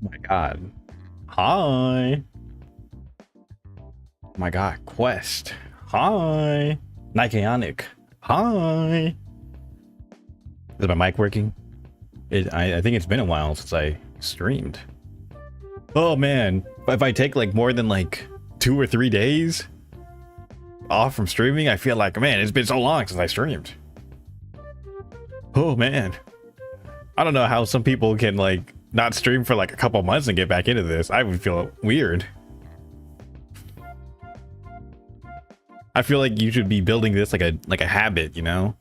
My God. Hi. My God. Quest. Hi. Nikeonic. Hi. Is my mic working? I think it's been a while since I streamed. Oh man. If I take like more than like 2 or 3 days off from streaming, I feel like, man, it's been so long since I streamed. Oh man. I don't know how some people can like not stream for like a couple months and get back into this. I would feel weird. I feel like you should be building this like a habit, you know?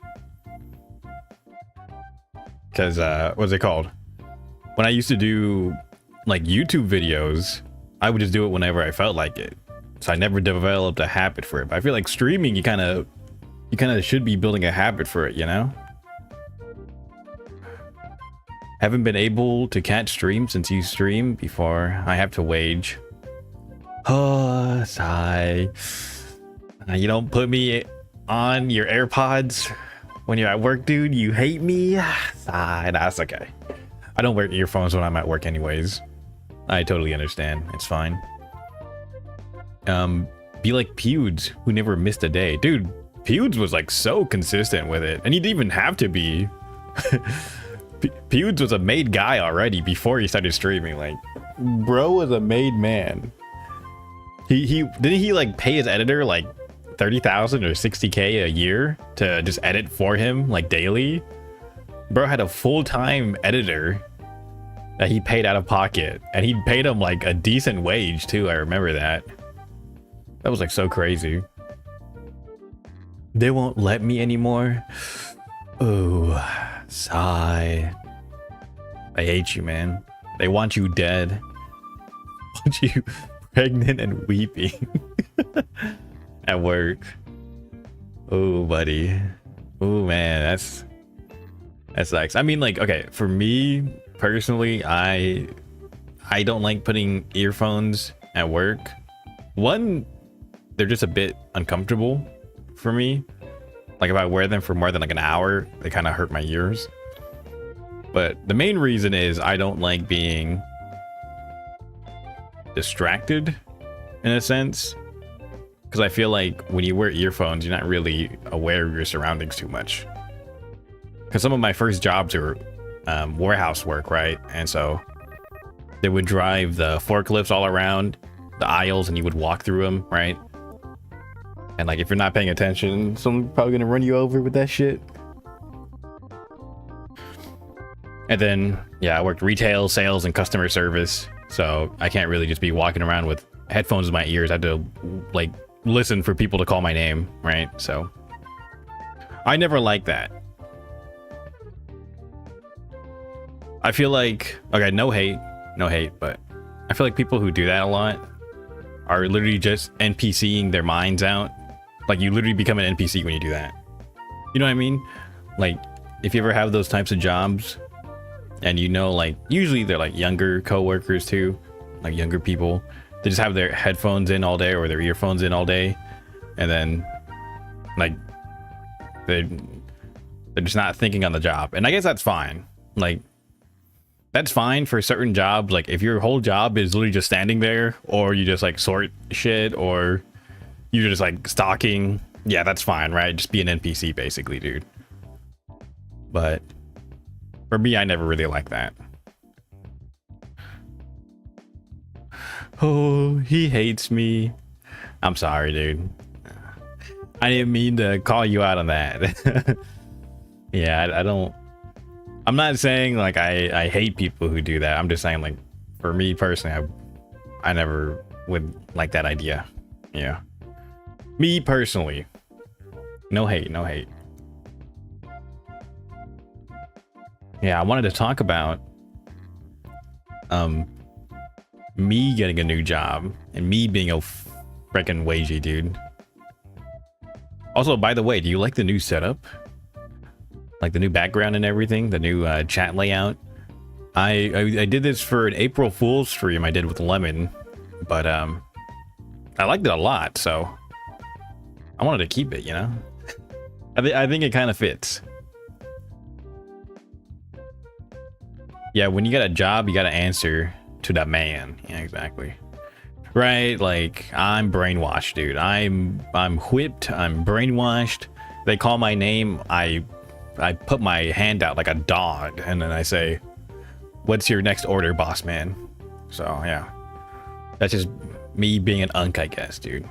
Because what's it called? When I used to do like YouTube videos, I would just do it whenever I felt like it. So I never developed a habit for it. But I feel like streaming, you kind of should be building a habit for it, you know? Haven't been able to catch stream since you stream before. I have to wage. Oh, sigh. You don't put me on your AirPods when you're at work, dude. You hate me. Sigh. That's okay. I don't wear earphones when I'm at work anyways. I totally understand. It's fine. Be like Pewds, who never missed a day. Dude, Pewds was like so consistent with it. And he didn't even have to be. Pewds was a made guy already before he started streaming. Like, bro was a made man. He didn't he like pay his editor like 30,000 or 60K a year to just edit for him like daily. Bro had a full-time editor that he paid out of pocket, and he paid him like a decent wage too. I remember that. That was like so crazy. They won't let me anymore. Oh, sigh. I hate you, man. They want you dead. Want you pregnant and weeping at work. Oh, buddy. Oh, man, that sucks. I mean, like, okay, for me personally, I don't like putting earphones at work. One, they're just a bit uncomfortable for me. Like if I wear them for more than like an hour, they kind of hurt my ears. But the main reason is I don't like being distracted in a sense. Because I feel like when you wear earphones, you're not really aware of your surroundings too much. Because some of my first jobs were warehouse work, right? And so they would drive the forklifts all around the aisles and you would walk through them, right? And like if you're not paying attention, someone's probably gonna run you over with that shit. And then yeah, I worked retail, sales, and customer service, so I can't really just be walking around with headphones in my ears. I had to like listen for people to call my name, right? So I never liked that. I feel like, okay, no hate, but I feel like people who do that a lot are literally just NPCing their minds out. Like you literally become an NPC when you do that. You know what I mean? Like if you ever have those types of jobs and you know, like usually they're like younger coworkers too, like younger people. They just have their headphones in all day or their earphones in all day. And then like they're just not thinking on the job. And I guess that's fine. Like that's fine for certain jobs. Like if your whole job is literally just standing there, or you just like sort shit, or you're just like stalking, yeah, that's fine, right? Just be an NPC basically, dude. But for me, I never really like that. Oh, he hates me. I'm sorry, dude. I didn't mean to call you out on that. Yeah, I don't. I'm not saying like I hate people who do that. I'm just saying like for me personally, I never would like that idea. Yeah. Me personally. No hate, no hate. Yeah, I wanted to talk about me getting a new job and me being a freaking Wagie, dude. Also, by the way, do you like the new setup? Like the new background and everything, the new chat layout. I did this for an April Fool's stream I did with Lemon, but I liked it a lot, so I wanted to keep it, you know? I think it kind of fits. Yeah, when you got a job, you got to answer to the man. Yeah, exactly. Right, like I'm brainwashed, dude. I'm whipped, I'm brainwashed. They call my name, I put my hand out like a dog, and then I say, "What's your next order, boss man?" So yeah, that's just me being an unk, I guess, dude.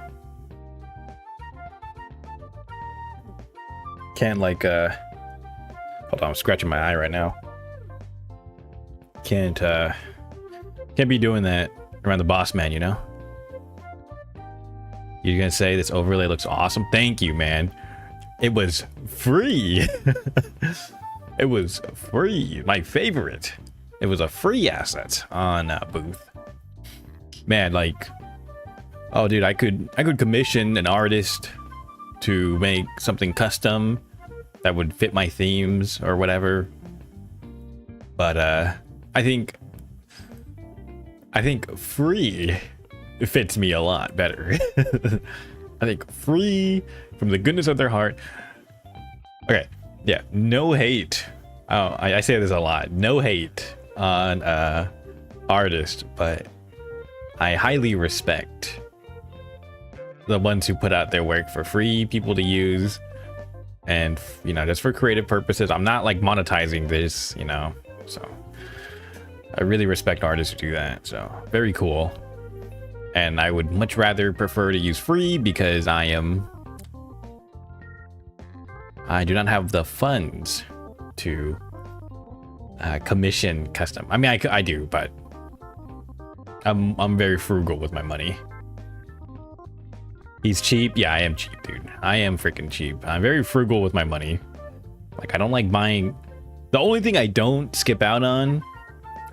Can't like hold on, I'm scratching my eye right now. Can't be doing that around the boss man, you know? You're gonna say this overlay looks awesome? Thank you, man. It was free. It was free. My favorite. It was a free asset on Booth. Man, like, oh, dude, I could commission an artist to make something custom that would fit my themes or whatever. But I think free fits me a lot better. I think free from the goodness of their heart. Okay, yeah, no hate. Oh, I say this a lot. No hate on artists, but I highly respect the ones who put out their work for free, people to use, and you know, just for creative purposes. I'm not like monetizing this, you know, so I really respect artists who do that. So very cool. And I would much rather prefer to use free because I do not have the funds to commission custom. I mean, I do, but I'm very frugal with my money. He's cheap. Yeah, I am cheap, dude. I am freaking cheap. I'm very frugal with my money. Like, I don't like buying. The only thing I don't skip out on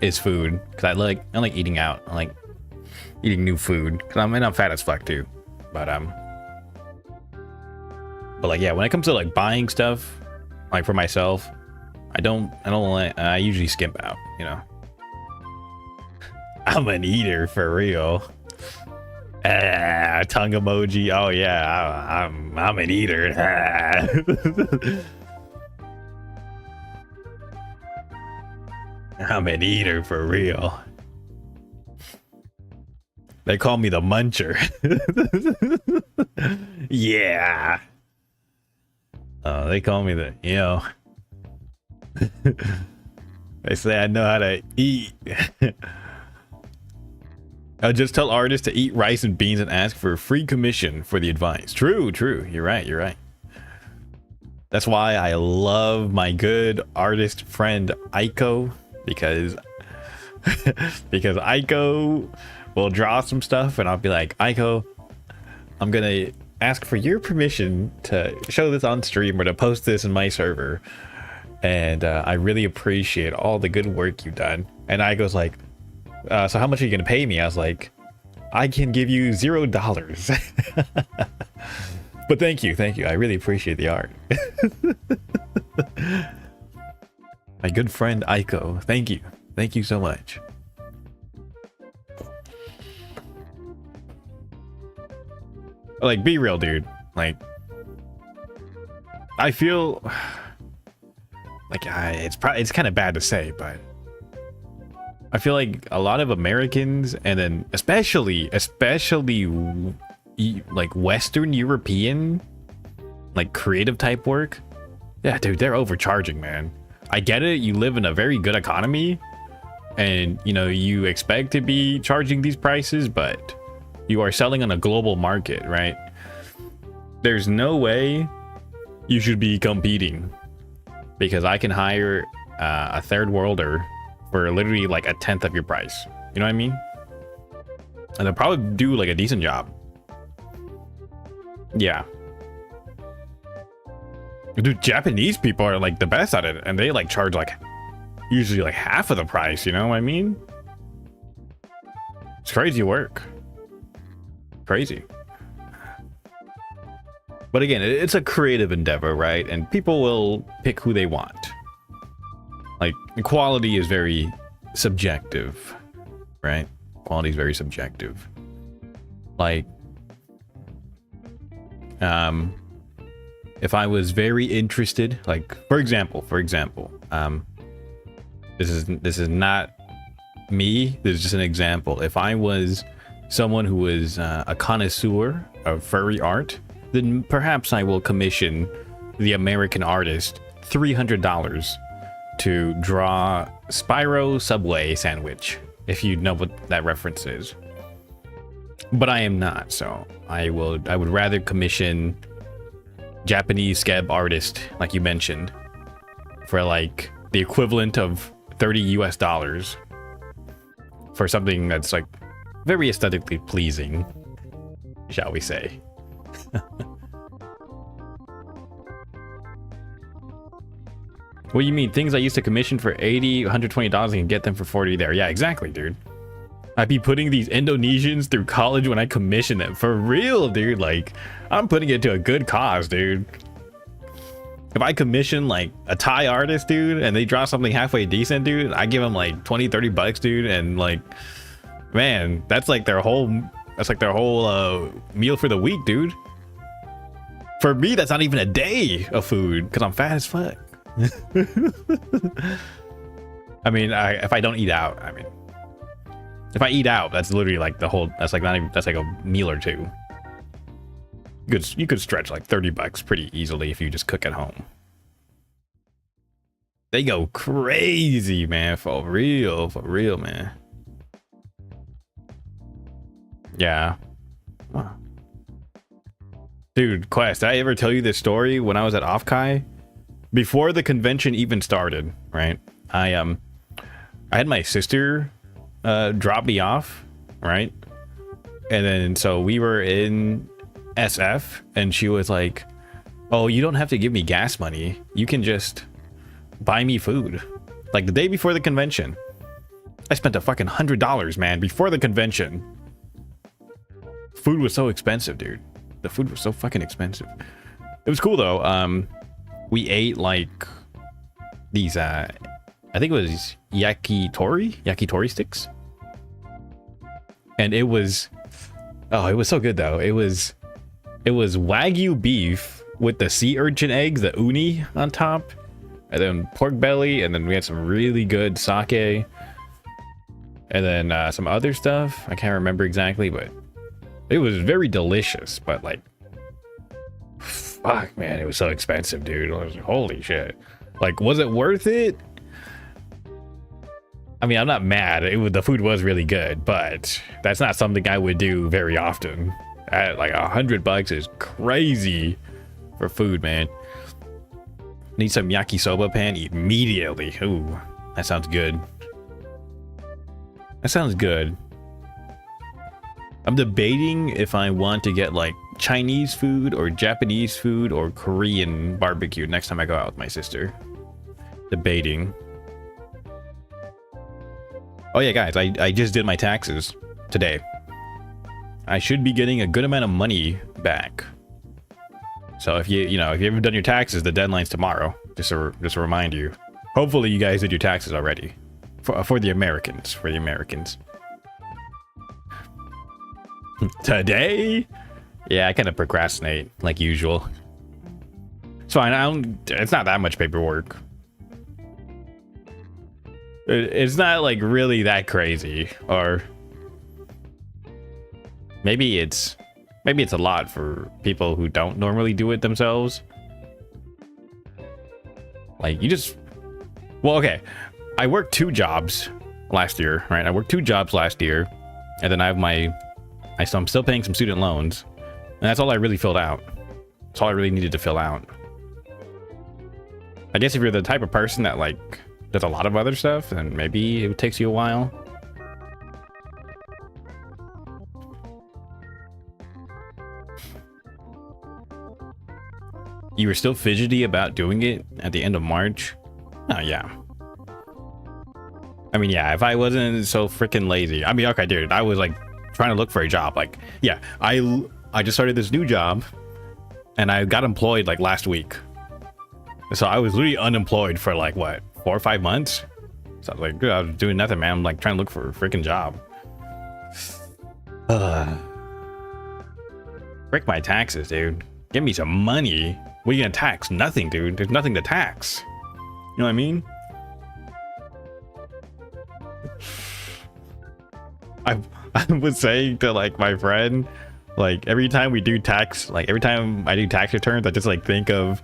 is food, because I like eating out. I like eating new food, because I'm fat as fuck too. But like, yeah, when it comes to like buying stuff, like for myself, I usually skip out, you know. I'm an eater for real. Tongue emoji. Oh yeah, I'm an eater. I'm an eater for real. They call me the muncher. Yeah. Oh, they call me the, you know. They say I know how to eat. I'll just tell artists to eat rice and beans and ask for a free commission for the advice. True. You're right. That's why I love my good artist friend Aiko, because Aiko will draw some stuff and I'll be like, Aiko, I'm gonna ask for your permission to show this on stream or to post this in my server, and I really appreciate all the good work you've done. And Aiko's like, so how much are you gonna pay me? I was like, I can give you $0. But thank you, I really appreciate the art. My good friend Aiko, thank you so much. Like, be real, dude. Like, I feel like it's kind of bad to say, but I feel like a lot of Americans, and then especially like Western European, like creative type work, yeah, dude, they're overcharging, man. I get it, you live in a very good economy and you know you expect to be charging these prices, but you are selling on a global market, right? There's no way you should be competing, because I can hire a third worlder for literally like a tenth of your price. You know what I mean? And they'll probably do like a decent job. Yeah. Dude, Japanese people are like the best at it, and they like charge like usually like half of the price, you know what I mean? It's crazy work. Crazy. But again, it's a creative endeavor, right? And people will pick who they want. Like, quality is very subjective, right? Quality is very subjective. Like, if I was very interested, like, for example, this is not me, this is just an example. If I was someone who was a connoisseur of furry art, then perhaps I will commission the American artist $300 to draw Spyro Subway sandwich, if you know what that reference is. But I am not, so I would rather commission Japanese scab artist, like you mentioned, for like the equivalent of $30 US for something that's like very aesthetically pleasing, shall we say. What do you mean? Things I used to commission for $80, $120 and can get them for $40 there. Yeah, exactly, dude. I'd be putting these Indonesians through college when I commission them. For real, dude. Like, I'm putting it to a good cause, dude. If I commission like a Thai artist, dude, and they draw something halfway decent, dude, I give them like 20, 30 bucks, dude. And like, man, that's like their whole meal for the week, dude. For me, that's not even a day of food because I'm fat as fuck. I mean, if I don't eat out, I mean, if I eat out, that's literally like the whole, that's like not even, that's like a meal or two. You could stretch like 30 bucks pretty easily if you just cook at home. They go crazy, man, for real, man. Yeah. Wow. Dude, Quest, did I ever tell you this story when I was at Offkai? Before the convention even started, right? I had my sister drop me off, right? And then so we were in SF and she was like, oh, you don't have to give me gas money, you can just buy me food. Like the day before the convention, I spent a fucking $100, man, before the convention. Food was so expensive, dude. The food was so fucking expensive. It was cool though. We ate like these I think it was yakitori sticks, and it was so good though. It was Wagyu beef with the sea urchin eggs, the uni on top, and then pork belly, and then we had some really good sake, and then some other stuff I can't remember exactly, but it was very delicious. But like, fuck, man, it was so expensive, dude. I was like, holy shit. Like, was it worth it? I mean, I'm not mad. The food was really good, but that's not something I would do very often. At like $100 is crazy for food, man. Need some yakisoba pan immediately. Ooh, that sounds good. That sounds good. I'm debating if I want to get like Chinese food or Japanese food or Korean barbecue next time I go out with my sister. Debating. Oh yeah, guys, I just did my taxes today. I should be getting a good amount of money back. So if you haven't done your taxes, the deadline's tomorrow. Just to remind you. Hopefully you guys did your taxes already. For the Americans. For the Americans. Today? Yeah, I kind of procrastinate like usual. It's fine. It's not that much paperwork. It's not like really that crazy, or maybe it's a lot for people who don't normally do it themselves. Like well, okay. I worked 2 jobs last year, right? I worked 2 jobs last year, and then I have I'm still paying some student loans, and that's all I really filled out. That's all I really needed to fill out. I guess if you're the type of person that like does a lot of other stuff, then maybe it takes you a while. You were still fidgety about doing it at the end of March? Oh yeah. I mean, yeah, if I wasn't so freaking lazy. I mean, okay, dude, I was like trying to look for a job. Like, yeah, I just started this new job and I got employed like last week. So I was literally unemployed for like what, 4 or 5 months? So I was like, dude, I was doing nothing, man. I'm like trying to look for a freaking job. Break my taxes, dude. Give me some money. What are you gonna tax? Nothing, dude. There's nothing to tax. You know what I mean? I I was saying to like my friend, like every time we do tax, like every time I do tax returns, I just like think of,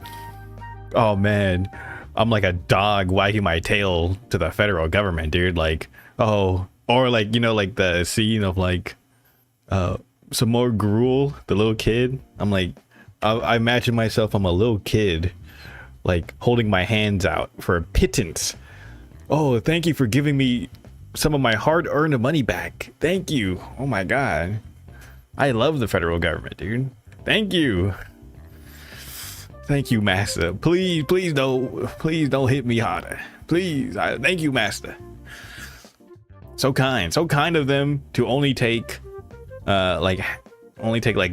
oh man, I'm like a dog wagging my tail to the federal government, dude. Like, oh, or like, you know, like the scene of like some more gruel, the little kid. I'm like, I imagine myself, I'm a little kid, like holding my hands out for a pittance. Oh, thank you for giving me some of my hard-earned money back. Thank you. Oh my god, I love the federal government, dude. Thank you. Thank you, master. Please don't hit me harder. Please. Thank you, master. So kind of them to only take like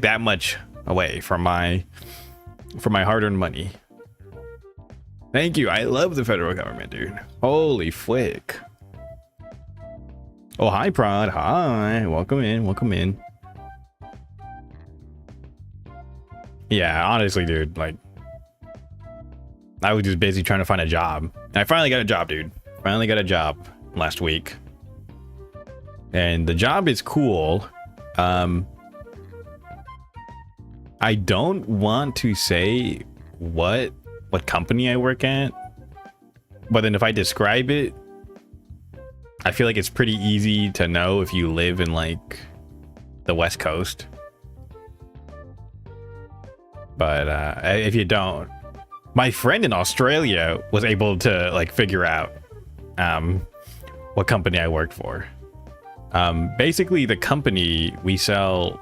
that much away from my hard-earned money. Thank you. I love the federal government, dude. Holy flick. Oh, hi, Prod. Hi. Welcome in. Yeah, honestly, dude, like, I was just busy trying to find a job. And I finally got a job, dude. Finally got a job last week. And the job is cool. I don't want to say what company I work at, but then if I describe it, I feel like it's pretty easy to know if you live in like the West Coast. But if you don't, my friend in Australia was able to like figure out what company I worked for. Basically, the company, we sell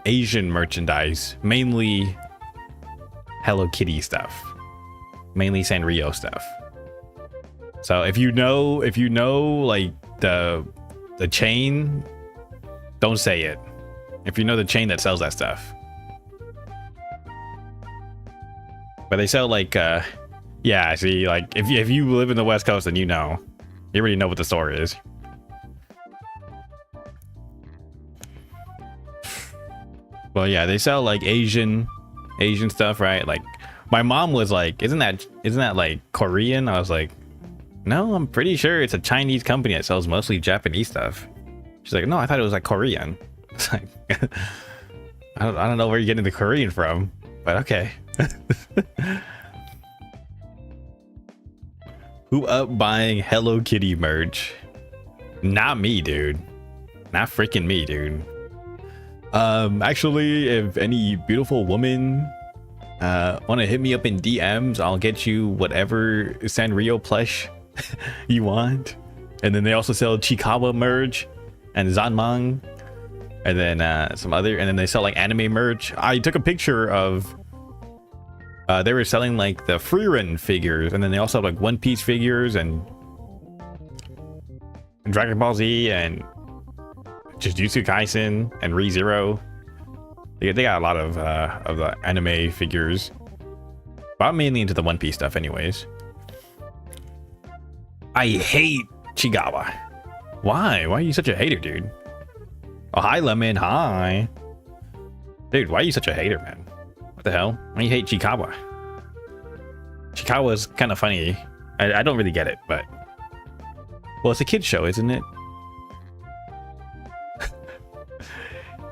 Asian merchandise, mainly Hello Kitty stuff, mainly Sanrio stuff. So if you know like the chain, don't say it. If you know the chain that sells that stuff. But they sell like yeah, see, like if you live in the West Coast, then you already know what the store is. Well, yeah, they sell like Asian stuff, right? Like my mom was like, isn't that like Korean? I was like, no, I'm pretty sure it's a Chinese company that sells mostly Japanese stuff. She's like, no, I thought it was like Korean. It's like, I don't know where you're getting the Korean from, but okay. Who up buying Hello Kitty merch? Not me, dude. Not freaking me, dude. Actually, if any beautiful woman want to hit me up in DMs, I'll get you whatever Sanrio plush you want. And then they also sell Chikawa merch and Zanmang, and then some other, and then they sell like anime merch. I took a picture of they were selling like the Freerun figures, and then they also have like One Piece figures and Dragon Ball Z and Jujutsu Kaisen and ReZero. They got a lot of the anime figures, but I'm mainly into the One Piece stuff anyways. I hate Chigawa. Why are you such a hater, dude? Oh, hi Lemon. Hi, dude. Why are you such a hater, man? What the hell? Why do you hate Chikawa? Chikawa's kind of funny. I don't really get it, but well, it's a kid's show, isn't it?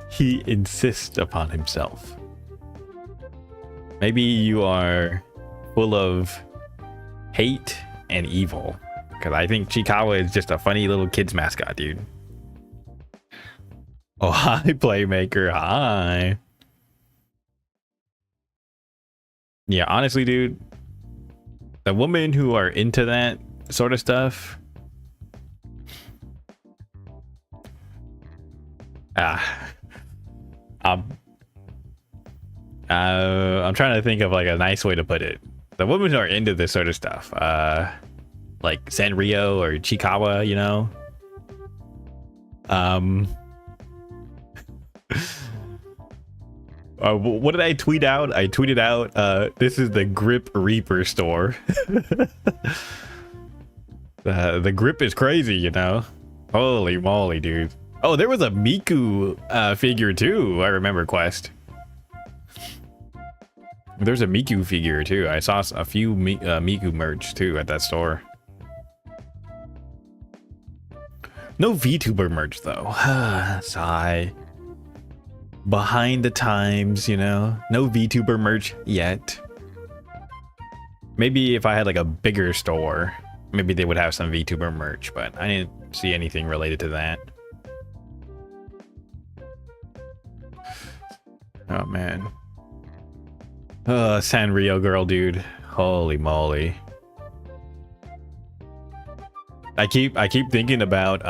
He insists upon himself. Maybe you are full of hate and evil, because I think Chikawa is just a funny little kid's mascot, dude. Oh, hi, Playmaker. Hi. Yeah, honestly, dude, the women who are into that sort of stuff, I'm trying to think of like a nice way to put it. The women who are into this sort of stuff, like Sanrio or Chikawa, you know, what did I tweet out? I tweeted out, this is the Grip Reaper store. The grip is crazy, you know. Holy moly, dude. Oh, there was a Miku figure too. I remember, Quest. There's a Miku figure too. I saw a few Miku merch too at that store. No VTuber merch though. Sigh. Behind the times, you know. No VTuber merch yet. Maybe if I had like a bigger store, maybe they would have some VTuber merch, but I didn't see anything related to that. Oh man. Sanrio girl, dude. Holy moly. I keep thinking about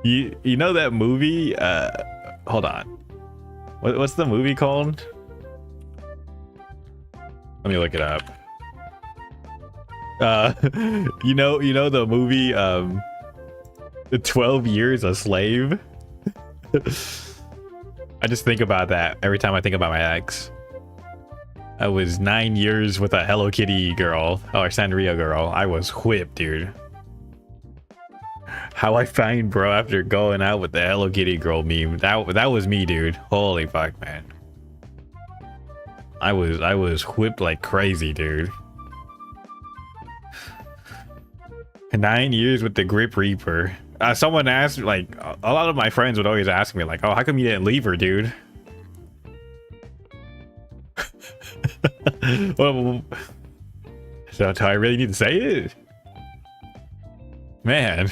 you know that movie, hold on. What's the movie called? Let me look it up. You know the movie The 12 Years a Slave? I just think about that every time I think about my ex. I was 9 years with a Hello Kitty girl, or Sanrio girl. I was whipped, dude. How I find bro after going out with the Hello Kitty girl meme. That was me, dude. Holy fuck, man. I was whipped like crazy, dude. 9 years with the Grip Reaper. Someone asked, like, a lot of my friends would always ask me, like, oh, how come you didn't leave her, dude? Well, so do I really need to say it? Man,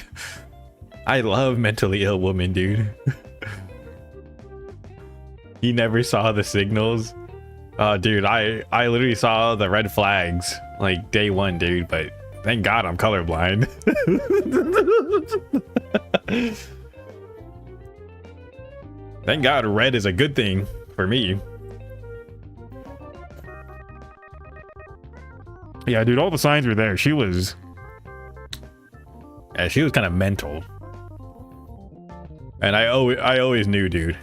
I love mentally ill women, dude. He never saw the signals. Dude, I literally saw the red flags like day one, dude, but thank God I'm colorblind. Thank God red is a good thing for me. Yeah, dude, all the signs were there. She was kind of mental. And I always knew, dude.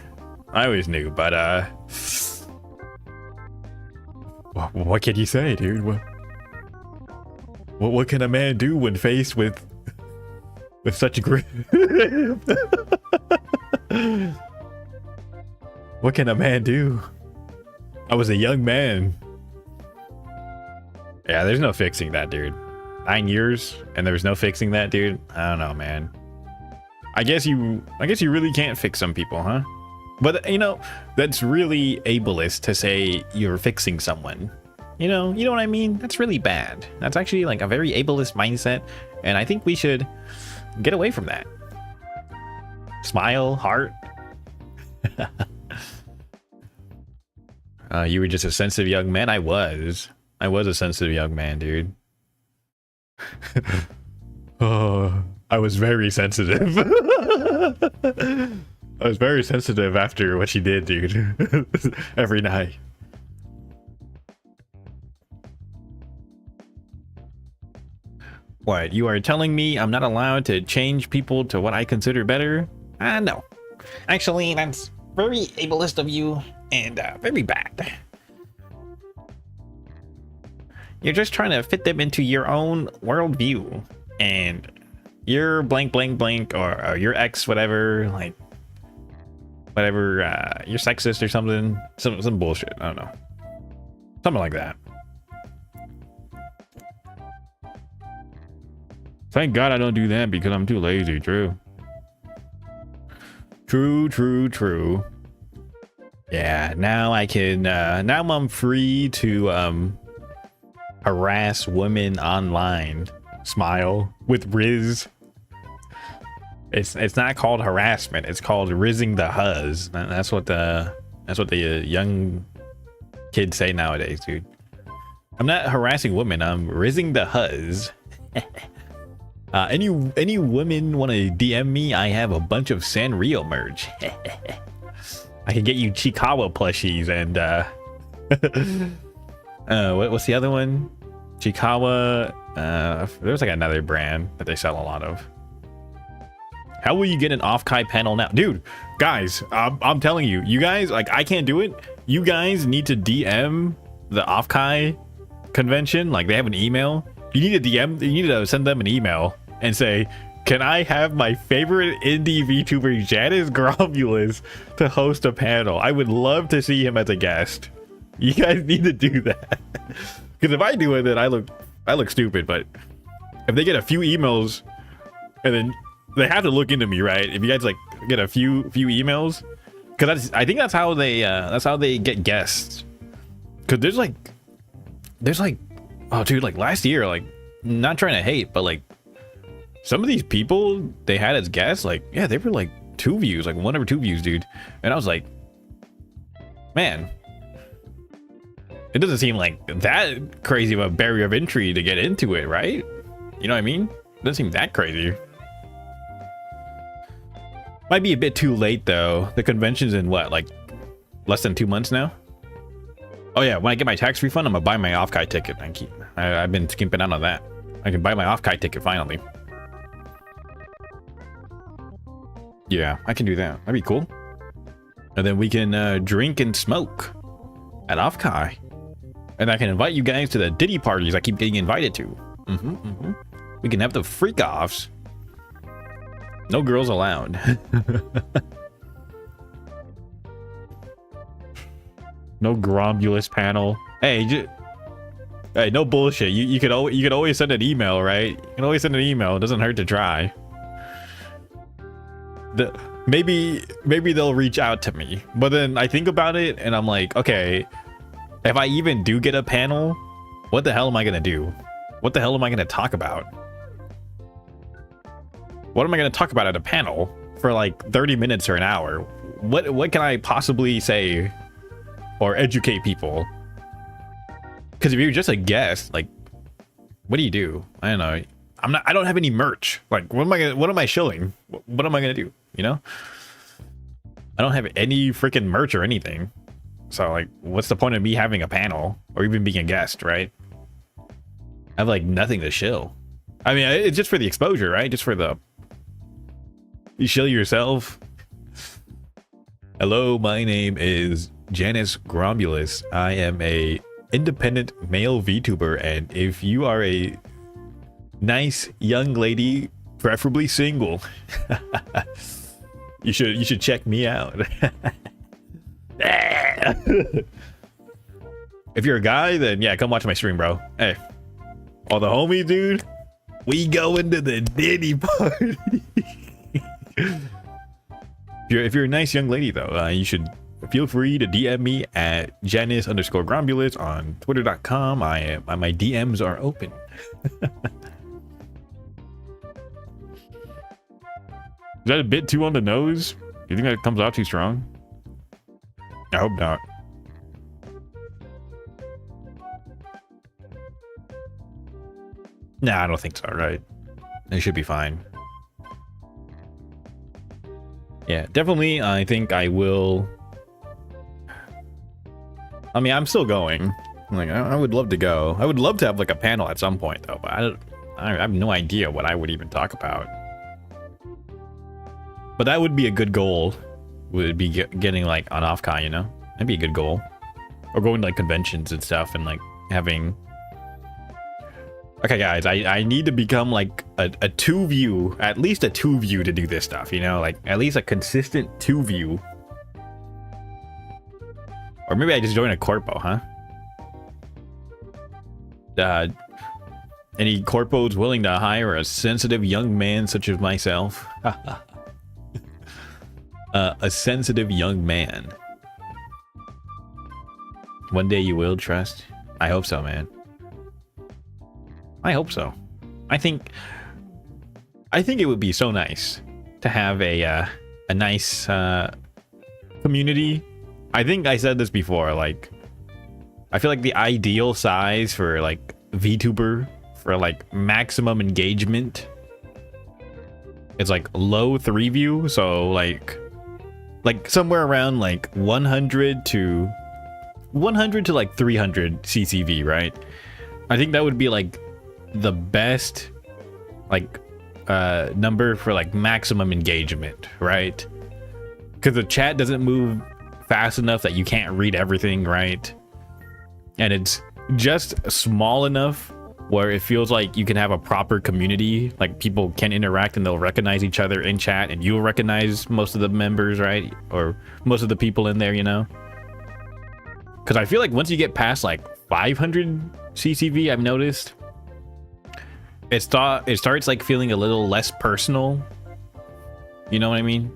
I always knew, but what can you say, dude? What can a man do when faced with such grip? What can a man do? I was a young man. Yeah, there's no fixing that, dude. 9 years and there was no fixing that, dude. I don't know, man. I guess you really can't fix some people, huh? But you know, that's really ableist to say you're fixing someone. You know what I mean? That's really bad. That's actually like a very ableist mindset, and I think we should get away from that. Smile, heart. You were just a sensitive young man. I was a sensitive young man, dude. Oh, I was very sensitive. I was very sensitive after what she did, dude. Every night. What, you are telling me I'm not allowed to change people to what I consider better? No. Actually, that's very ableist of you and very bad. You're just trying to fit them into your own worldview, and your blank blank blank or your ex whatever, like whatever, you're sexist or something, some bullshit. I don't know, something like that. Thank God I don't do that because I'm too lazy. True. Yeah, now I can now I'm free to harass women online. Smile with Riz. It's not called harassment, it's called rizzing the huzz. That's what the young kids say nowadays, dude. I'm not harassing women, I'm rizzing the huzz. Any women want to DM me? I have a bunch of Sanrio merch. I can get you Chikawa plushies and what's the other one? Chikawa. There's like another brand that they sell a lot of. How will you get an off-kai panel now, dude? Guys, I'm telling you, you guys, like, I can't do it. You guys need to DM the off-kai convention. Like, they have an email. You need to DM. You need to send them an email and say, can I have my favorite indie VTuber Janice Gromulus to host a panel? I would love to see him as a guest. You guys need to do that. Because if I do it, then I look stupid. But if they get a few emails, and then they have to look into me, right? If you guys like get a few emails, because I think that's how they get guests. Because there's like, oh dude, like last year, like not trying to hate, but like some of these people they had as guests, like yeah, they were like 2 views, like 1 or 2 views, dude. And I was like, man, it doesn't seem like that crazy of a barrier of entry to get into it, right? You know what I mean? It doesn't seem that crazy. Might be a bit too late though. The convention's in what, like less than 2 months now? Oh yeah, when I get my tax refund, I'm gonna buy my off-kai ticket. I've been skimping out on that. I can buy my off-kai ticket finally. Yeah, I can do that. That'd be cool. And then we can drink and smoke at off-kai. And I can invite you guys to the Diddy parties I keep getting invited to. We can have the freak-offs. No girls allowed. No Gromulus panel. Hey, hey, no bullshit. You could always send an email, right? You can always send an email. It doesn't hurt to try. Maybe they'll reach out to me, but then I think about it and I'm like, okay, if I even do get a panel, what the hell am I gonna do? What the hell am I gonna talk about? What am I gonna talk about at a panel for like 30 minutes or an hour? What can I possibly say or educate people? Because if you're just a guest, like, what do you do? I don't know. I don't have any merch. Like, what am I shilling? What am I gonna do? You know? I don't have any freaking merch or anything. So like, what's the point of me having a panel or even being a guest, right? I have like nothing to shill. I mean, it's just for the exposure, right? Just for the, you shill yourself. Hello, my name is Janice Gromulus. I am a independent male VTuber, and if you are a nice young lady, preferably single, you should check me out. If you're a guy, then yeah, come watch my stream, bro. Hey, all the homies, dude, we going to the Diddy party. If you're a nice young lady though, you should feel free to DM me at Janice_Gromulus on twitter.com. My DMs are open. Is that a bit too on the nose? You think that comes out too strong? I hope not. Nah, I don't think so, right? It should be fine. Yeah, definitely, I think I will. I mean, I'm still going. Like, I would love to go. I would love to have like a panel at some point though, but I have no idea what I would even talk about. But that would be a good goal. Would be getting like on off-kai, you know? That'd be a good goal. Or going to like conventions and stuff and like having. Okay, guys, I need to become like a 2-view, at least a 2-view to do this stuff, you know? Like at least a consistent 2-view. Or maybe I just join a corpo, huh? Any corpos willing to hire a sensitive young man such as myself? A sensitive young man. One day you will, trust. I hope so, man. I hope so. I think it would be so nice to have a nice community. I think I said this before, like I feel like the ideal size for like VTuber for like maximum engagement is like low 3-view, so like somewhere around like 100 to like 300 CCV, right? I think that would be like the best like number for like maximum engagement, right? Because the chat doesn't move fast enough that you can't read everything, right? And it's just small enough where it feels like you can have a proper community, like people can interact and they'll recognize each other in chat and you'll recognize most of the members, right? Or most of the people in there, you know? Because I feel like once you get past like 500 CCV, I've noticed it starts like feeling a little less personal. You know what I mean?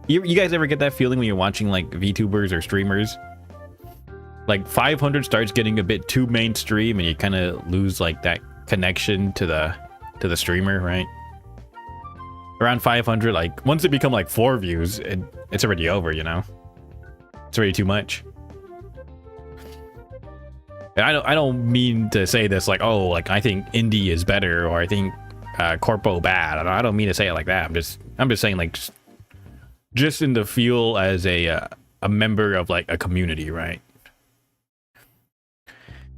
You guys ever get that feeling when you're watching like VTubers or streamers? Like 500 starts getting a bit too mainstream, and you kind of lose like that connection to the streamer, right? Around 500, like once it become like 4 views, it's already over, you know? It's already too much. And I don't mean to say this like, oh, like I think indie is better, or I think corpo bad. I don't mean to say it like that. I'm just saying like just in the feel as a member of like a community, right?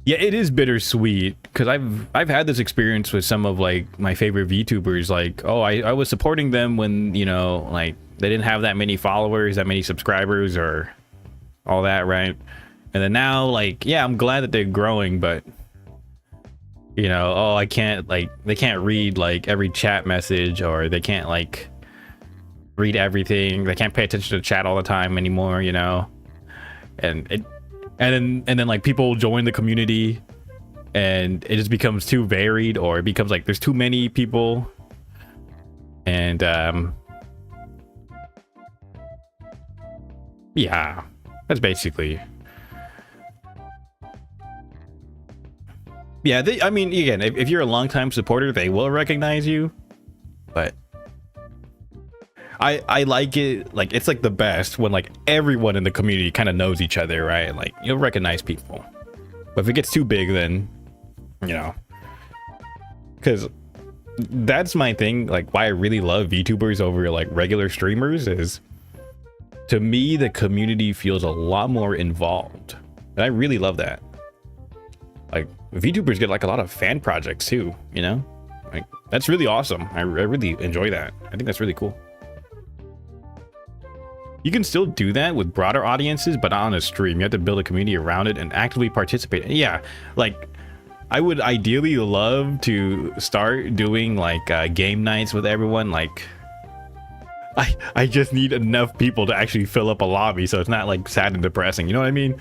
Yeah, it is bittersweet because I've had this experience with some of like my favorite VTubers. Like, oh, I was supporting them when, you know, like they didn't have that many followers, that many subscribers, or all that, right? And then now, like, yeah, I'm glad that they're growing, but you know, oh, I can't, like, they can't read like every chat message, or they can't like read everything. They can't pay attention to chat all the time anymore, you know. And then like people join the community and it just becomes too varied, or it becomes like there's too many people, and yeah, that's basically, yeah, I mean, again, if you're a longtime supporter, they will recognize you, but I like it, like it's like the best when like everyone in the community kind of knows each other, right? Like you'll recognize people. But if it gets too big, then, you know, because that's my thing, like why I really love VTubers over like regular streamers is, to me, the community feels a lot more involved, and I really love that. Like VTubers get like a lot of fan projects too, you know, like that's really awesome. I really enjoy that. I think that's really cool. You can still do that with broader audiences, but not on a stream. You have to build a community around it and actively participate. Yeah, like I would ideally love to start doing like game nights with everyone. Like I just need enough people to actually fill up a lobby, so it's not like sad and depressing. You know what I mean?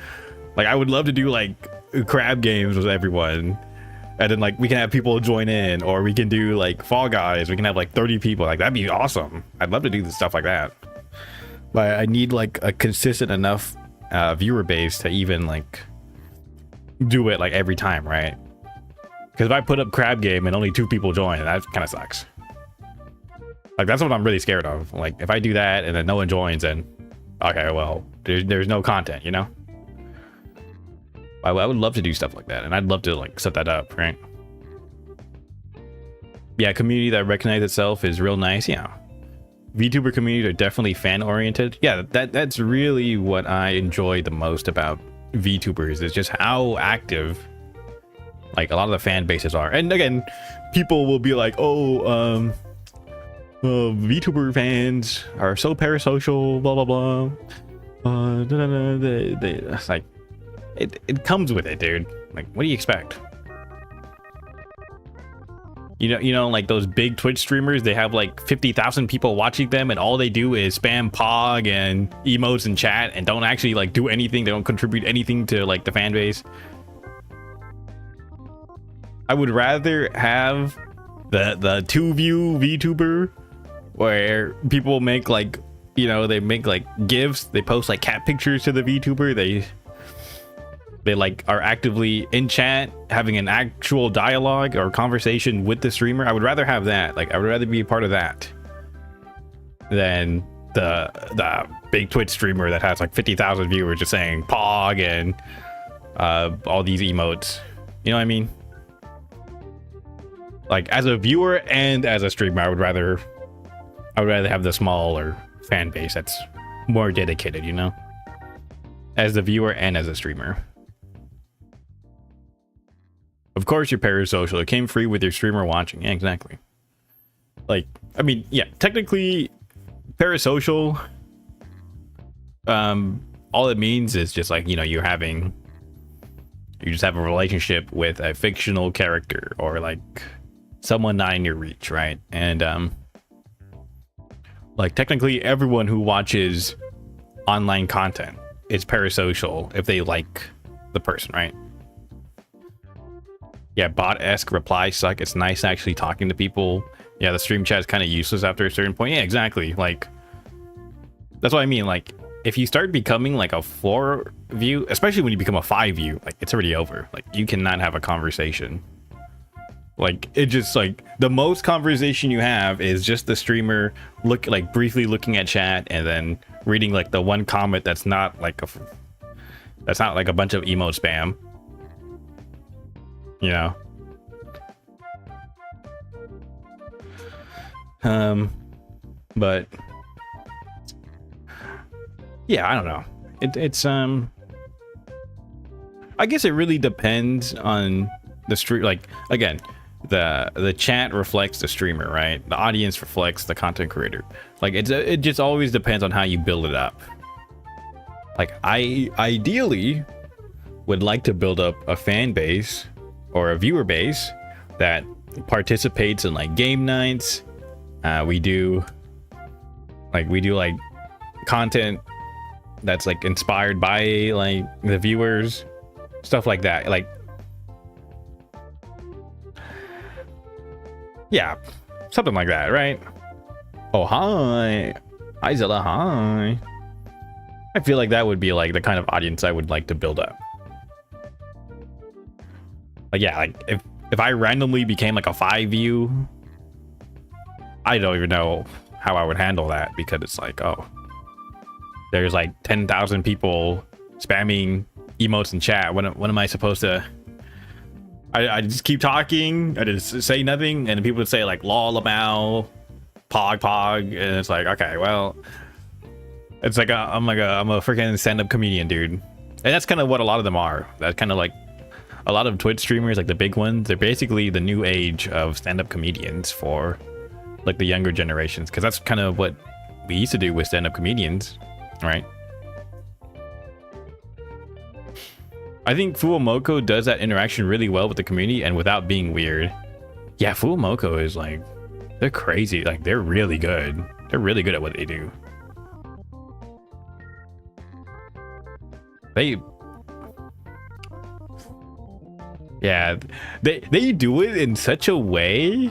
Like I would love to do like crab games with everyone, and then like we can have people join in, or we can do like Fall Guys. We can have like 30 people. Like that'd be awesome. I'd love to do stuff like that. But I need like a consistent enough viewer base to even like do it like every time, right? Because if I put up crab game and only 2 people join, that kind of sucks. Like that's what I'm really scared of. Like if I do that and then no one joins, then okay, well there's no content, you know. I would love to do stuff like that, and I'd love to like set that up, right? Yeah, community that recognizes itself is real nice. Yeah. VTuber communities are definitely fan oriented. Yeah, that's really what I enjoy the most about VTubers, is just how active like a lot of the fan bases are. And again, people will be like, oh, VTuber fans are so parasocial, blah blah blah. It's like it comes with it, dude. Like, what do you expect? You know, like those big Twitch streamers, they have like 50,000 people watching them, and all they do is spam pog and emotes and chat, and don't actually like do anything. They don't contribute anything to like the fan base. I would rather have the 2-view VTuber where people make like, you know, they make like GIFs, they post like cat pictures to the VTuber, they like are actively in chat having an actual dialogue or conversation with the streamer. I would rather have that. Like I would rather be a part of that than the big Twitch streamer that has like 50,000 viewers just saying pog and all these emotes. You know what I mean? Like as a viewer and as a streamer, I would rather have the smaller fan base that's more dedicated, you know, as the viewer and as a streamer. Of course you're parasocial. It came free with your streamer watching. Yeah, exactly. Like, I mean, yeah, technically parasocial, all it means is just like, you know, you just have a relationship with a fictional character, or like someone not in your reach, right? And like technically everyone who watches online content is parasocial if they like the person, right? Yeah, bot-esque replies suck. It's nice actually talking to people. Yeah, the stream chat is kind of useless after a certain point. Yeah, exactly. Like, that's what I mean. Like, if you start becoming like a 4 view, especially when you become a 5 view, like it's already over. Like, you cannot have a conversation. Like, it just like the most conversation you have is just the streamer briefly looking at chat and then reading like the one comment that's not like a bunch of emote spam. You know. But yeah, I don't know. It's I guess it really depends on the stream. Like, again, the chat reflects the streamer, right? The audience reflects the content creator. Like, it just always depends on how you build it up. Like, I ideally would like to build up a fan base or a viewer base that participates in like game nights. We do like content that's like inspired by like the viewers, stuff like that. Like, yeah, something like that, right? Oh, hi Zilla, hi. I feel like that would be like the kind of audience I would like to build up. Like, yeah, like if I randomly became like a 5 view, I don't even know how I would handle that, because it's like, oh, there's like 10,000 people spamming emotes in chat. What am I supposed to? I just keep talking. I just say nothing, and people would say like lol about pog, and it's like, okay, well, it's like I'm a freaking stand-up comedian, dude. And that's kind of what a lot of them are. That's kind of like a lot of Twitch streamers, like the big ones. They're basically the new age of stand-up comedians for like the younger generations, because that's kind of what we used to do with stand-up comedians, right? I think Fuomoko does that interaction really well with the community and without being weird. Yeah, Fuomoko is like, they're crazy. Like, they're really good. They're really good at what they do. Yeah, they do it in such a way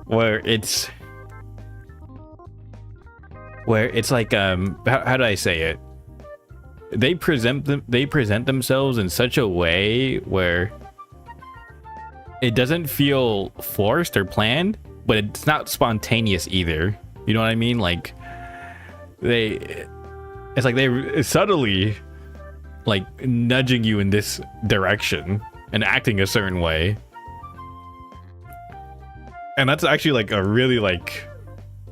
where it's like, how do I say it? They present themselves in such a way where it doesn't feel forced or planned, but it's not spontaneous either. You know what I mean? Like, it's like they subtly like nudging you in this direction and acting a certain way. And that's actually like a really like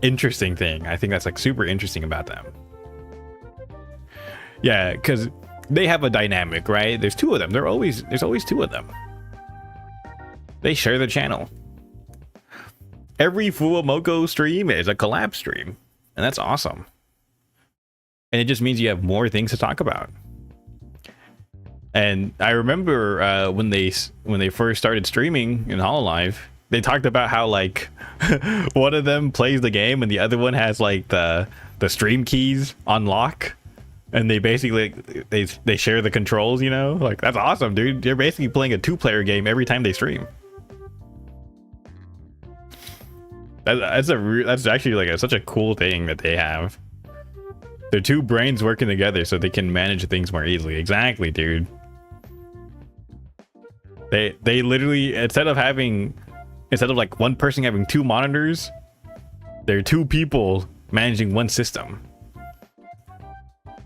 interesting thing. I think that's like super interesting about them. Yeah, because they have a dynamic, right? There's 2 of them. There's always 2 of them. They share the channel. Every Fuomoko stream is a collab stream, and that's awesome. And it just means you have more things to talk about. And I remember when they first started streaming in Hololive, they talked about how like one of them plays the game and the other one has like the stream keys on lock, and they basically they share the controls, you know? Like, that's awesome, dude. You're basically playing a 2-player game every time they stream. That's actually like such a cool thing that they have. They're 2 brains working together so they can manage things more easily. Exactly, dude. They literally, instead of like one person having 2 monitors, there are 2 people managing one system.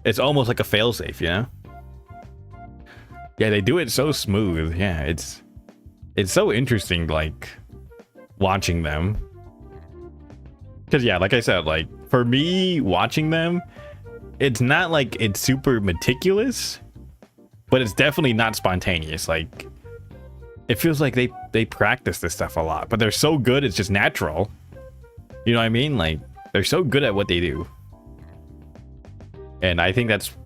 It's almost like a failsafe, you know? Yeah, they do it so smooth. Yeah, it's so interesting, like, watching them. Because yeah, like I said, like, for me watching them, it's not like it's super meticulous, but it's definitely not spontaneous. Like, it feels like they practice this stuff a lot, but they're so good, it's just natural. You know what I mean? Like, they're so good at what they do. And I think that's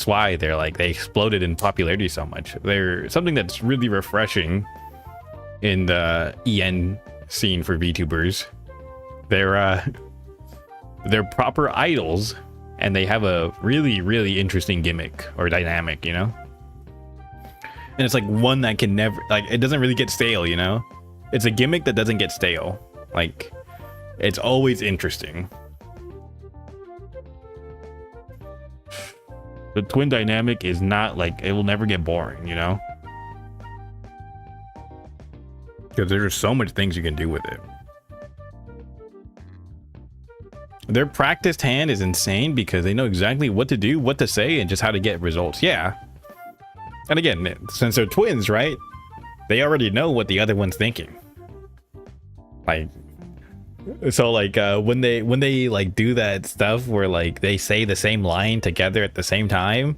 why they're like, they exploded in popularity so much. They're something that's really refreshing in the EN scene for VTubers. They're proper idols, and they have a really, really interesting gimmick or dynamic, you know? And it's like one that can never, like, it doesn't really get stale, you know? It's a gimmick that doesn't get stale. Like, it's always interesting. The twin dynamic is not like, it will never get boring, you know? Because there's so much things you can do with it. Their practiced hand is insane because they know exactly what to do, what to say, and just how to get results. Yeah. And again, since they're twins, right? They already know what the other one's thinking. Like, so like when they like do that stuff where like they say the same line together at the same time,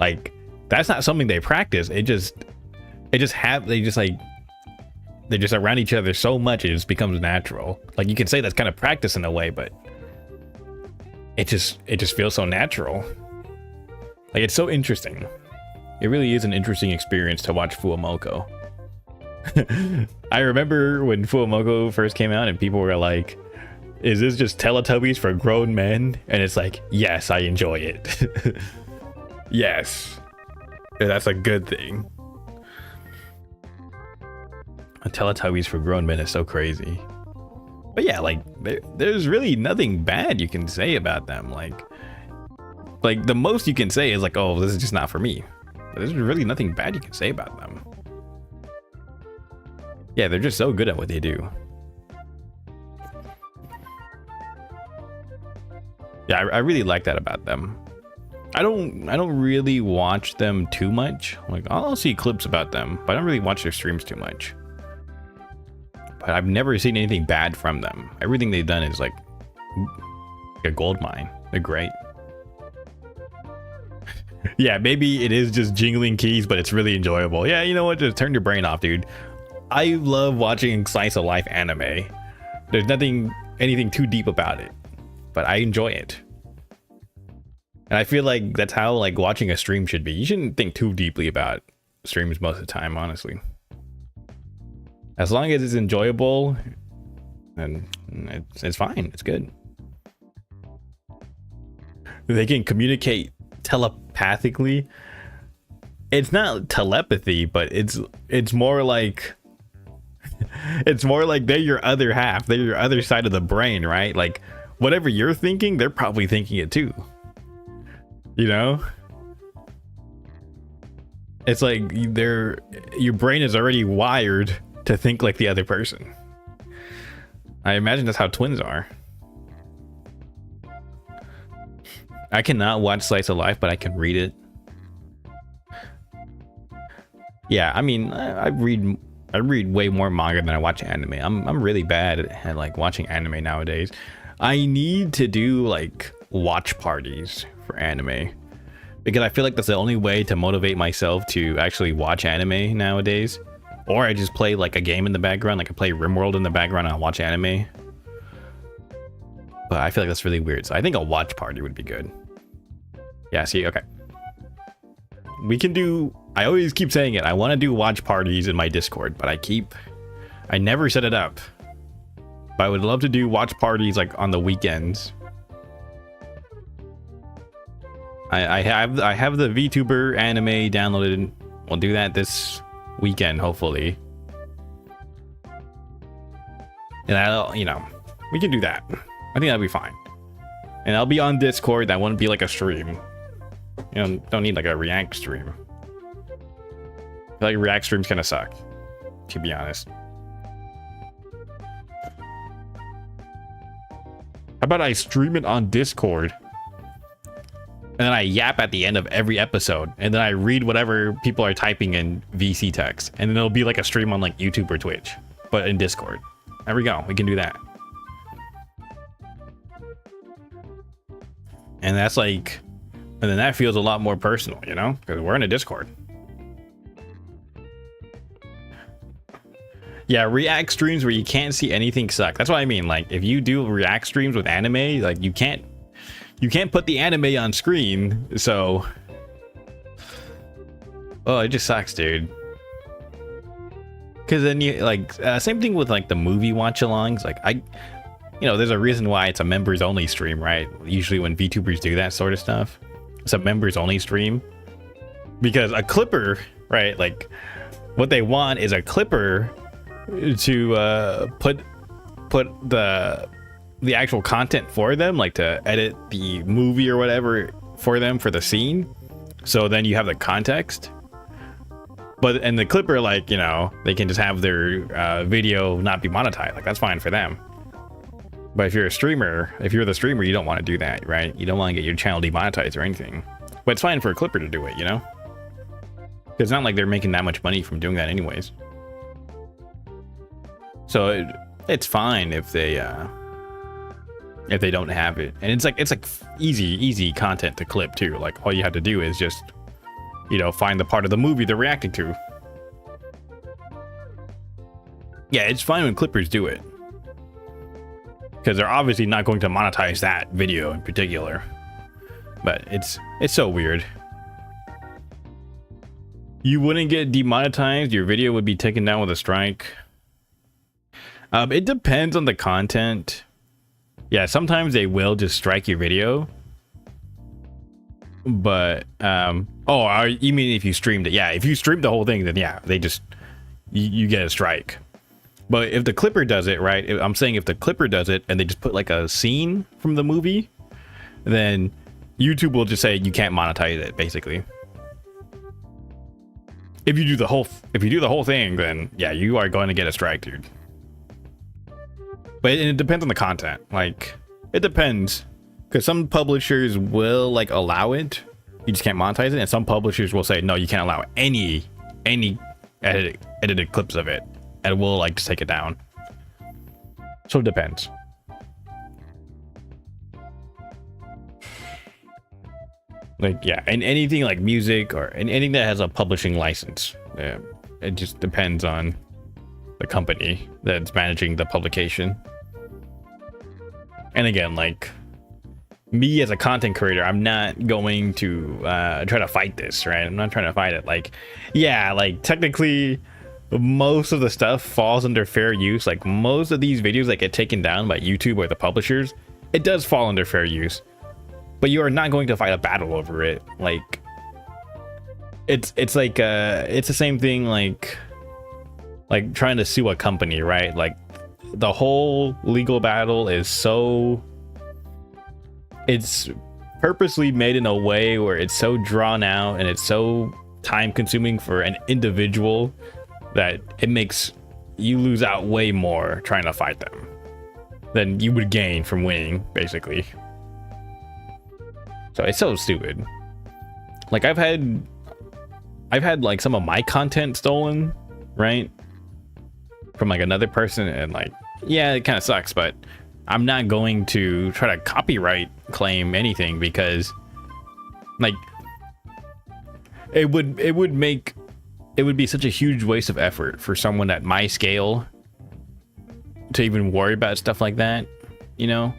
like that's not something they practice. They're just around each other so much it just becomes natural. Like you can say that's kind of practice in a way, but it just feels so natural. Like it's so interesting. It really is an interesting experience to watch Fuamoko. I remember when Fuamoko first came out and people were like, is this just Teletubbies for grown men? And it's like, yes, I enjoy it. Yes. That's a good thing. Teletubbies for grown men is so crazy. But yeah, like there's really nothing bad you can say about them. Like the most you can say is like, oh, this is just not for me. But there's really nothing bad you can say about them. Yeah, they're just so good at what they do. Yeah, I really like that about them. I don't really watch them too much. Like I'll see clips about them, but I don't really watch their streams too much. But I've never seen anything bad from them. Everything they've done is like a gold mine. They're great. Yeah, maybe it is just jingling keys, but it's really enjoyable. Yeah, you know what? Just turn your brain off, dude. I love watching slice of life anime. There's anything too deep about it, but I enjoy it. And I feel like that's how like watching a stream should be. You shouldn't think too deeply about streams most of the time, honestly. As long as it's enjoyable, and it's fine. It's good. They can communicate telepathically. It's not telepathy, but it's more like it's more like they're your other half. They're your other side of the brain, right? Like whatever you're thinking, they're probably thinking it too. You know? It's like your brain is already wired to think like the other person. I imagine that's how twins are. I cannot watch slice of life, but I can read it. Yeah, I mean, I read way more manga than I watch anime. I'm really bad at like watching anime nowadays. I need to do like watch parties for anime because I feel like that's the only way to motivate myself to actually watch anime nowadays. Or I just play like a game in the background, like I play RimWorld in the background and I watch anime. But I feel like that's really weird. So I think a watch party would be good. Yeah, see, okay. We can do, I always keep saying it. I want to do watch parties in my Discord, but I never set it up. But I would love to do watch parties like on the weekends. I have the VTuber anime downloaded. We'll do that this weekend, hopefully. And I'll, you know, we can do that. I think that'll be fine. And I'll be on Discord. That wouldn't be like a stream. You know, don't need like a React stream. I feel like React streams kind of suck, to be honest. How about I stream it on Discord? And then I yap at the end of every episode. And then I read whatever people are typing in VC text. And then it'll be like a stream on like YouTube or Twitch. But in Discord. There we go. We can do that. And that's like... And then that feels a lot more personal, you know? Because we're in a Discord. Yeah, React streams where you can't see anything suck. That's what I mean. Like, if you do React streams with anime, like, you can't put the anime on screen, so... Oh, it just sucks, dude. Because then you, like, same thing with, like, the movie watch-alongs. Like, you know, there's a reason why it's a members-only stream, right? Usually when VTubers do that sort of stuff. It's a members-only stream. Because a clipper, right? Like what they want is a clipper to put the actual content for them, like to edit the movie or whatever for them for the scene, so then you have the context. But and the clipper, like, you know, they can just have their video not be monetized. Like, that's fine for them. But if you're a streamer, if you're the streamer, you don't want to do that, right? You don't want to get your channel demonetized or anything. But it's fine for a clipper to do it, you know? Because it's not like they're making that much money from doing that anyways. So it's fine if they don't have it. And it's like easy content to clip too. Like, all you have to do is just, you know, find the part of the movie they're reacting to. Yeah, it's fine when clippers do it, because they're obviously not going to monetize that video in particular. But it's so weird. You wouldn't get demonetized, your video would be taken down with a strike. It depends on the content. Yeah, sometimes they will just strike your video. But oh, you mean if you streamed it? Yeah, if you streamed the whole thing, then yeah, they just you get a strike. But if the clipper does it, right? I'm saying if the clipper does it and they just put like a scene from the movie, then YouTube will just say you can't monetize it, basically. If you do the whole thing, then yeah, you are going to get a strike, dude. But it depends on the content. Like, it depends, because some publishers will like allow it, you just can't monetize it, and some publishers will say no, you can't allow any edited clips of it, and we'll like just take it down. So it depends. Like, yeah, and anything like music or anything that has a publishing license, it just depends on the company that's managing the publication. And again, like, me as a content creator, I'm not going to try to fight this, right? I'm not trying to fight it. Like, yeah, like technically most of the stuff falls under fair use. Like, most of these videos that get taken down by YouTube or the publishers, it does fall under fair use. But you are not going to fight a battle over it. Like, it's like it's the same thing like trying to sue a company, right? Like, the whole legal battle is it's purposely made in a way where it's so drawn out and it's so time consuming for an individual that it makes you lose out way more trying to fight them than you would gain from winning, basically. So it's so stupid. Like, I've had like some of my content stolen, right, from like another person, and like, yeah, it kind of sucks, but I'm not going to try to copyright claim anything, because like it would be such a huge waste of effort for someone at my scale to even worry about stuff like that, you know?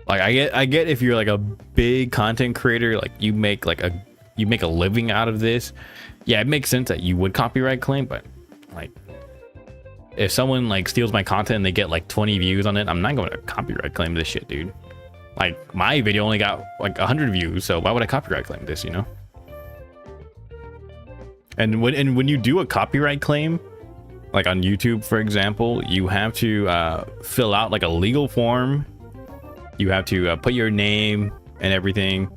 Like, I get if you're like a big content creator, like you make a living out of this, yeah, it makes sense that you would copyright claim. But like, if someone like steals my content and they get like 20 views on it, I'm not going to copyright claim this shit, dude. Like, my video only got like 100 views, so why would I copyright claim this, you know? And when you do a copyright claim, like on YouTube, for example, you have to fill out like a legal form. You have to put your name and everything,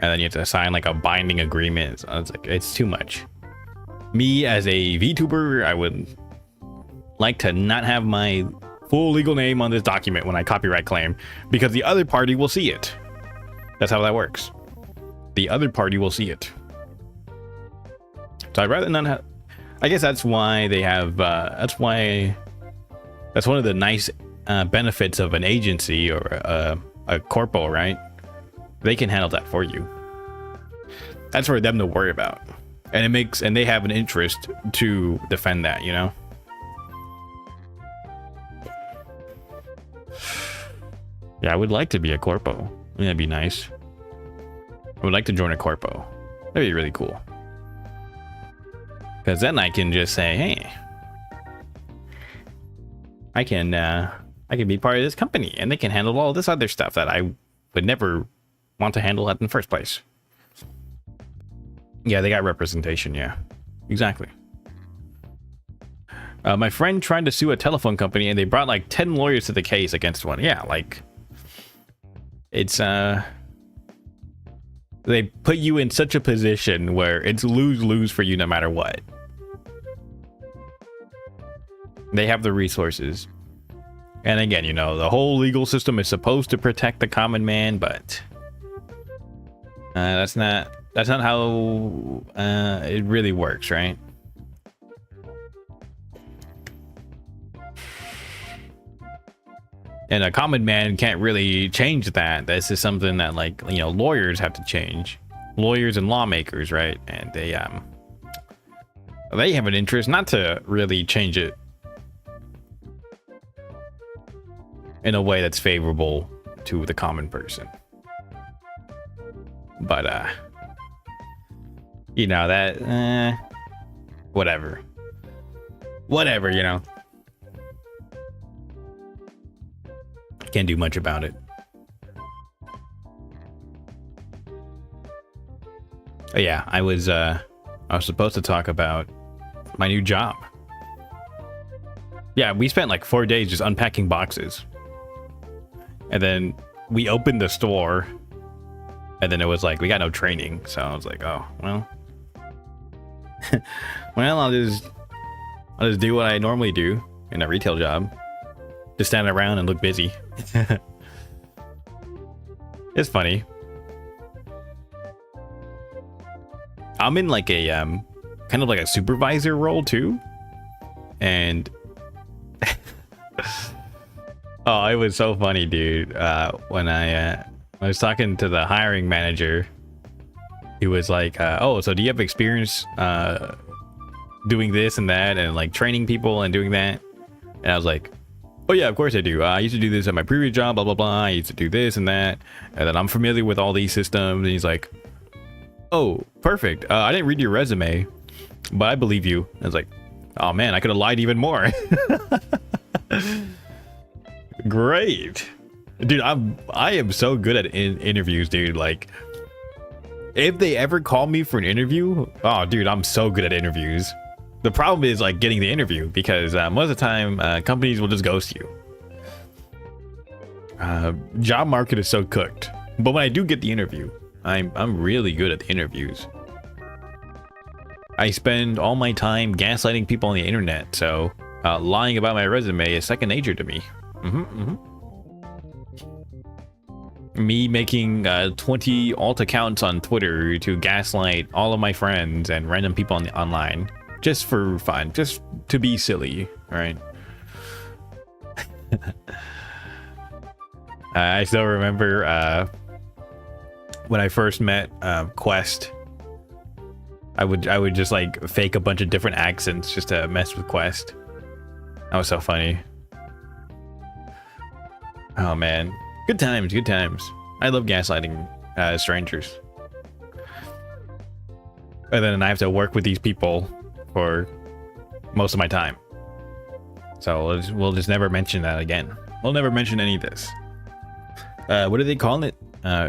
and then you have to sign like a binding agreement. So it's too much. Me as a VTuber, I would like to not have my full legal name on this document when I copyright claim, because the other party will see it. That's how that works. The other party will see it. So I'd rather not have. I guess that's why they have. That's one of the nice benefits of an agency or a corpo, right? They can handle that for you. That's for them to worry about, and they have an interest to defend that, you know. Yeah, I would like to be a corpo. I mean, that'd be nice. I would like to join a corpo. That'd be really cool. Because then I can just say, hey, I can be part of this company, and they can handle all this other stuff that I would never want to handle in the first place. Yeah, they got representation. Yeah, exactly. My friend tried to sue a telephone company, and they brought like 10 lawyers to the case against one. Yeah, like it's they put you in such a position where it's lose-lose for you no matter what. They have the resources. And again, you know, the whole legal system is supposed to protect the common man, but that's not how it really works, right? And a common man can't really change that. This is something that, like, you know, lawyers have to change. Lawyers and lawmakers, right? And they have an interest not to really change it in a way that's favorable to the common person. But you know, that whatever, you know, can't do much about it. But yeah, I was supposed to talk about my new job. Yeah, we spent like 4 days just unpacking boxes. And then we opened the store, and then it was like, we got no training. So I was like, oh, well, well, I'll just do what I normally do in a retail job. Just stand around and look busy. It's funny. I'm in like a kind of like a supervisor role too, and oh, it was so funny, dude. When I was talking to the hiring manager, he was like, oh, so do you have experience doing this and that, and like training people and doing that? And I was like, oh yeah, of course I do. I used to do this at my previous job, blah blah blah. I used to do this and that, and then I'm familiar with all these systems. And he's like, oh, perfect. I didn't read your resume, but I believe you. I was like, oh man, I could have lied even more. Great, dude. I am so good at interviews, dude. Like, if they ever call me for an interview, oh dude, I'm so good at interviews. The problem is like getting the interview, because most of the time companies will just ghost you. Job market is so cooked, but when I do get the interview, I'm really good at the interviews. I spend all my time gaslighting people on the internet, so lying about my resume is second nature to me. Me making 20 alt accounts on Twitter to gaslight all of my friends and random people on online, just for fun, just to be silly, right? I still remember when I first met Quest. I would just like fake a bunch of different accents just to mess with Quest. That was so funny. Oh man, good times, good times. I love gaslighting strangers. And then I have to work with these people for most of my time. So we'll just never mention that again. We'll never mention any of this. What do they call it?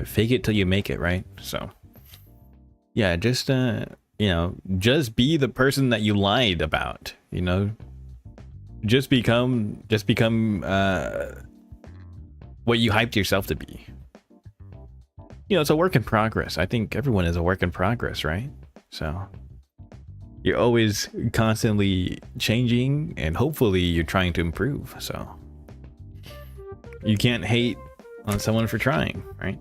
Fake it till you make it, right? So yeah, just you know, just be the person that you lied about, you know. Just become what you hyped yourself to be. You know, it's a work in progress. I think everyone is a work in progress, right? So you're always constantly changing, and hopefully you're trying to improve. So you can't hate on someone for trying, right?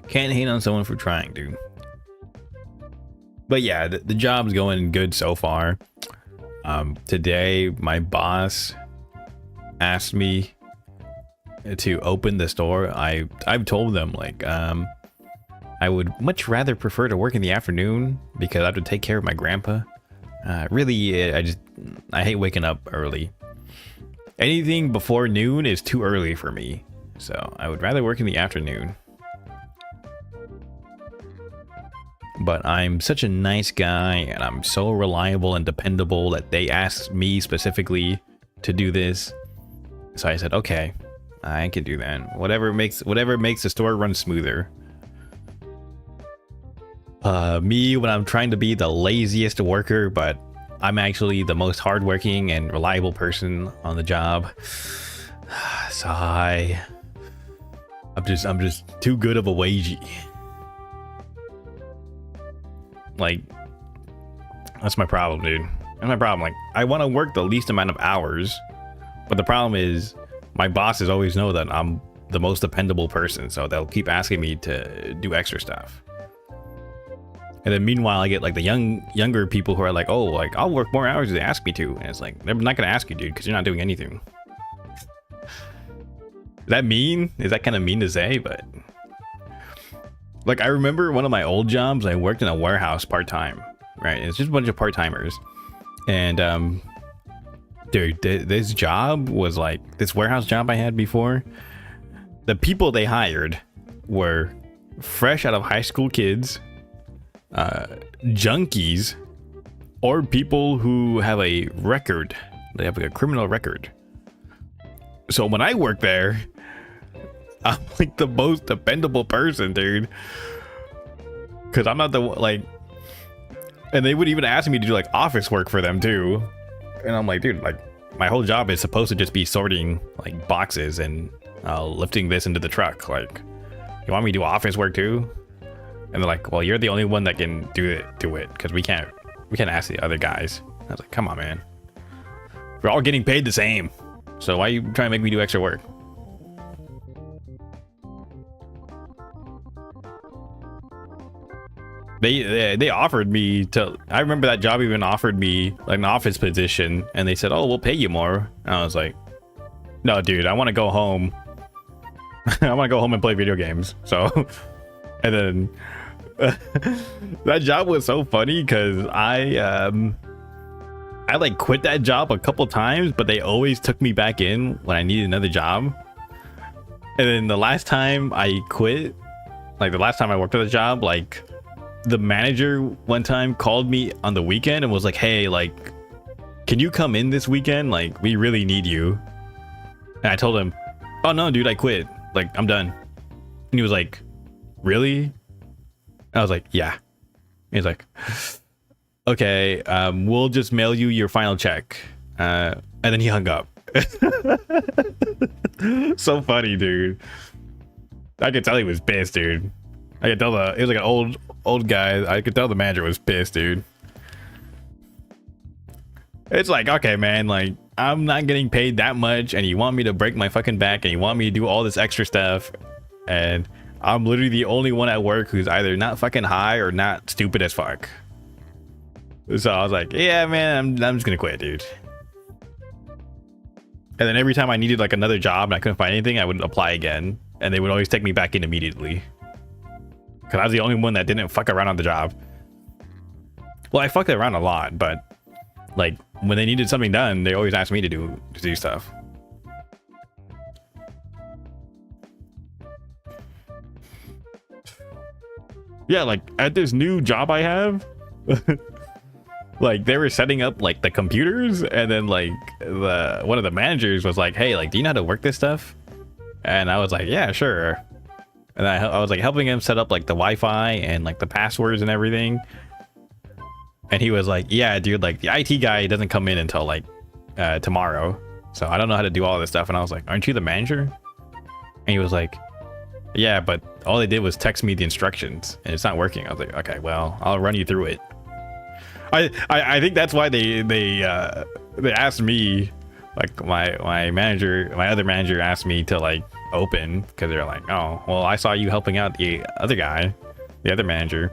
Can't hate on someone for trying, dude. But yeah, the job's going good so far. Today, my boss asked me to open the store. I've told them, like, I would much rather prefer to work in the afternoon because I have to take care of my grandpa. Really, I hate waking up early. Anything before noon is too early for me, so I would rather work in the afternoon. But I'm such a nice guy, and I'm so reliable and dependable that they asked me specifically to do this. So I said, okay, I can do that. Whatever makes the store run smoother. Me when I'm trying to be the laziest worker, but I'm actually the most hardworking and reliable person on the job. Sigh. I'm just too good of a Wagie. Like, that's my problem, dude. That's my problem. Like, I want to work the least amount of hours, but the problem is my bosses always know that I'm the most dependable person, so they'll keep asking me to do extra stuff. And then meanwhile, I get like the younger people who are like, oh, like I'll work more hours if they ask me to. And it's like, they're not gonna ask you, dude, because you're not doing anything. Is that mean? Is that kind of mean to say? But like, I remember one of my old jobs, I worked in a warehouse part-time, right? It's just a bunch of part-timers. And dude, this job was like, this warehouse job I had before, the people they hired were fresh out of high school kids, junkies, or people who have a record. They have like a criminal record. So when I work there, I'm like the most dependable person, dude, because I'm not the like, and they would even ask me to do like office work for them too, and I'm like, dude, like my whole job is supposed to just be sorting like boxes and lifting this into the truck. Like, you want me to do office work too? And they're like, well, you're the only one that can do it because we can't ask the other guys. I was like, come on, man, we're all getting paid the same, so why are you trying to make me do extra work? They offered me to, I remember that job even offered me like an office position, and they said, oh, we'll pay you more. And I was like, no, dude, I want to go home. I want to go home and play video games. So, and then that job was so funny because I like quit that job a couple times, but they always took me back in when I needed another job. And then the last time I quit, like the last time I worked at the job, like the manager one time called me on the weekend and was like, hey, like, can you come in this weekend? Like, we really need you. And I told him, oh no, dude, I quit. Like, I'm done. And he was like, really? I was like, yeah. He's like, okay, we'll just mail you your final check. And then he hung up. So funny, dude. I could tell he was pissed, dude. I could tell it was like an old guy. I could tell the manager was pissed, dude. It's like, okay, man, like, I'm not getting paid that much, and you want me to break my fucking back, and you want me to do all this extra stuff, and I'm literally the only one at work who's either not fucking high or not stupid as fuck. So I was like, yeah, man, I'm just gonna quit, dude. And then every time I needed like another job and I couldn't find anything, I would apply again, and they would always take me back in immediately. Because I was the only one that didn't fuck around on the job. Well, I fucked around a lot, but like when they needed something done, they always asked me to do stuff. Yeah, like at this new job I have, like they were setting up like the computers, and then like one of the managers was like, hey, like, do you know how to work this stuff? And I was like, yeah, sure. And I was like helping him set up like the Wi-Fi and like the passwords and everything. And he was like, yeah, dude, like the IT guy doesn't come in until like tomorrow. So I don't know how to do all this stuff. And I was like, aren't you the manager? And he was like, yeah, but all they did was text me the instructions and it's not working. I was like, okay, well, I'll run you through it. I think that's why they asked me, like my other manager asked me to like open, because they're like, oh, well, I saw you helping out the other guy, the other manager,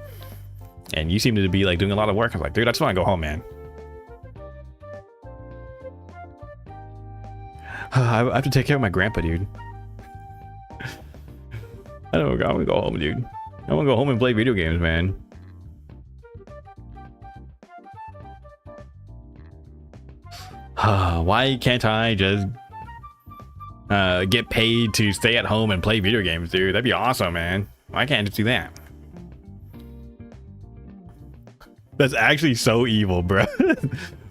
and you seem to be like doing a lot of work. I was like, dude, I just want to go home, man. I have to take care of my grandpa, dude. I want to go home, dude. I want to go home and play video games, man. Why can't I just get paid to stay at home and play video games, dude? That'd be awesome, man. Why can't I just do that? That's actually so evil, bro.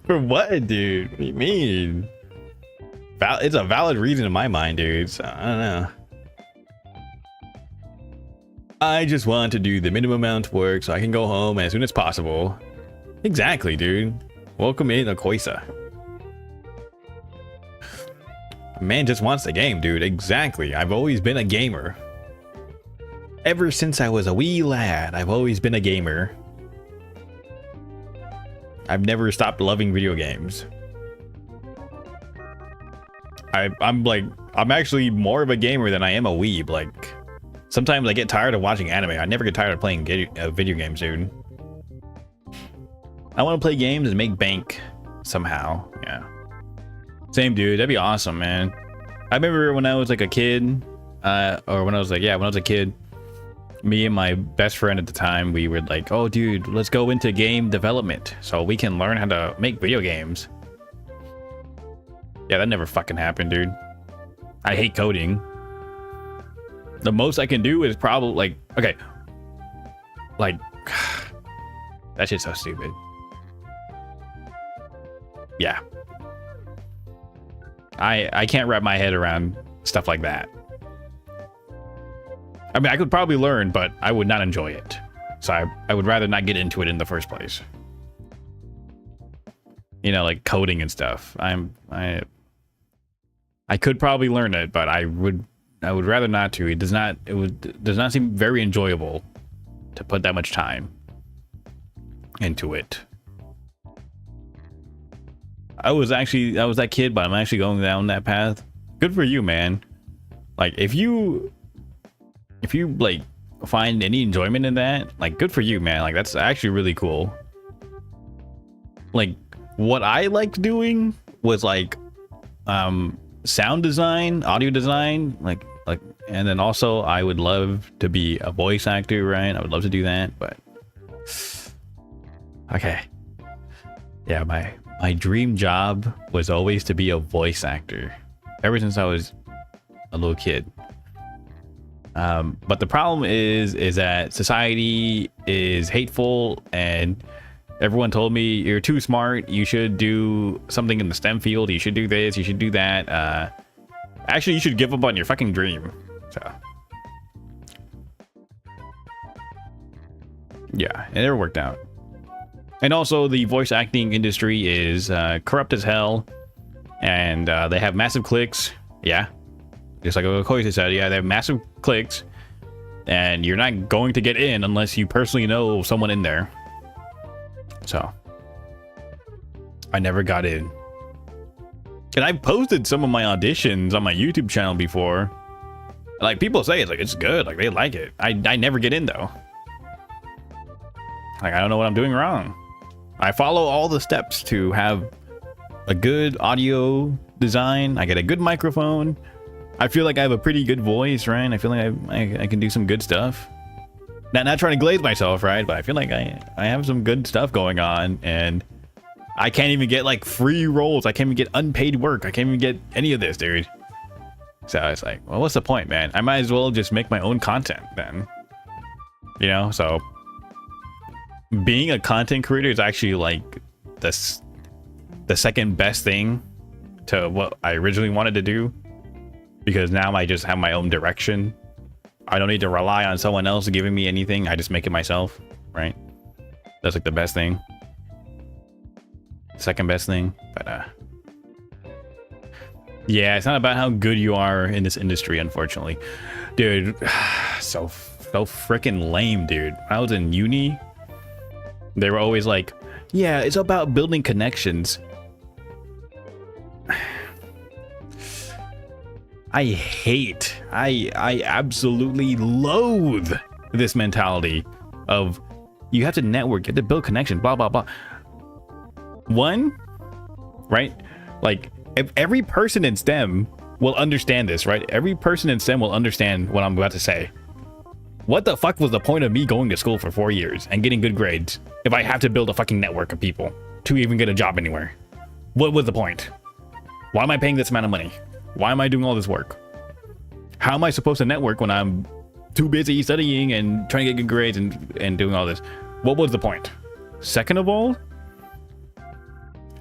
For what, dude? What do you mean? it's a valid reason in my mind, dude. So, I don't know. I just want to do the minimum amount of work so I can go home as soon as possible. Exactly, dude. Welcome in, Akoisa. Man just wants the game, dude. Exactly. I've always been a gamer. Ever since I was a wee lad, I've always been a gamer. I've never stopped loving video games. I'm actually more of a gamer than I am a weeb. Like, sometimes I get tired of watching anime. I never get tired of playing video games, dude. I want to play games and make bank somehow. Yeah. Same, dude. That'd be awesome, man. I remember when I was like a kid, or when I was like, yeah, when I was a kid, me and my best friend at the time, we were like, oh, dude, let's go into game development so we can learn how to make video games. Yeah, that never fucking happened, dude. I hate coding. The most I can do is probably like, okay, like, that shit's so stupid. Yeah. I can't wrap my head around stuff like that. I mean, I could probably learn, but I would not enjoy it. So I would rather not get into it in the first place. You know, like coding and stuff. I could probably learn it, but I would rather not to. It does not seem very enjoyable to put that much time into it. I was that kid, but I'm actually going down that path. Good for you, man. Like, if you like find any enjoyment in that, like, good for you, man. Like, that's actually really cool. Like, what I liked doing was like sound design, audio design, like, and then also I would love to be a voice actor, right? I would love to do that, but okay. Yeah, my dream job was always to be a voice actor ever since I was a little kid. But the problem is that society is hateful, and everyone told me, you're too smart, you should do something in the STEM field, you should do this, you should do that. Actually, you should give up on your fucking dream. So yeah, it never worked out. And also, the voice acting industry is corrupt as hell, and they have massive cliques. Yeah, just like Okoye said, yeah, they have massive cliques, and you're not going to get in unless you personally know someone in there. So I never got in. And I've posted some of my auditions on my YouTube channel before. Like, people say it's good, like they like it. I never get in though. Like, I don't know what I'm doing wrong. I follow all the steps to have a good audio design. I get a good microphone. I feel like I have a pretty good voice, right? I feel like I can do some good stuff. Not trying to glaze myself, right? But I feel like I have some good stuff going on, and I can't even get like free roles. I can't even get unpaid work. I can't even get any of this, dude. So it's like, well, what's the point, man? I might as well just make my own content then. You know, so being a content creator is actually like the second best thing to what I originally wanted to do, because now I just have my own direction. I don't need to rely on someone else giving me anything. I just make it myself, right? That's like the best thing. Second best thing. But yeah, it's not about how good you are in this industry, unfortunately. Dude, so freaking lame, dude. When I was in uni, they were always like, yeah, it's about building connections. I absolutely loathe this mentality of you have to network, you have to build connections, blah, blah, blah. One, right? Like, if every person in STEM will understand this, right? Every person in STEM will understand what I'm about to say. What the fuck was the point of me going to school for 4 years and getting good grades if I have to build a fucking network of people to even get a job anywhere? What was the point? Why am I paying this amount of money? Why am I doing all this work? How am I supposed to network when I'm too busy studying and trying to get good grades and doing all this? What was the point? Second of all,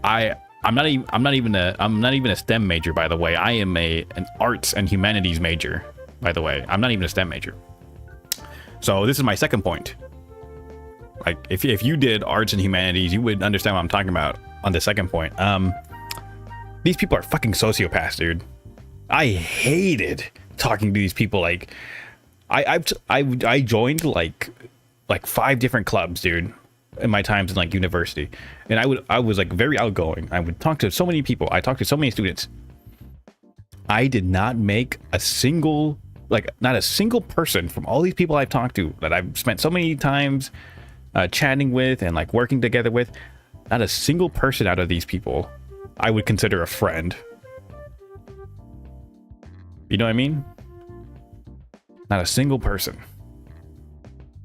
I I'm not even a STEM major, by the way. I am an arts and humanities major, by the way. I'm not even a STEM major. So this is my second point. Like, if you did arts and humanities, you would understand what I'm talking about on the second point. These people are fucking sociopaths, dude. I hated talking to these people. Like, I joined like 5 different clubs, dude, in my times in like university, and I was like very outgoing. I would talk to so many people. I talked to so many students. I did not make a single, like, not a single person from all these people I've talked to that I've spent so many times chatting with and like working together with. Not a single person out of these people I would consider a friend. You know what I mean? Not a single person.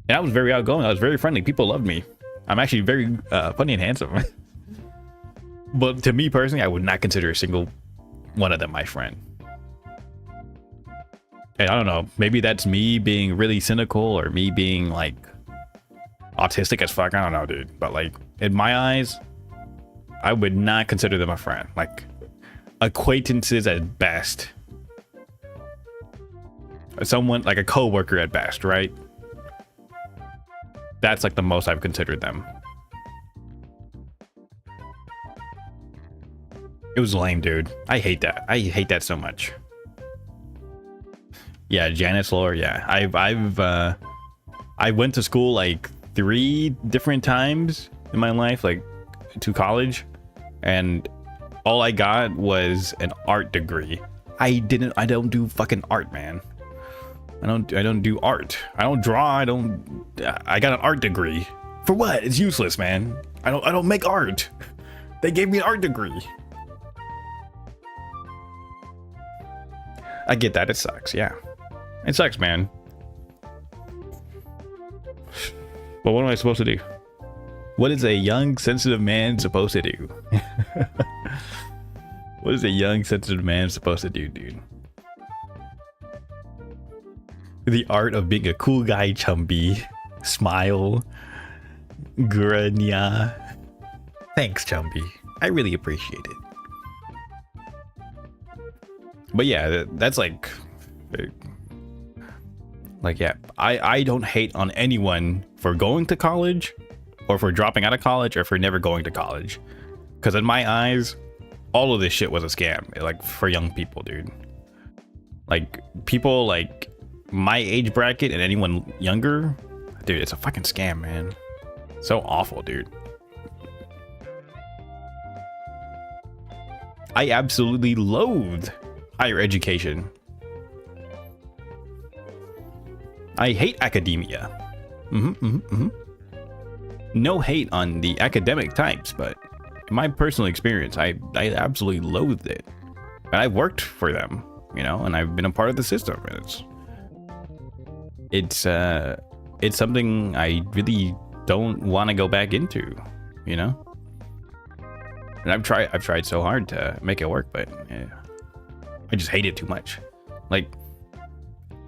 And I was very outgoing. I was very friendly. People loved me. I'm actually very funny and handsome. But to me personally, I would not consider a single one of them my friend. And I don't know, maybe that's me being really cynical or me being like autistic as fuck. I don't know, dude. But like, in my eyes, I would not consider them a friend. Like, acquaintances at best. Someone like a coworker at best, right? That's like the most I've considered them. It was lame, dude. I hate that. I hate that so much. Yeah, Janice Lore. Yeah, I went to school like 3 different times in my life, like to college, and all I got was an art degree. I don't do fucking art, man. I don't do art. I don't draw. I got an art degree. For what? It's useless, man. I don't make art. They gave me an art degree. I get that. It sucks. Yeah. It sucks, man. But what am I supposed to do? What is a young, sensitive man supposed to do? What is a young, sensitive man supposed to do, dude? The art of being a cool guy, Chumby. Smile. Grania. Thanks, Chumby. I really appreciate it. But yeah, that's like yeah, I don't hate on anyone for going to college or for dropping out of college or for never going to college. Because in my eyes, all of this shit was a scam. Like, for young people, dude. Like, people like my age bracket and anyone younger, dude, it's a fucking scam, man. So awful, dude. I absolutely loathe higher education. I hate academia. No hate on the academic types, but in my personal experience, I absolutely loathed it. And I've worked for them, you know, and I've been a part of the system. It's something I really don't want to go back into, you know. And I've tried so hard to make it work, but yeah, I just hate it too much. Like,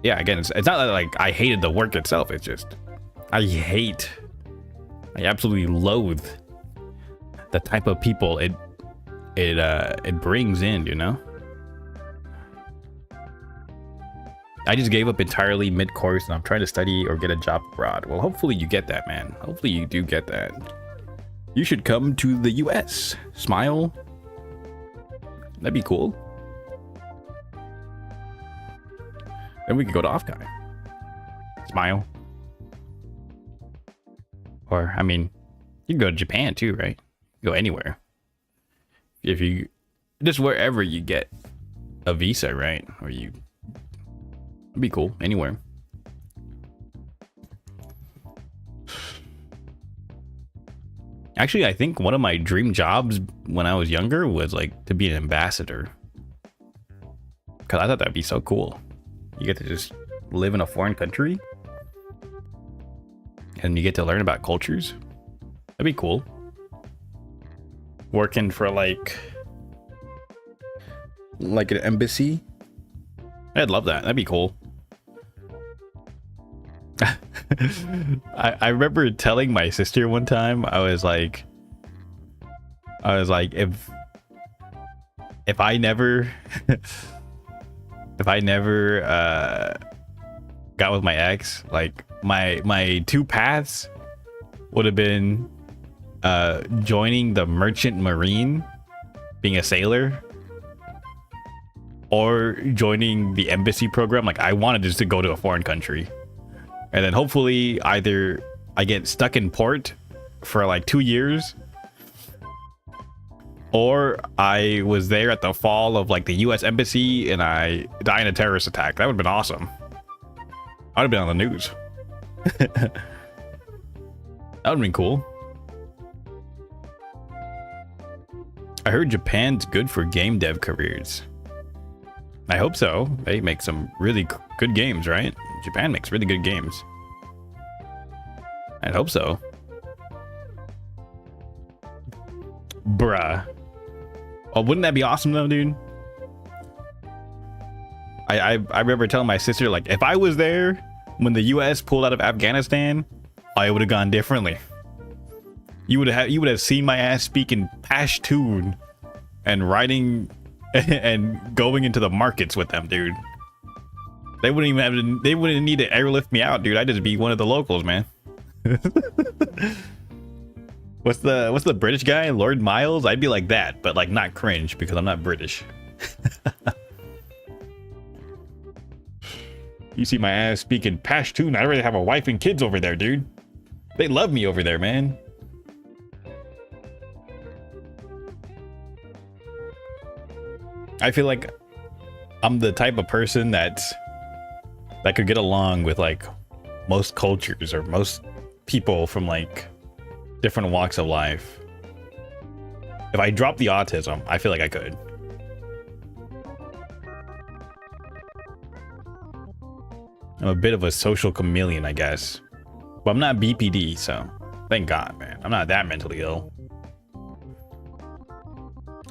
yeah, again, it's not that like I hated the work itself. It's just I absolutely loathe the type of people it brings in, you know. I just gave up entirely mid-course and I'm trying to study or get a job abroad. Well, hopefully you get that, man. Hopefully you do get that. You should come to the US. Smile. That'd be cool. Then we could go to Offguy. Smile. Or, I mean, you can go to Japan too, right? Go anywhere. If you, just wherever you get a visa, right? Or you, it'd be cool, anywhere. Actually, I think one of my dream jobs when I was younger was like to be an ambassador. Cause I thought that'd be so cool. You get to just live in a foreign country and you get to learn about cultures. That'd be cool. Working for like an embassy. I'd love that. That'd be cool. I remember telling my sister one time, I was like, if I never if I never got with my ex, like my two paths would have been joining the merchant marine, being a sailor, or joining the embassy program. Like I wanted just to go to a foreign country, and then hopefully either I get stuck in port for like 2 years, or I was there at the fall of like the US embassy and I die in a terrorist attack. That would have been awesome. I would have been on the news. That would have been cool. I heard Japan's good for game dev careers. I hope so. They make some really good games, right? Japan makes really good games. I hope so. Bruh. Oh, wouldn't that be awesome though, dude? I remember telling my sister, like, if I was there when the US pulled out of Afghanistan, I would have gone differently. You would have seen my ass speaking Pashtun and writing and going into the markets with them, dude. They wouldn't even have they wouldn't need to airlift me out, dude. I'd just be one of the locals, man. What's the British guy, Lord Miles? I'd be like that, but like not cringe because I'm not British. You see my ass speaking Pashtun. I already have a wife and kids over there, dude. They love me over there, man. I feel like I'm the type of person that could get along with like most cultures or most people from like different walks of life. If I drop the autism, I feel like I could. I'm a bit of a social chameleon, I guess. But I'm not BPD, so thank God, man. I'm not that mentally ill.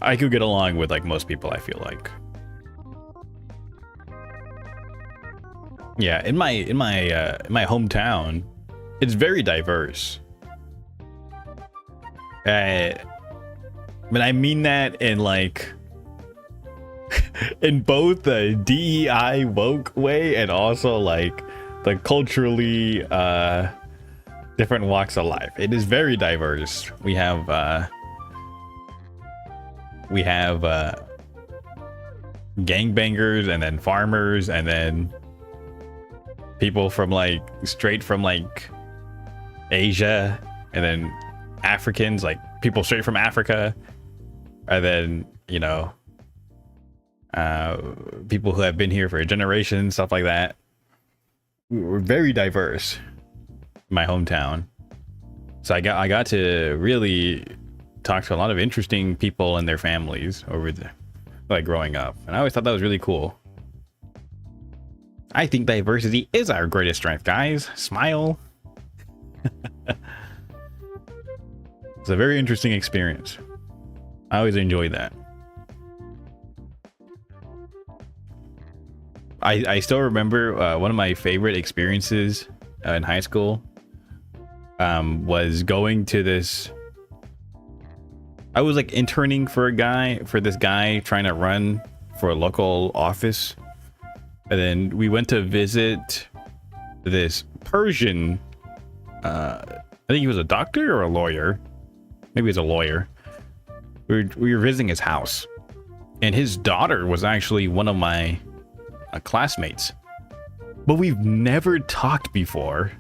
I could get along with like most people, I feel like. Yeah, in my hometown, it's very diverse. But I mean that in like in both the DEI woke way and also like the culturally different walks of life. It is very diverse. We have gangbangers, and then farmers, and then people from like straight from like Asia, and then Africans, like people straight from Africa, and then, you know, people who have been here for a generation, stuff like that. We're very diverse in my hometown, so I got to really talk to a lot of interesting people and their families over the like growing up, and I always thought that was really cool. I think diversity is our greatest strength, guys. Smile. It's a very interesting experience. I always enjoy that. I still remember one of my favorite experiences in high school was going to this. I was like interning for this guy trying to run for a local office, and then we went to visit this Persian. I think he was a doctor or a lawyer. Maybe he was a lawyer. We were visiting his house, and his daughter was actually one of my classmates, but we've never talked before.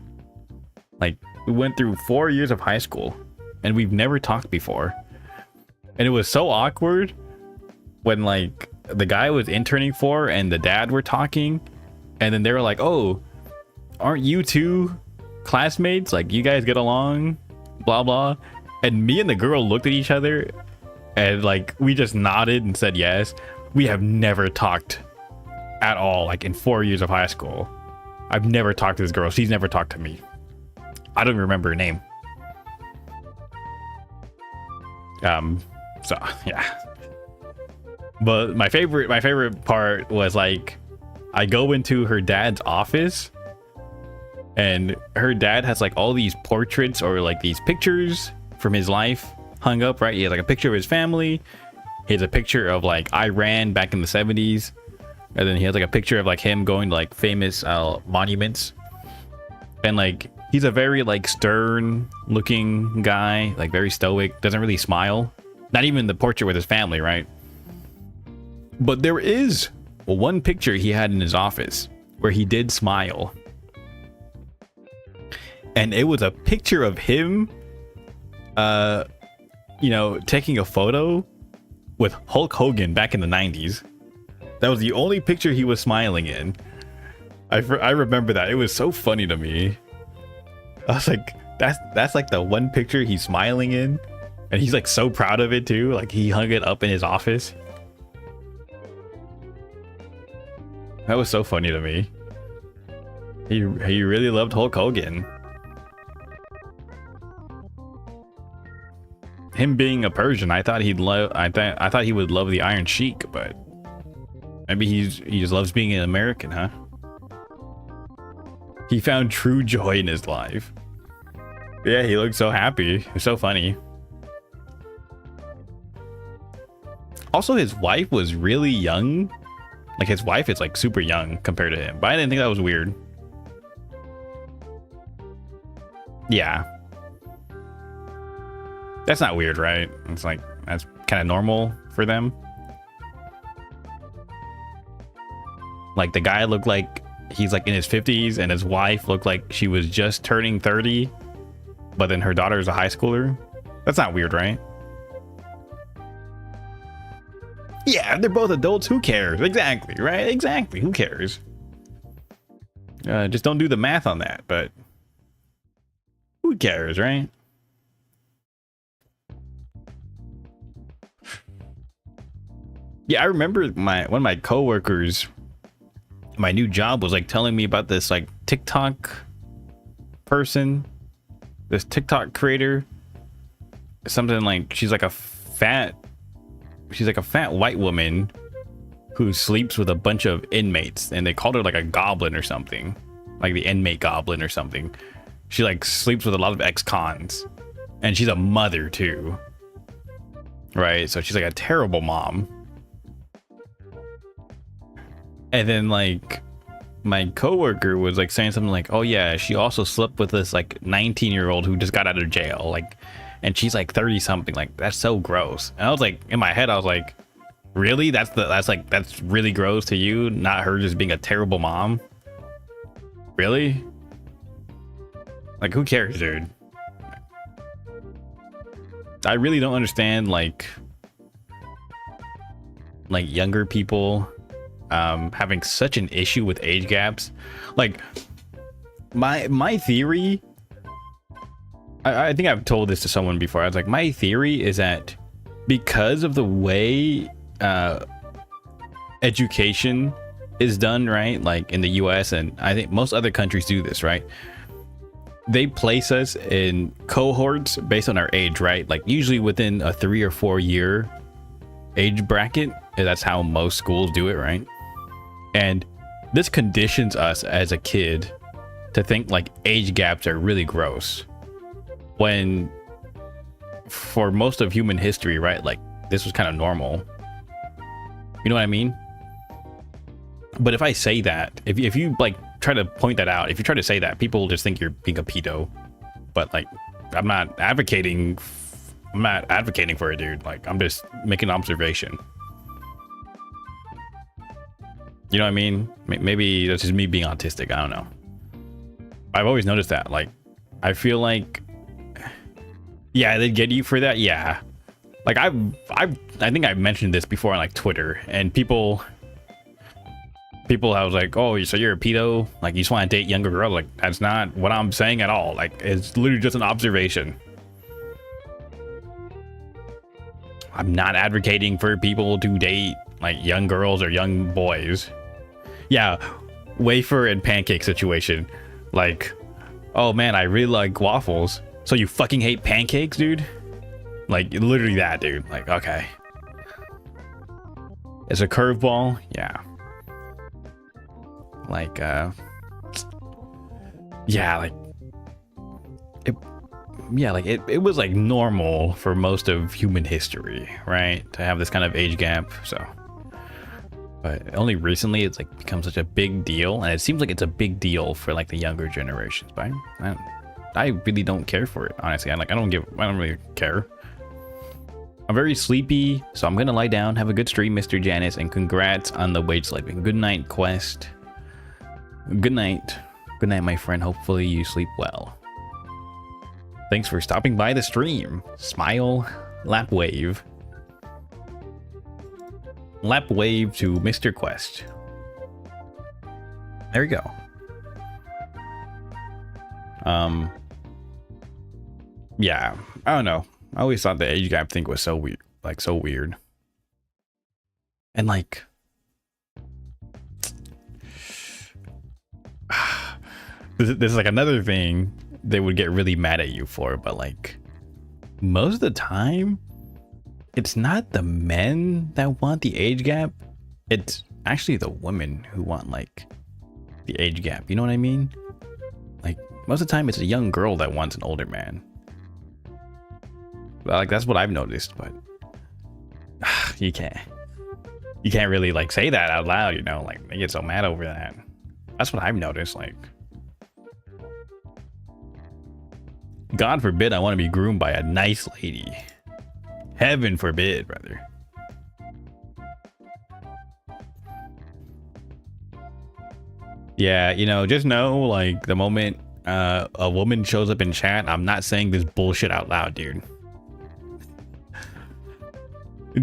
Like, we went through 4 years of high school and we've never talked before, and it was so awkward when like the guy I was interning for and the dad were talking, and then they were like, oh, aren't you two classmates, like you guys get along, blah blah, and me and the girl looked at each other and like we just nodded and said yes. We have never talked at all, like in 4 years of high school. I've never talked to this girl. She's never talked to me. I don't even remember her name. So yeah. But my favorite part was like, I go into her dad's office, and her dad has like all these portraits or like these pictures from his life hung up, right? He has like a picture of his family, He has a picture of like Iran back in the 70s, and then he has like a picture of like him going to like famous monuments, and like he's a very like stern looking guy, like very stoic, doesn't really smile. Not even the portrait with his family, right? But there is one picture he had in his office where he did smile. And it was a picture of him, you know, taking a photo with Hulk Hogan back in the 90s. That was the only picture he was smiling in. I remember that. It was so funny to me. I was like, that's like the one picture he's smiling in. And he's like so proud of it too. Like he hung it up in his office. That was so funny to me. He really loved Hulk Hogan. Him being a Persian, I thought he'd love. I thought he would love the Iron Sheik, but maybe he just loves being an American, huh? He found true joy in his life. Yeah, he looked so happy. It was so funny. Also, his wife was really young. Like his wife is like super young compared to him, but I didn't think that was weird. Yeah. That's not weird, right? It's like, that's kind of normal for them. Like the guy looked like he's like in his 50s and his wife looked like she was just turning 30, but then her daughter is a high schooler. That's not weird, right? Yeah, they're both adults. Who cares? Exactly, right? Exactly. Who cares? Just don't do the math on that, but who cares, right? Yeah, I remember one of my coworkers, my new job was like telling me about this like TikTok person, this TikTok creator, something like she's like a fat white woman who sleeps with a bunch of inmates, and they called her like a goblin or something, like the inmate goblin or something. She like sleeps with a lot of ex-cons, and she's a mother too, right? So she's like a terrible mom. And then like my coworker was like saying something like, oh yeah, she also slept with this like 19-year-old who just got out of jail, like, and she's like 30 something. Like, that's so gross. And I was like, in my head I was like, really? That's really gross to you, not her just being a terrible mom? Really? Like, who cares, dude? I really don't understand like younger people having such an issue with age gaps. Like my theory, I think I've told this to someone before. I was like, my theory is that because of the way education is done, right, like in the US, and I think most other countries do this, right, they place us in cohorts based on our age, right? Like usually within a 3 or 4 year age bracket. That's how most schools do it, right? And this conditions us as a kid to think like age gaps are really gross, when for most of human history, right, like this was kind of normal. You know what I mean? But if I say that, if you like try to point that out, if you try to say that, people will just think you're being a pedo. But like, I'm not advocating for it, dude. Like, I'm just making an observation. You know what I mean? Maybe that's just me being autistic. I don't know. I've always noticed that. Like, I feel like, yeah, they get you for that. Yeah. Like I think I've mentioned this before on like Twitter, and people I was like, oh, so you're a pedo? Like, you just want to date younger girls? Like, that's not what I'm saying at all. Like, it's literally just an observation. I'm not advocating for people to date like young girls or young boys. Yeah, wafer and pancake situation. Like, oh man, I really like waffles, so you fucking hate pancakes, dude? Like, literally that, dude. Like, okay. It's a curveball, yeah. Like, yeah, like, yeah, like it was like normal for most of human history, right? To have this kind of age gap. So, but only recently it's like become such a big deal, and it seems like it's a big deal for like the younger generations. But I really don't care for it, honestly. I don't really care. I'm very sleepy, so I'm gonna lie down. Have a good stream, Mr. Janice, and congrats on the wage sleeping. Good night, Quest. Good night. Good night, my friend. Hopefully you sleep well. Thanks for stopping by the stream. Smile, lap wave. Lap wave to Mr. Quest. There we go. Yeah, I don't know. I always thought the age gap thing was so weird, like so weird. And like this is like another thing they would get really mad at you for, but like most of the time it's not the men that want the age gap, it's actually the women who want like the age gap, you know what I mean? Like most of the time it's a young girl that wants an older man. Like that's what I've noticed, but you can't really like say that out loud, you know, like they get so mad over that. That's what I've noticed. Like, God forbid I want to be groomed by a nice lady. Heaven forbid, brother. Yeah, you know, just know like the moment a woman shows up in chat, I'm not saying this bullshit out loud, dude.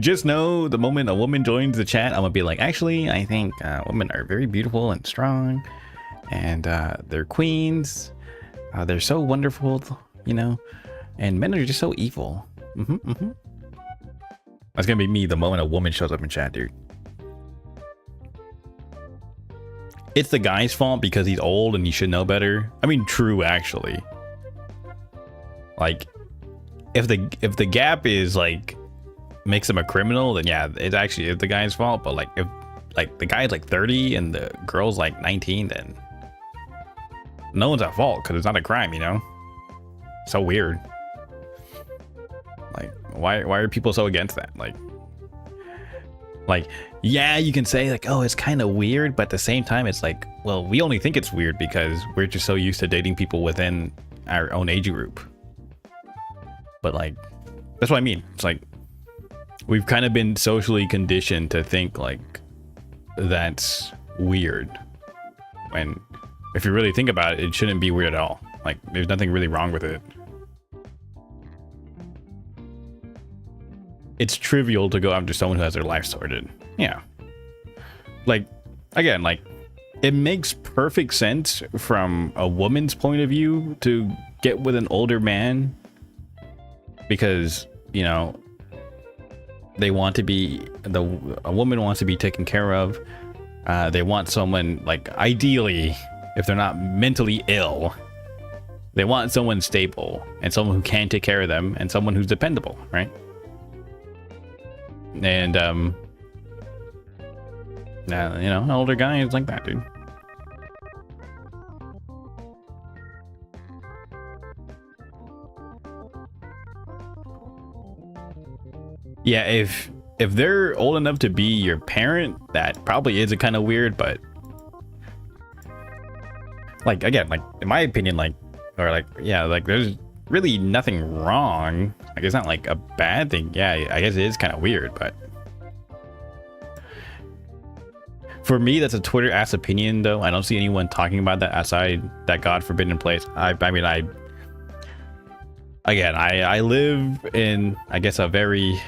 Just know the moment a woman joins the chat, I'm gonna be like, actually, I think women are very beautiful and strong, and they're queens. They're so wonderful, you know, and men are just so evil. That's gonna be me the moment a woman shows up in chat, dude. It's the guy's fault because he's old and he should know better. I mean, true, actually. Like, if the gap is like makes him a criminal, then yeah, it's actually the guy's fault. But like if like the guy's like 30 and the girl's like 19, then no one's at fault because it's not a crime, you know? So weird. Like why are people so against that? Like yeah, you can say like, oh, it's kind of weird, but at the same time it's like, well, we only think it's weird because we're just so used to dating people within our own age group. But like that's what I mean. It's like we've kind of been socially conditioned to think like that's weird, when if you really think about it, it shouldn't be weird at all. Like there's nothing really wrong with it. It's trivial to go after someone who has their life sorted. Yeah. Like, again, like it makes perfect sense from a woman's point of view to get with an older man because, you know, they want to be a woman wants to be taken care of. They want someone, like, ideally, if they're not mentally ill, they want someone stable and someone who can take care of them and someone who's dependable, right? And you know, an older guy is like that, dude. Yeah, if they're old enough to be your parent, that probably is a kind of weird, but like, again, like in my opinion, like, or like, yeah, like there's really nothing wrong. Like it's not like a bad thing. Yeah, I guess it is kind of weird, but for me, that's a Twitter ass opinion though. I don't see anyone talking about that outside that God forbidden place. I mean, I live in, I guess, a very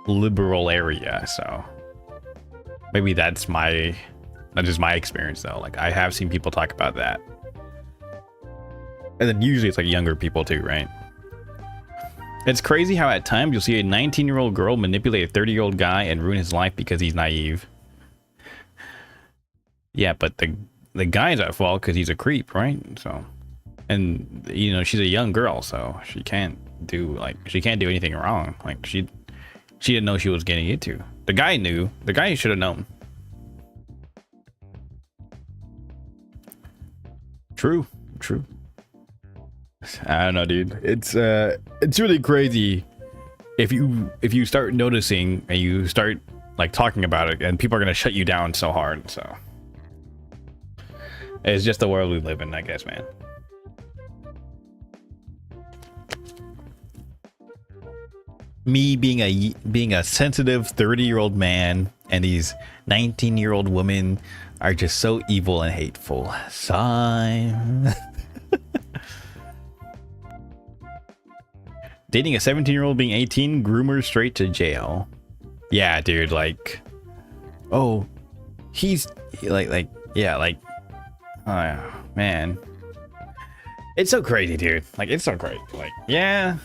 liberal area, so maybe that's just my experience though. Like I have seen people talk about that, and then usually it's like younger people too, right? It's crazy how at times you'll see a 19-year-old girl manipulate a 30-year-old guy and ruin his life because he's naive. Yeah, but the guy's at fault because he's a creep, right? So, and you know, she's a young girl, so she can't do anything wrong. Like she didn't know she was getting into. The guy knew. The guy should have known. True. I don't know, dude. It's really crazy if you start noticing and you start like talking about it, and people are gonna shut you down so hard. So it's just the world we live in, I guess, man. Me being a sensitive 30-year-old man and these 19-year-old women are just so evil and hateful. Sigh. Dating a 17-year-old being 18, groomer straight to jail. Yeah, dude, like, oh, he's like, yeah, like, oh man, it's so crazy, dude. Like, it's so crazy. Like, yeah.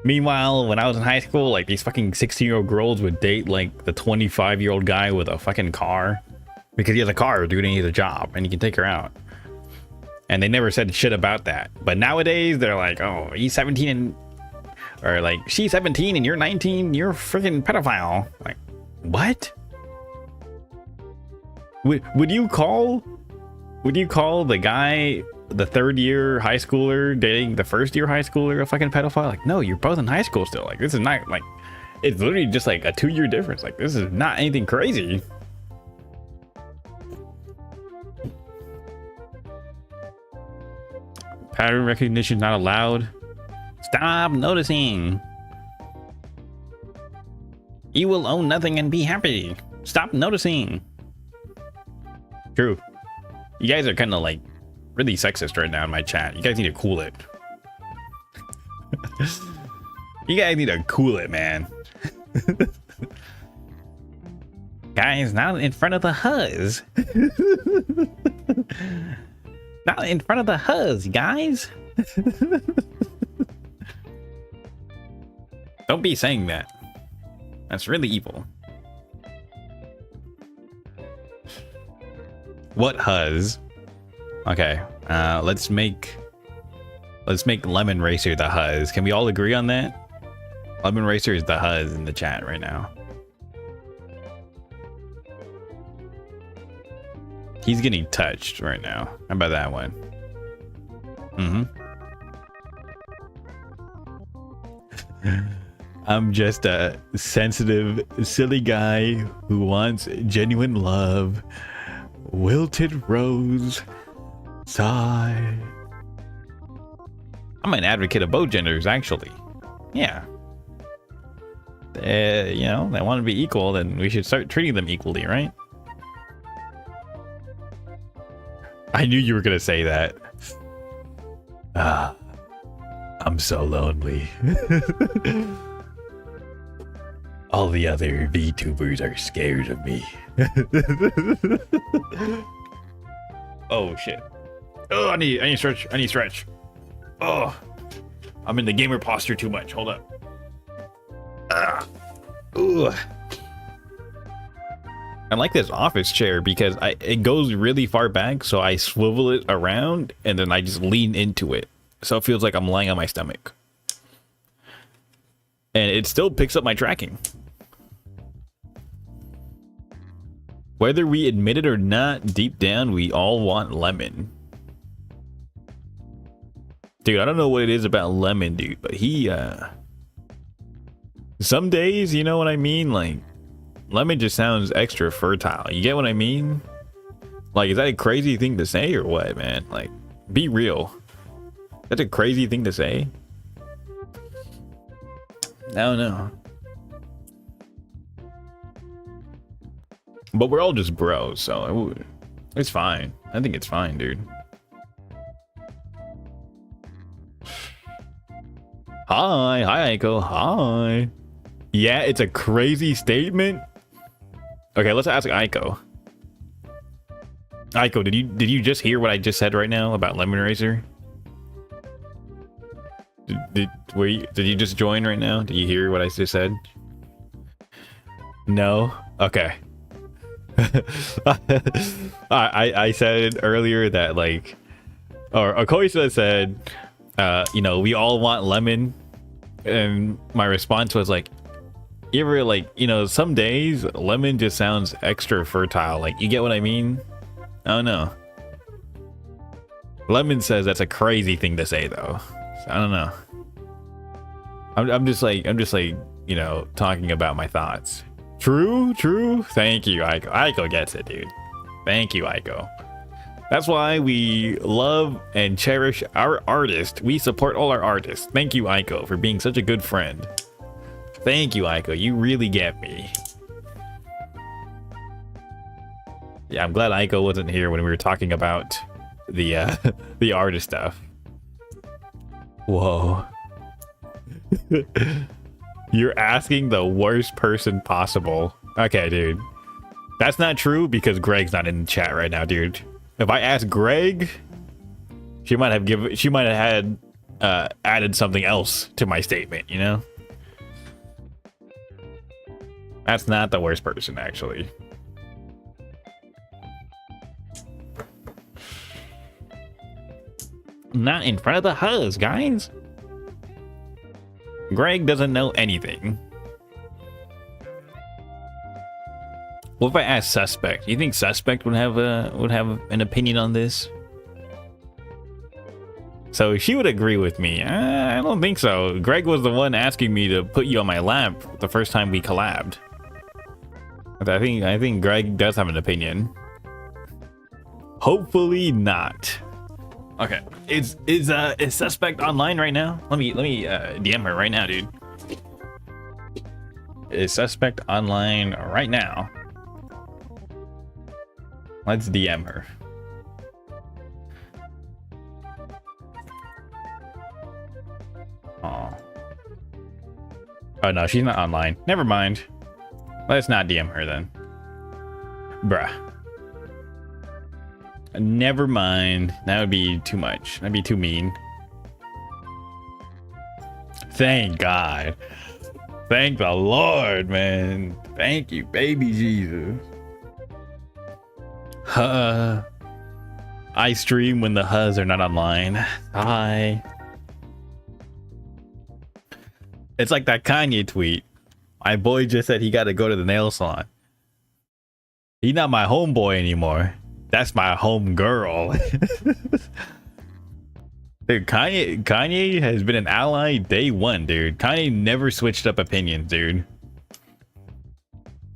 Meanwhile, when I was in high school, like, these fucking 16-year-old girls would date like the 25-year-old guy with a fucking car because he has a car, dude, and he has a job and he can take her out. And they never said shit about that. But nowadays, they're like, oh, he's 17 and, or like, she's 17 and you're 19, you're a freaking pedophile. Like, what? Would you call the guy, the third year high schooler dating the first year high schooler a fucking pedophile? Like, no, you're both in high school still. Like, this is not, like, it's literally just like a 2-year difference. Like, this is not anything crazy. Pattern recognition not allowed. Stop noticing. You will own nothing and be happy. Stop noticing. True. You guys are kind of like really sexist right now in my chat. You guys need to cool it. You guys need to cool it, man. Guys, not in front of the huzz. Not in front of the huzz, guys. Don't be saying that. That's really evil. What huzz? Okay, let's make Lemon Racer the huzz. Can we all agree on that? Lemon Racer is the huzz in the chat right now. He's getting touched right now. How about that one? I'm just a sensitive, silly guy who wants genuine love. Wilted rose. Sigh. I'm an advocate of both genders, actually. Yeah. You know, they want to be equal, then we should start treating them equally, right? I knew you were gonna say that. I'm so lonely. All the other VTubers are scared of me. Oh shit. Oh, I need stretch. I need stretch. Oh, I'm in the gamer posture too much. Hold up. Ooh. I like this office chair because it goes really far back, so I swivel it around and then I just lean into it, so it feels like I'm lying on my stomach, and it still picks up my tracking. Whether we admit it or not, deep down we all want Lemon. Dude, I don't know what it is about Lemon, dude, but he some days, you know what I mean, like Lemon just sounds extra fertile. You get what I mean? Like, is that a crazy thing to say or what, man? Like, be real. That's a crazy thing to say. I don't know. But we're all just bros, so it's fine. I think it's fine, dude. Hi, Aiko. Hi. Yeah, it's a crazy statement. Okay, let's ask Aiko. Aiko, did you just hear what I just said right now about Lemon Racer? Did you just join right now? Did you hear what I just said? No? Okay. I said earlier that, like, or Koisa said, you know, we all want Lemon, and my response was like, you ever, like, you know, some days Lemon just sounds extra fertile. Like, you get what I mean? I don't know. Lemon says that's a crazy thing to say though. So I don't know. I'm just like, you know, talking about my thoughts. True. Thank you, Aiko. Aiko gets it, dude. Thank you, Aiko. That's why we love and cherish our artists. We support all our artists. Thank you, Aiko, for being such a good friend. Thank you, Aiko. You really get me. Yeah, I'm glad Aiko wasn't here when we were talking about the the artist stuff. Whoa. You're asking the worst person possible. Okay, dude. That's not true because Greg's not in the chat right now, dude. If I asked Greg, she might have had added something else to my statement, you know? That's not the worst person, actually. Not in front of the huzz, guys. Greg doesn't know anything. What if I ask Suspect? You think Suspect would have an opinion on this? So she would agree with me. I don't think so. Greg was the one asking me to put you on my lap the first time we collabed. I think Greg does have an opinion. Hopefully not. Okay, is Suspect online right now? Let me DM her right now, dude. Is Suspect online right now? Let's DM her. Oh no, she's not online. Never mind. Let's not DM her then. Bruh. Never mind. That would be too much. That'd be too mean. Thank God. Thank the Lord, man. Thank you, baby Jesus. I stream when the huzz are not online. Hi. It's like that Kanye tweet. My boy just said he got to go to the nail salon. He's not my homeboy anymore. That's my home girl. Dude, Kanye has been an ally day one, dude. Kanye never switched up opinions, dude.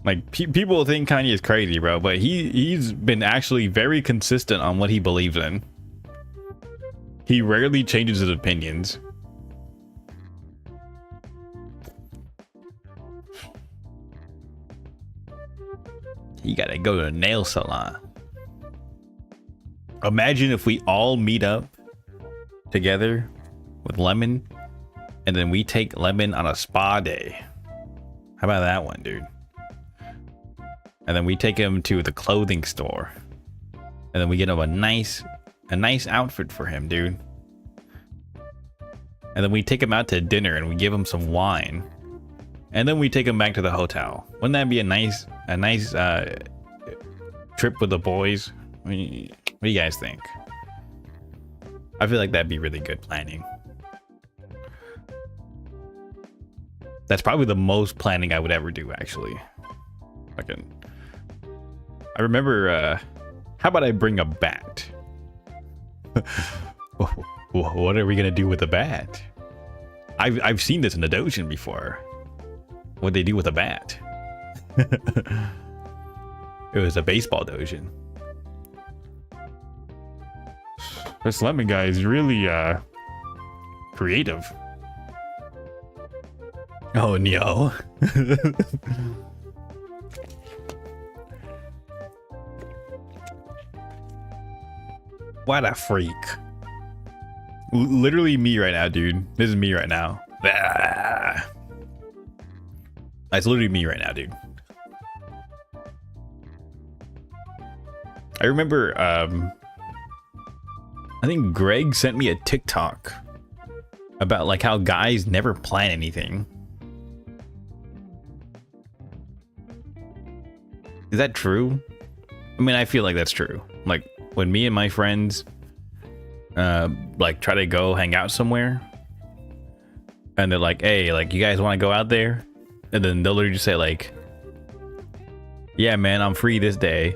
Like, people think Kanye is crazy, bro, but he's been actually very consistent on what he believes in. He rarely changes his opinions. You gotta go to a nail salon. Imagine if we all meet up together with Lemon, and then we take Lemon on a spa day. How about that one, dude? And then we take him to the clothing store, and then we get him a nice outfit for him, dude. And then we take him out to dinner, and we give him some wine, and then we take him back to the hotel. Wouldn't that be a nice trip with the boys? I mean, what do you guys think? I feel like that'd be really good planning. That's probably the most planning I would ever do, actually. I remember, how about I bring a bat? What are we gonna do with a bat? I've seen this in the Dojin before. What they do with a bat? It was a baseball Dojin. This Lemon guy is really creative. Oh no. What a freak. Literally me right now, dude. This is me right now. That's literally me right now, dude. I remember, I think Greg sent me a TikTok about like how guys never plan anything. Is that true? I mean, I feel like that's true. Like when me and my friends like try to go hang out somewhere, and they're like, hey, like, you guys want to go out there? And then they'll literally just say like, yeah, man, I'm free this day.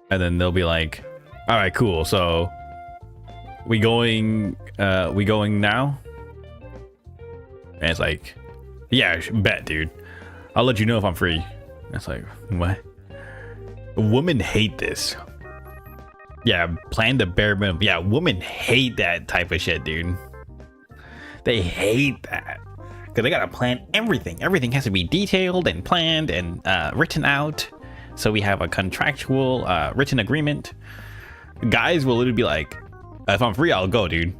And then they'll be like, all right, cool. So We going now? And it's like, yeah, bet, dude. I'll let you know if I'm free. It's like, what? Women hate this. Yeah, plan the bare minimum. Yeah, women hate that type of shit, dude. They hate that. Because they gotta plan everything. Everything has to be detailed and planned and written out. So we have a contractual written agreement. Guys will literally be like, if I'm free, I'll go, dude.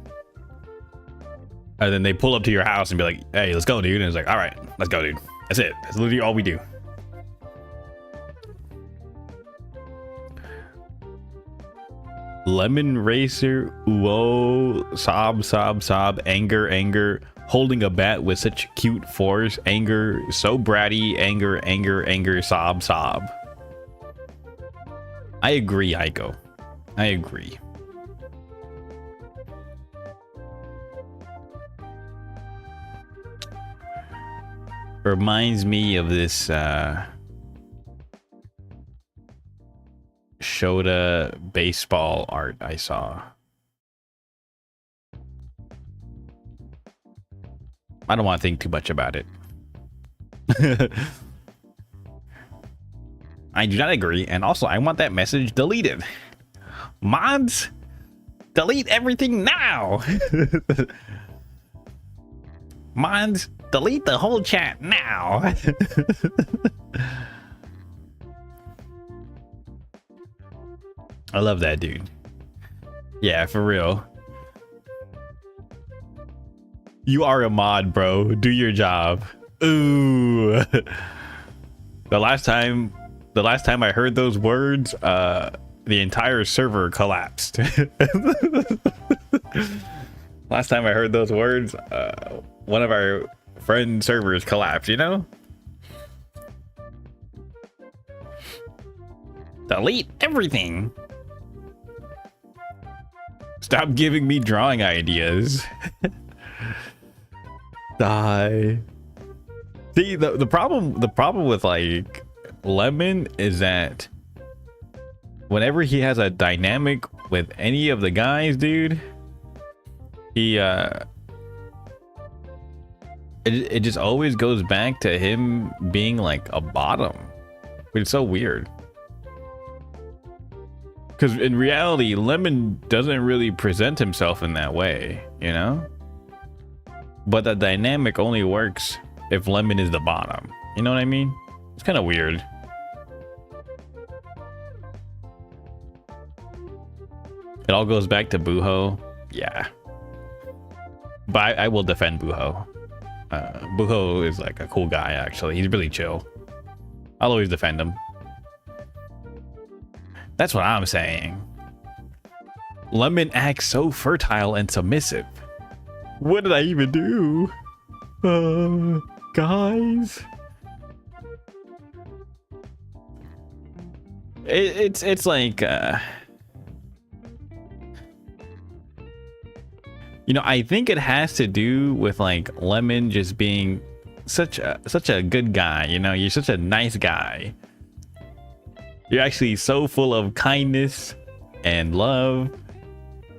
And then they pull up to your house and be like, hey, let's go, dude. And it's like, all right, let's go, dude. That's it. That's literally all we do. Lemon racer, whoa, sob, anger, holding a bat with such cute force, anger, so bratty, anger, sob. I agree, Aiko. I agree. Reminds me of this Shota baseball art I saw. I don't want to think too much about it. I do not agree, and also I want that message deleted. Mods, delete everything now. Mods, delete the whole chat now. I love that dude. Yeah, for real. You are a mod, bro. Do your job. Ooh. The last time I heard those words, the entire server collapsed. Last time I heard those words, one of our friend servers collapsed, you know? Delete everything. Stop giving me drawing ideas. Die. See, the problem with like Lemon is that whenever he has a dynamic with any of the guys, dude, he it just always goes back to him being like a bottom, which is so weird. Because in reality, Lemon doesn't really present himself in that way, you know? But the dynamic only works if Lemon is the bottom. You know what I mean? It's kind of weird. It all goes back to Buho. Yeah. But I will defend Buho. Buho is like a cool guy, actually. He's really chill. I'll always defend him. That's what I'm saying. Lemon acts so fertile and submissive. What did I even do? Guys. It's like you know, I think it has to do with like Lemon just being such a good guy, you know, you're such a nice guy. You're actually so full of kindness and love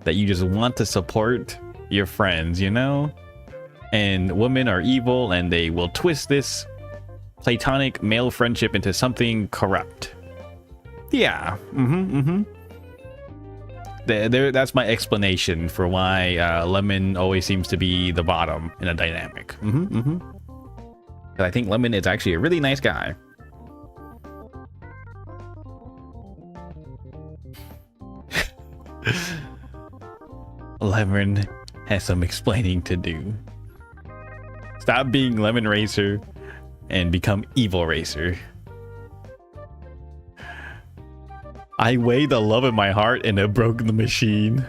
that you just want to support your friends, you know? And women are evil and they will twist this platonic male friendship into something corrupt. Yeah. That's my explanation for why Lemon always seems to be the bottom in a dynamic. And I think Lemon is actually a really nice guy. Lemon has some explaining to do. Stop being Lemon Racer and become Evil Racer. I weigh the love in my heart and have broken the machine.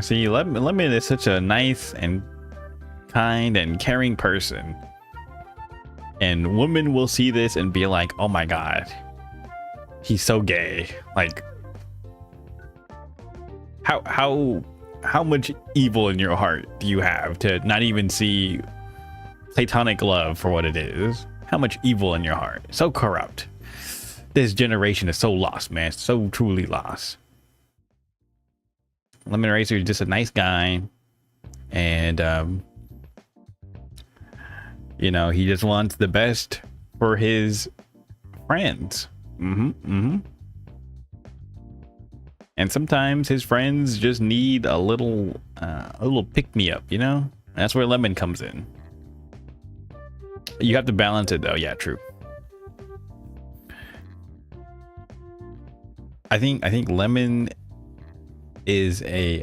See, Lemon is such a nice and kind and caring person. And women will see this and be like, oh my god, he's so gay. Like, how much evil in your heart do you have to not even see platonic love for what it is? How much evil in your heart? So corrupt. This generation is so lost, man. So truly lost. Lemon Racer is just a nice guy, and you know, he just wants the best for his friends. And sometimes his friends just need a little pick me up, you know? That's where Lemon comes in. You have to balance it though. Yeah, true. I think Lemon is a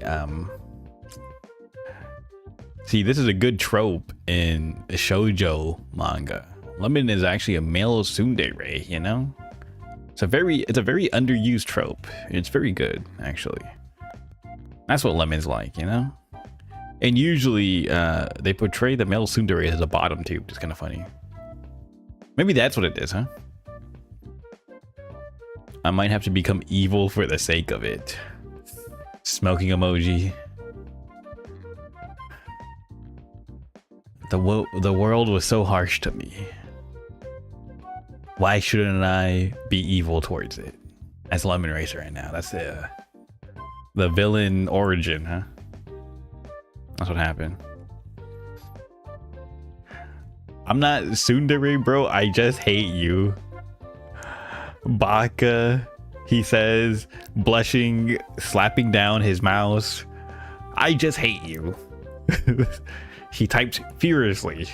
see, this is a good trope in a shoujo manga. Lemon is actually a male tsundere, you know? It's a very underused trope. It's very good, actually. That's what Lemon's like, you know? And usually they portray the male tsundere as a bottom too, which is kind of funny. Maybe that's what it is, huh? I might have to become evil for the sake of it. Smoking emoji. The world was so harsh to me. Why shouldn't I be evil towards it? That's Lemon Racer right now. That's the villain origin, huh? That's what happened. I'm not tsundere, bro. I just hate you. Baka, he says, blushing, slapping down his mouse. I just hate you. He typed furiously.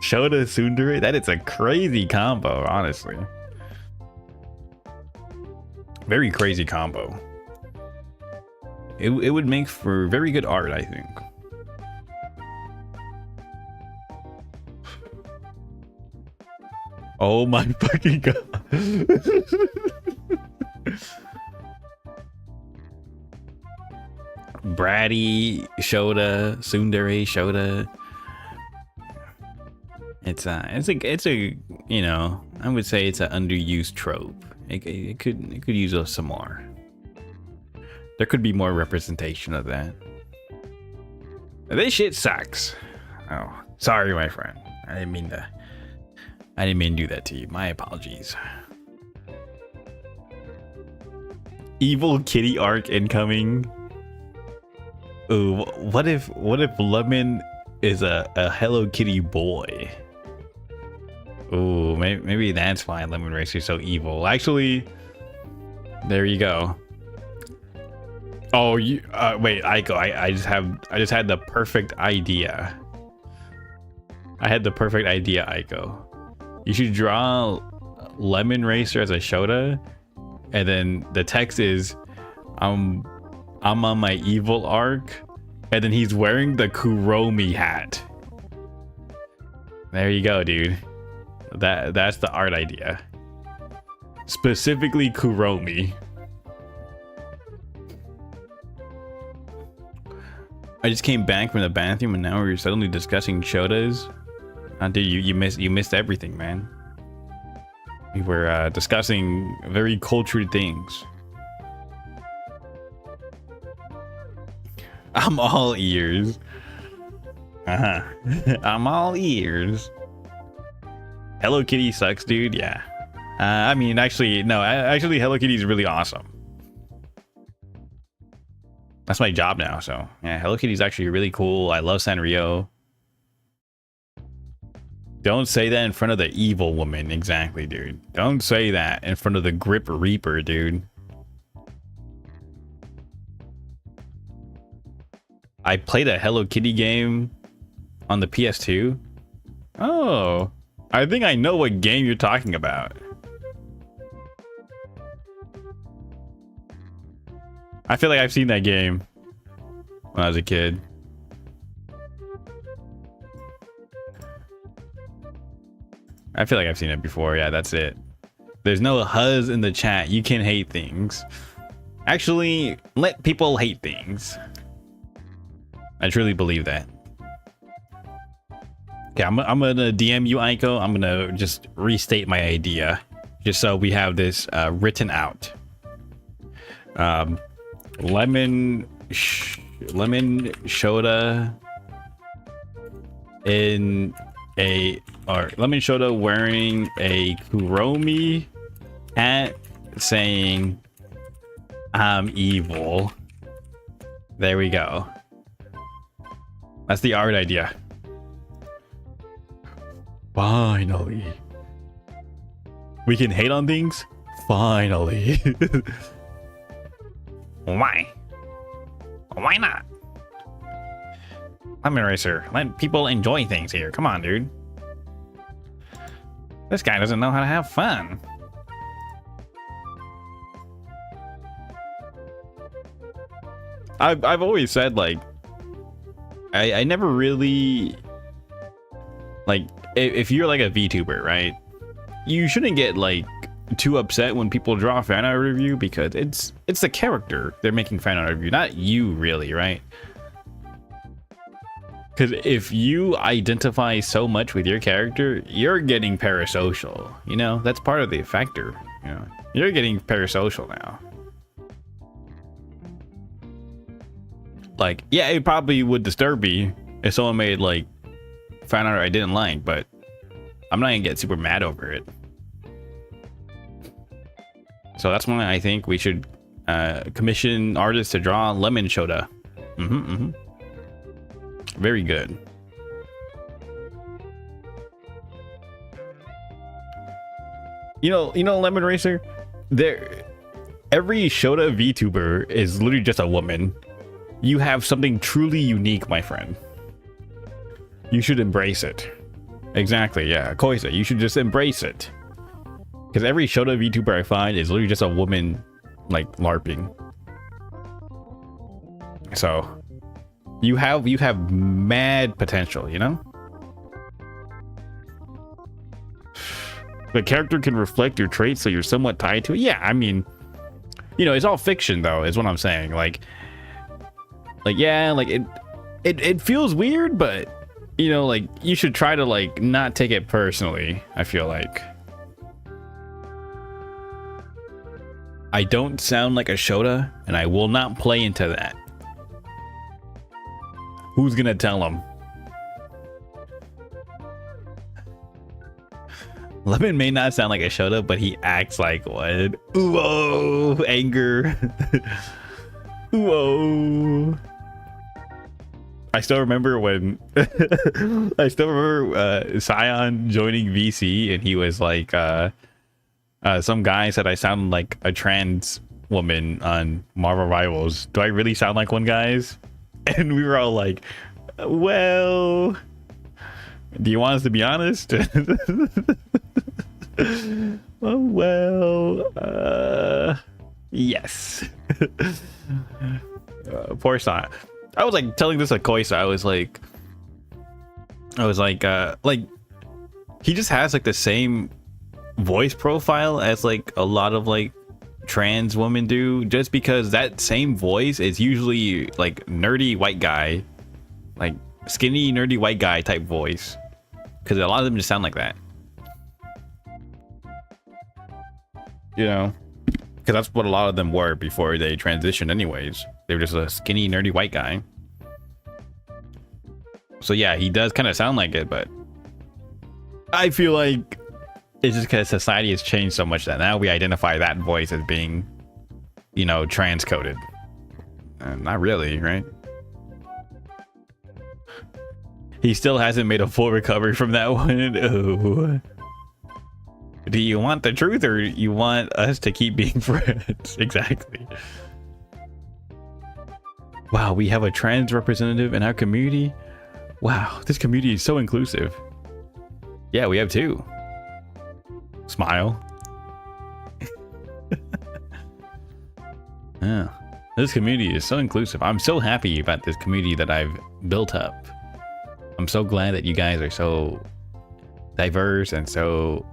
Shota tsundere, that is a crazy combo, honestly. Very crazy combo. It would make for very good art, I think. Oh my fucking god. Bratty Shota, tsundere Shota. It's a you know, I would say it's an underused trope. It could use some more. There could be more representation of that. This shit sucks. Oh, sorry, my friend. I didn't mean to do that to you. My apologies. Evil kitty arc incoming. Ooh, what if Lemon is a Hello Kitty boy? Ooh, maybe that's why Lemon Racer is so evil. Actually, there you go. Oh, you wait, Aiko, I just had the perfect idea. I had the perfect idea, Aiko. You should draw Lemon Racer as a Shota, and then the text is I'm on my evil arc, and then he's wearing the Kuromi hat. There you go, dude. That's the art idea. Specifically Kuromi. I just came back from the bathroom and now we're suddenly discussing Shotas. Dude, you missed everything, man. We were discussing very cultured things. I'm all ears. I'm all ears. Hello Kitty sucks, dude. Yeah. I mean, actually, no. Actually, Hello Kitty is really awesome. That's my job now. So yeah, Hello Kitty is actually really cool. I love Sanrio. Don't say that in front of the evil woman. Exactly, dude. Don't say that in front of the Grip Reaper, dude. I played a Hello Kitty game on the PS2. Oh, I think I know what game you're talking about. I feel like I've seen that game when I was a kid. I feel like I've seen it before. Yeah, that's it. There's no huzz in the chat. You can hate things. Actually, let people hate things. I truly believe that. Okay, I'm gonna DM you, Aiko. I'm gonna just restate my idea, just so we have this written out. Lemon Shota in a or Lemon Shota wearing a Kuromi hat saying, "I'm evil." There we go. That's the art idea. Finally. We can hate on things? Finally. Why? Why not? Lemon Racer, let people enjoy things here. Come on, dude. This guy doesn't know how to have fun. I've always said, like, I never really, like, if you're like a VTuber, right? You shouldn't get like too upset when people draw a fan art review, because it's the character they're making fan art review, not you, really, right? Because if you identify so much with your character, you're getting parasocial. You know, that's part of the factor. You know, you're getting parasocial now. Like, yeah, it probably would disturb me if someone made like fan art I didn't like, but I'm not gonna get super mad over it. So that's why I think we should commission artists to draw Lemon Shota. Very good. You know, Lemon Racer, every Shota VTuber is literally just a woman. You have something truly unique, my friend. You should embrace it. Exactly, yeah. Koisa, you should just embrace it. Because every Shota VTuber I find is literally just a woman, like, LARPing. So, you have mad potential, you know? The character can reflect your traits, so you're somewhat tied to it. Yeah, I mean, you know, it's all fiction, though, is what I'm saying. Like, yeah, like, it feels weird, but, you know, like, you should try to, like, not take it personally, I feel like. I don't sound like a Shota, and I will not play into that. Who's gonna tell him? Lemon may not sound like a Shota, but he acts like one. Whoa, anger. Whoa. I still remember when Scion joining VC, and he was like, some guy said I sound like a trans woman on Marvel Rivals. Do I really sound like one, guys? And we were all like, well, do you want us to be honest? Yes. Poor Scion. I was like telling this to Koisa. I was like, he just has like the same voice profile as like a lot of like trans women do, just because that same voice is usually like nerdy white guy, like skinny nerdy white guy type voice, because a lot of them just sound like that, you know, because that's what a lot of them were before they transitioned anyways. They were just a skinny nerdy white guy. So yeah, he does kind of sound like it, but I feel like it's just because society has changed so much that now we identify that voice as being, you know, transcoded. Not really, right? He still hasn't made a full recovery from that one. Ooh. Do you want the truth, or you want us to keep being friends? Exactly. Wow, we have a trans representative in our community. Wow, this community is so inclusive. Yeah, we have two. Smile. Yeah, this community is so inclusive. I'm so happy about this community that I've built up. I'm so glad that you guys are so diverse and so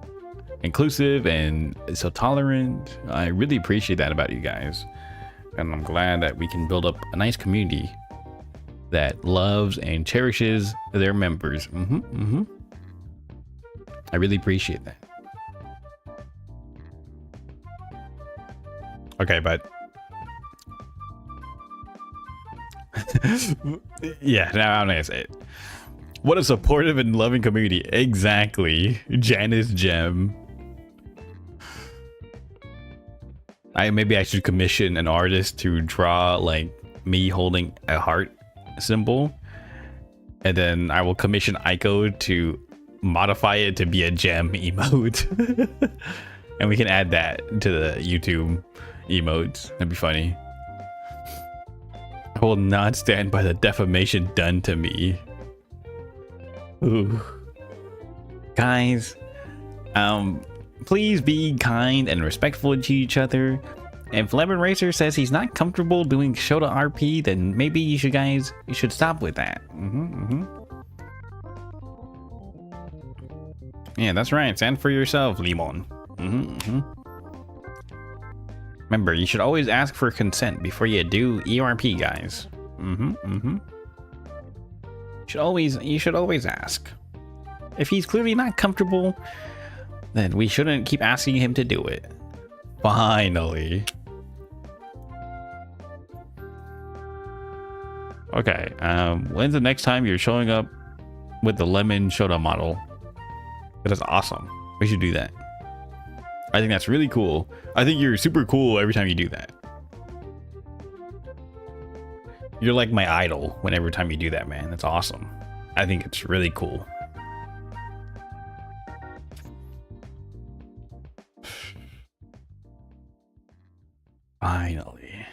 inclusive and so tolerant. I really appreciate that about you guys, and I'm glad that we can build up a nice community that loves and cherishes their members. I really appreciate that. Okay, but yeah, now I'm gonna say it. What a supportive and loving community. Exactly. Janice Gem. Maybe I should commission an artist to draw like me holding a heart symbol, and then I will commission Aiko to modify it to be a gem emote. And we can add that to the YouTube emotes. That'd be funny. I will not stand by the defamation done to me. Ooh. Guys, please be kind and respectful to each other. If Lemon Racer says he's not comfortable doing Shota RP, then maybe you should stop with that. Yeah, that's right. Stand for yourself, Limon. Remember, you should always ask for consent before you do ERP, guys. You should always ask. If he's clearly not comfortable, then we shouldn't keep asking him to do it. Finally. Okay, when's the next time you're showing up with the Lemon Shota model? That's awesome. We should do that. I think that's really cool. I think you're super cool every time you do that. You're like my idol whenever time you do that, man. That's awesome. I think it's really cool. Finally.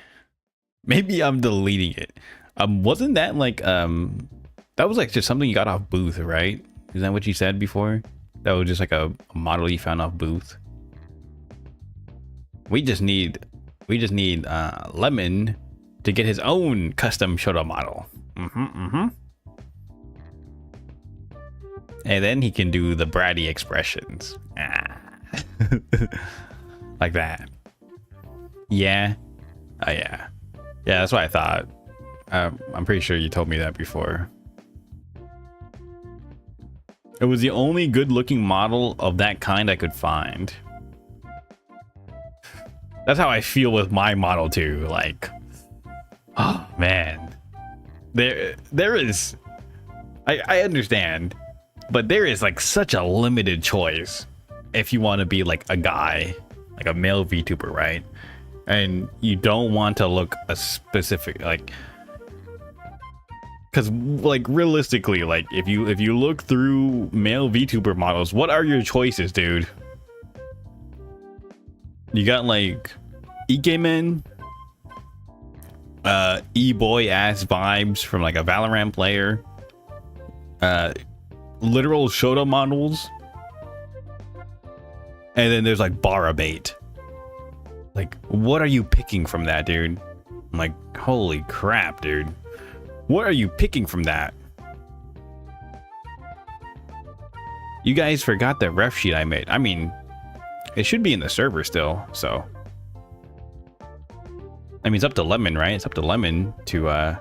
Maybe I'm deleting it. Wasn't that like that was like just something you got off Booth, right? Is that what you said before? That was just like a model you found off Booth. We just need Lemon to get his own custom Shota model. And then he can do the bratty expressions. Like that. Yeah. Oh yeah. Yeah, that's what I thought. I'm pretty sure you told me that before. It was the only good looking model of that kind I could find. That's how I feel with my model too. Like, oh man, there is, I understand, but there is like such a limited choice if you want to be like a guy, like a male VTuber, right? And you don't want to look a specific, like, because like realistically, like if you look through male VTuber models, what are your choices, dude? You got like Ikemen, e-boy ass vibes from like a Valorant player, literal Shota models, and then there's like Bara bait. Like, what are you picking from that, dude? I'm like, holy crap, dude. What are you picking from that? You guys forgot the ref sheet I made. I mean, it should be in the server still, so. I mean, it's up to Lemon, right? It's up to Lemon to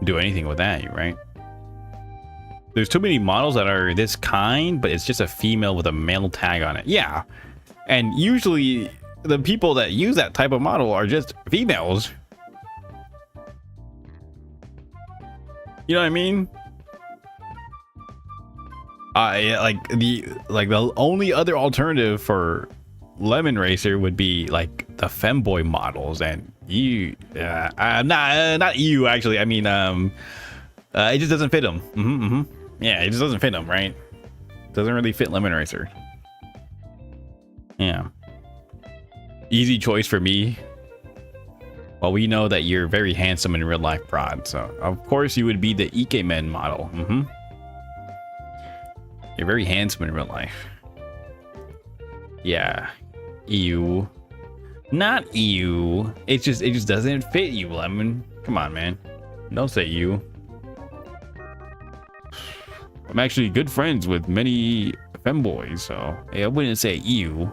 do anything with that, right? There's too many models that are this kind, but it's just a female with a male tag on it. Yeah. And usually the people that use that type of model are just females. You know what I mean? Yeah, like the only other alternative for Lemon Racer would be like the femboy models, and you, not you actually. I mean, it just doesn't fit them. Yeah, it just doesn't fit them, right? Doesn't really fit Lemon Racer. Yeah. Easy choice for me. Well, we know that you're very handsome in real life, Prod, so of course you would be the Ikemen model. You're very handsome in real life. Yeah. Ew. Not ew. It just doesn't fit you, Lemon. Come on, man. Don't say you. I'm actually good friends with many femboys, so I wouldn't say ew.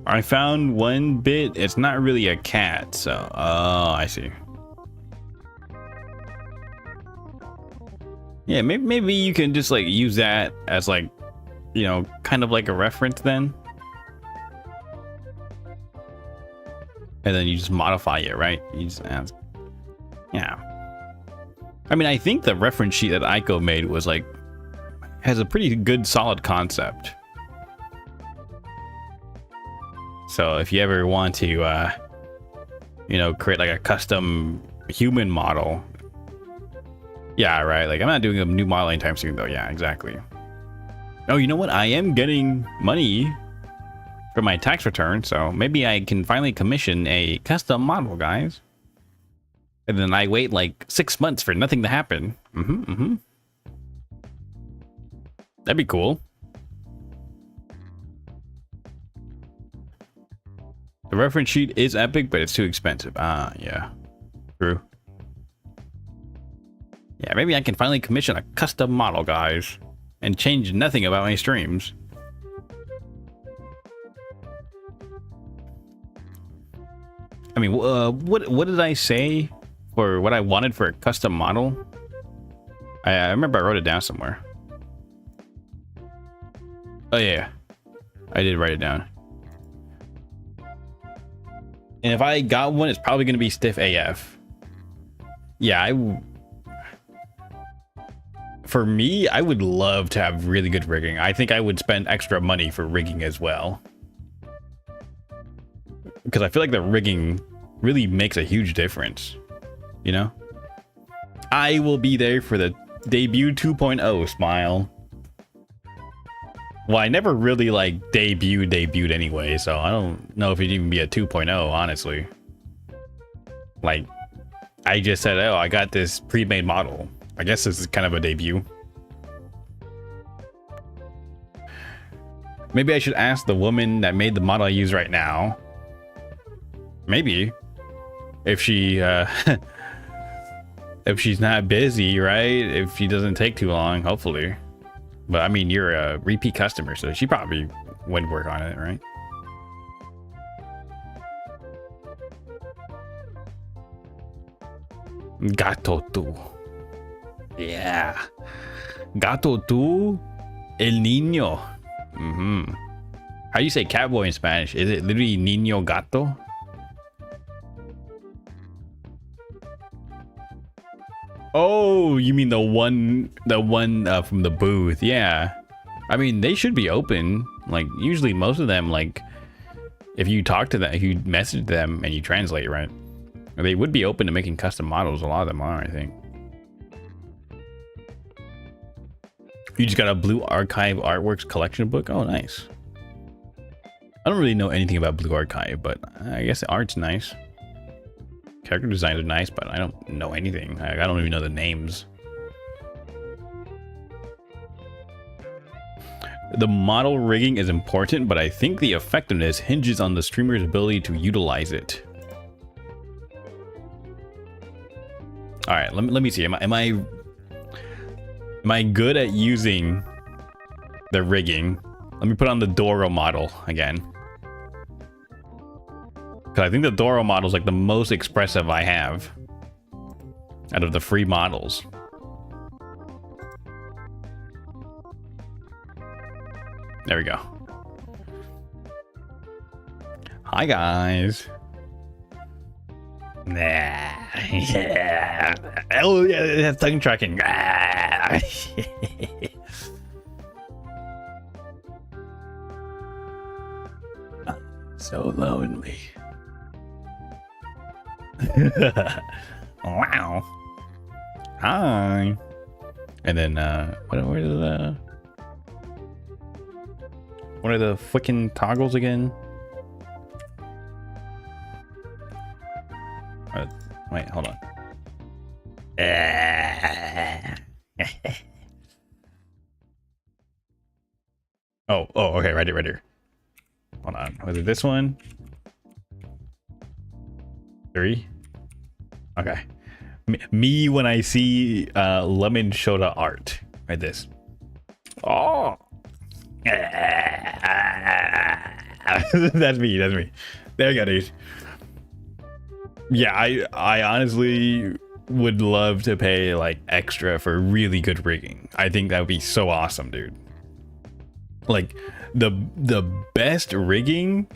I found one bit. It's not really a cat, so oh, I see. Yeah, maybe you can just like use that as like, you know, kind of like a reference then. And then you just modify it, right? You just ask. Yeah. I mean, I think the reference sheet that Aiko made was like, has a pretty good solid concept. So if you ever want to, you know, create like a custom human model. Yeah, right. Like I'm not doing a new model anytime soon though. Yeah, exactly. Oh, you know what? I am getting money for my tax return, so maybe I can finally commission a custom model, guys. And then I wait like 6 months for nothing to happen. That'd be cool. The reference sheet is epic, but it's too expensive. Ah, yeah. True. Yeah, maybe I can finally commission a custom model, guys, and change nothing about my streams. I mean, what did I say for what I wanted for a custom model? I remember I wrote it down somewhere. Oh yeah, I did write it down. And if I got one, it's probably going to be stiff AF. Yeah, for me, I would love to have really good rigging. I think I would spend extra money for rigging as well. Because I feel like the rigging really makes a huge difference, you know? I will be there for the debut 2.0, smile. Well, I never really like debuted anyway, so I don't know if it'd even be a 2.0, honestly. Like, I just said, oh, I got this pre-made model. I guess this is kind of a debut. Maybe I should ask the woman that made the model I use right now. Maybe. If she, if she's not busy, right? If she doesn't take too long, hopefully. But I mean, you're a repeat customer, so she probably would work on it, right? Gato tú. Yeah. Gato tú. El niño. How do you say catboy in Spanish? Is it literally niño gato? Oh, you mean the one from the booth? Yeah. I mean, they should be open. Like, usually most of them, like, if you talk to them, if you message them and you translate, right? They would be open to making custom models. A lot of them are, I think. You just got a Blue Archive Artworks collection book? Oh, nice. I don't really know anything about Blue Archive, but I guess the art's nice. Character designs are nice, but I don't know anything. I don't even know the names. The model rigging is important, but I think the effectiveness hinges on the streamer's ability to utilize it. All right, let me see. Am I good at using the rigging? Let me put on the Doro model again. Because I think the Doro model is like the most expressive I have out of the free models. There we go. Hi guys. Nah. Yeah. Oh yeah, that's tongue tracking. So lonely. Wow. Hi. And then what are the freaking toggles again? Wait, hold on. Oh, okay, right here. Hold on. Was it this one? 3. Okay. Me when I see lemon soda art. Right, this. Oh. That's me. There you go, dude. Yeah, I honestly would love to pay like extra for really good rigging. I think that would be so awesome, dude. Like the best rigging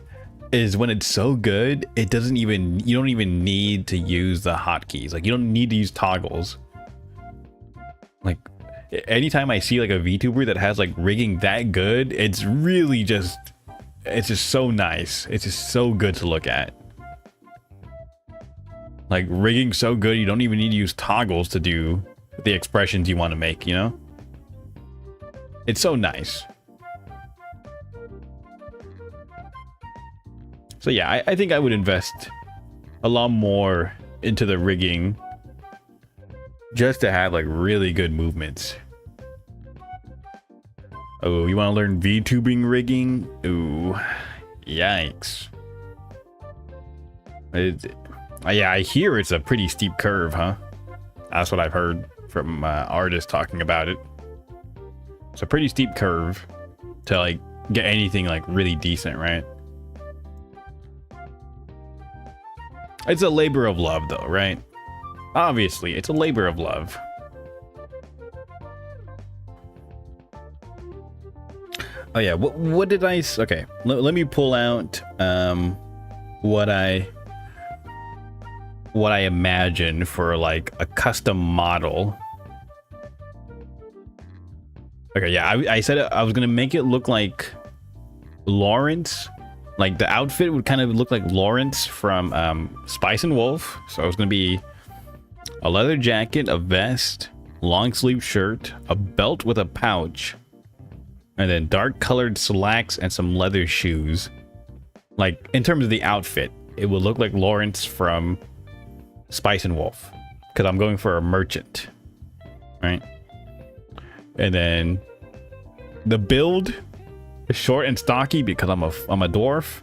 is when it's so good you don't even need to use the hotkeys. Like you don't need to use toggles. Like, anytime I see like a VTuber that has like rigging that good, it's really just, it's just so nice. It's just so good to look at. Like, rigging so good, you don't even need to use toggles to do the expressions you want to make, you know? It's so nice. So yeah, I think I would invest a lot more into the rigging just to have like really good movements. Oh, you want to learn VTubing rigging? Ooh, yikes. Yeah, I hear it's a pretty steep curve, huh? That's what I've heard from artists talking about it. It's a pretty steep curve to like get anything like really decent, right? It's a labor of love though, right? Obviously, it's a labor of love. Oh yeah, what did I... Okay, let me pull out what I imagine for like a custom model. Okay, yeah, I said I was gonna make it look like Lawrence. Like the outfit would kind of look like Lawrence from Spice and Wolf. So it was gonna be a leather jacket, a vest, long sleeve shirt, a belt with a pouch, and then dark colored slacks and some leather shoes. Like in terms of the outfit, it would look like Lawrence from Spice and Wolf, because I'm going for a merchant, right? And then the build is short and stocky because I'm a dwarf,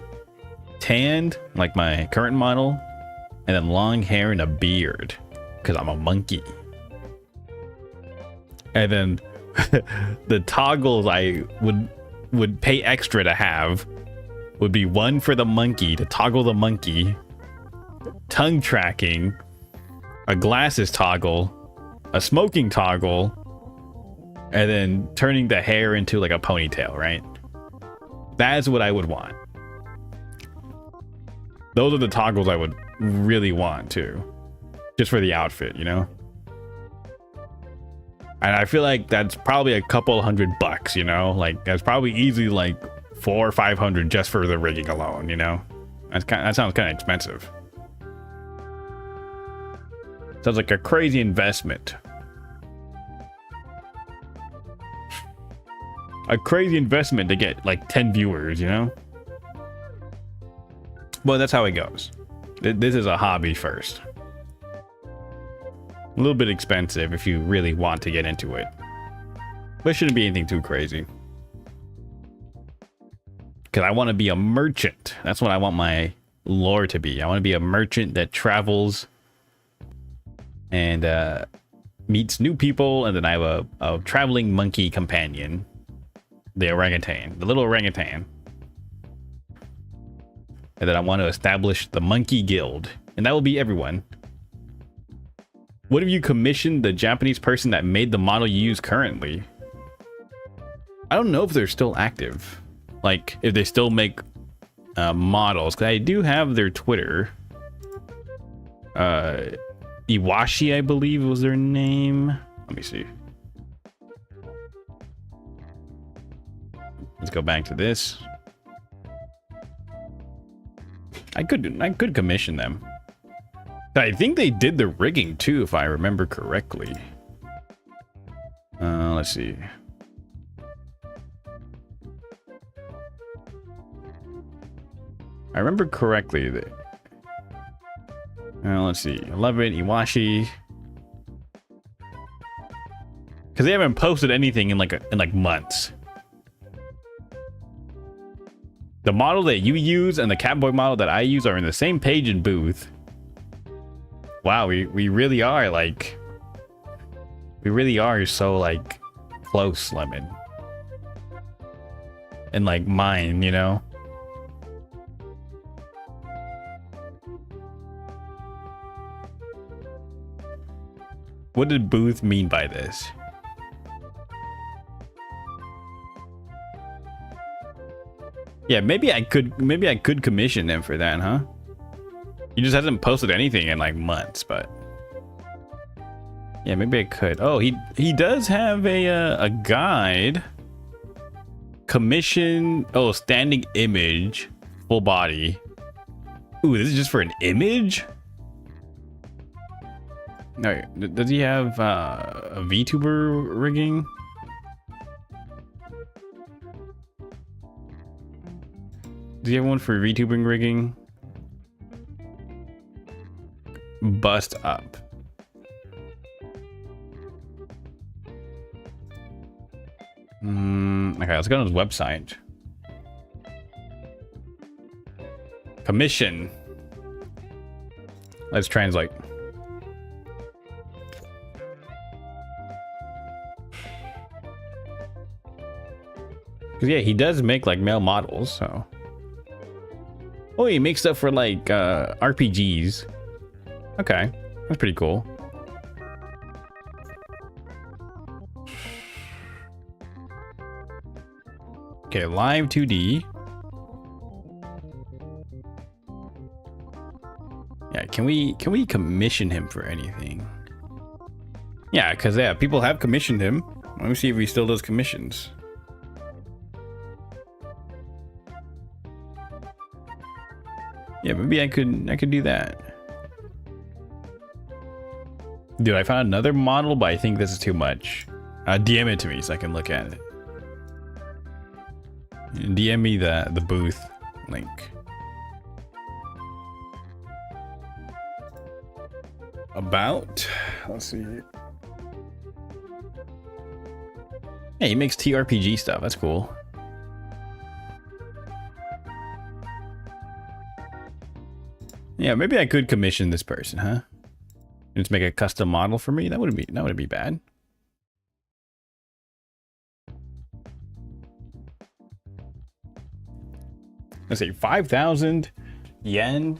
tanned like my current model, and then long hair and a beard because I'm a monkey. And then the toggles I would pay extra to have would be one for the monkey to toggle the monkey, tongue tracking, a glasses toggle, a smoking toggle, and then turning the hair into like a ponytail, right? That's what I would want. Those are the toggles I would really want too, just for the outfit, you know? And I feel like that's probably a couple $100, you know? Like that's probably easily like $400 or $500 just for the rigging alone, you know? That sounds kind of expensive. Sounds like a crazy investment. A crazy investment to get like 10 viewers, you know? Well, that's how it goes. This is a hobby first. A little bit expensive if you really want to get into it. But it shouldn't be anything too crazy. Because I want to be a merchant. That's what I want my lore to be. I want to be a merchant that travels and meets new people. And then I have a traveling monkey companion. The orangutan. The little orangutan. And then I want to establish the monkey guild. And that will be everyone. What if you commissioned the Japanese person that made the model you use currently? I don't know if they're still active. Like, if they still make models. Because I do have their Twitter. Iwashi, I believe was their name. Let me see. Let's go back to this. I could commission them. I think they did the rigging too, if I remember correctly. Let's see. I remember correctly that. Let's see. 11 Iwashi. Because they haven't posted anything in like months. The model that you use and the Catboy model that I use are in the same page and booth. Wow, we really are like... We really are so like close, Lemon. And like mine, you know? What did Booth mean by this? Yeah, maybe I could commission them for that, huh? He just hasn't posted anything in like months, but Yeah, maybe I could. Oh, he does have a guide. Commission. Oh, standing image, full body. Ooh, this is just for an image. No, does he have a VTuber rigging? Does he have one for VTubing rigging? Bust up. Okay, let's go on his website. Commission. Let's translate. Cause yeah, he does make like male models, so. Oh, he makes stuff for like RPGs. Okay, that's pretty cool. Okay, live 2D. Yeah, can we commission him for anything? Yeah, because yeah, people have commissioned him. Let me see if he still does commissions. Yeah, maybe I could do that. Dude, I found another model, but I think this is too much. DM it to me so I can look at it. DM me the booth link. About, let's see. Hey, he makes TRPG stuff. That's cool. Yeah, maybe I could commission this person, huh? Just make a custom model for me. That wouldn't be bad. Let's see, 5,000 yen.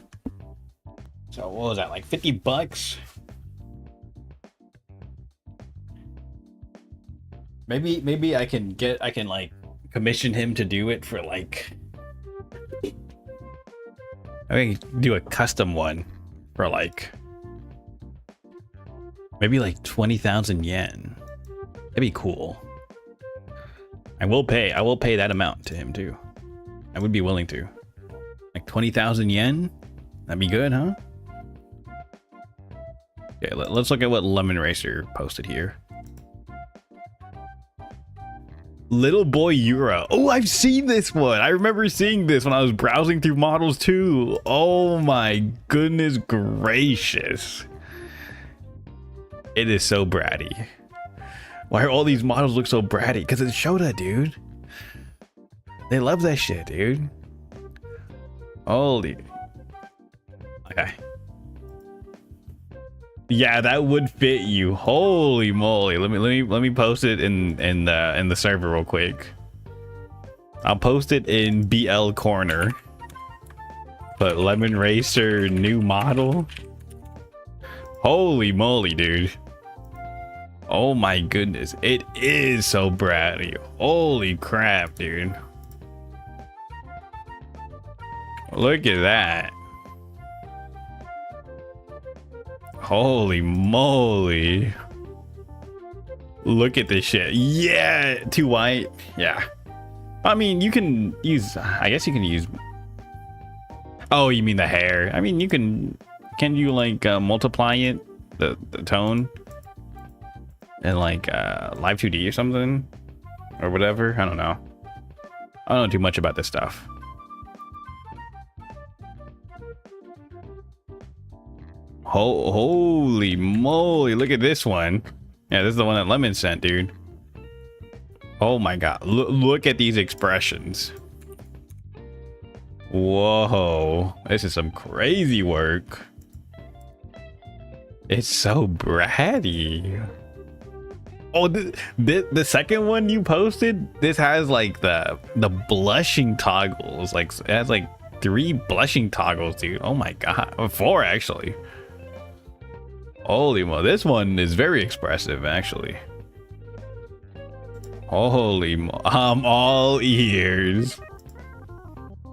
So what was that, like 50 bucks? Maybe I can like commission him to do it for like, I can do a custom one for like maybe like 20,000 yen. That'd be cool. I will pay that amount to him too. I would be willing to. Like 20,000 yen? That'd be good, huh? Okay, let's look at what Lemon Racer posted here. Little Boy Yura. Oh, I've seen this one. I remember seeing this when I was browsing through models too. Oh my goodness gracious. It is so bratty. Why are all these models look so bratty? Because it's Shota, dude. They love that shit, dude. Holy. Okay. Yeah, that would fit you. Holy moly. Let me post it in the server real quick. I'll post it in BL corner. But Lemon Racer new model. Holy moly, dude. Oh my goodness. It is so bratty. Holy crap, dude. Look at that. Holy moly. Look at this shit. Yeah, too white. Yeah. I mean, you can use, I guess you can use, oh, you mean the hair. I mean, can you like multiply it, the tone and like live 2D or something or whatever? I don't know. I don't know too much about this stuff. Holy moly, look at this one. Yeah, this is the one that Lemon sent, dude. Oh my god, look at these expressions. Whoa, this is some crazy work. It's so bratty. Oh, the second one you posted, this has like the blushing toggles. Like it has like 3 blushing toggles, dude. Oh my god, 4 actually. Holy mo, this one is very expressive actually. Holy mo, I'm all ears.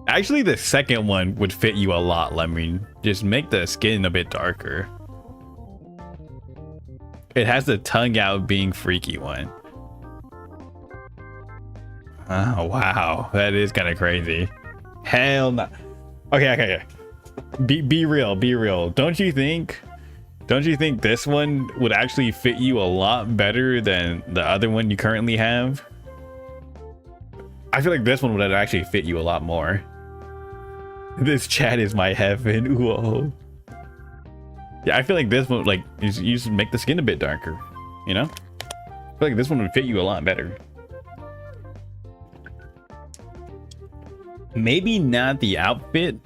Actually, the second one would fit you a lot, Lemon. Just make the skin a bit darker. it has the tongue out being freaky one. Oh wow, that is kind of crazy. Hell no. Okay. Be real. Don't you think this one would actually fit you a lot better than the other one you currently have? I feel like this one would actually fit you a lot more. This chat is my heaven. Whoa. Yeah, I feel like this one, like, you just make the skin a bit darker, you know? I feel like this one would fit you a lot better. Maybe not the outfit,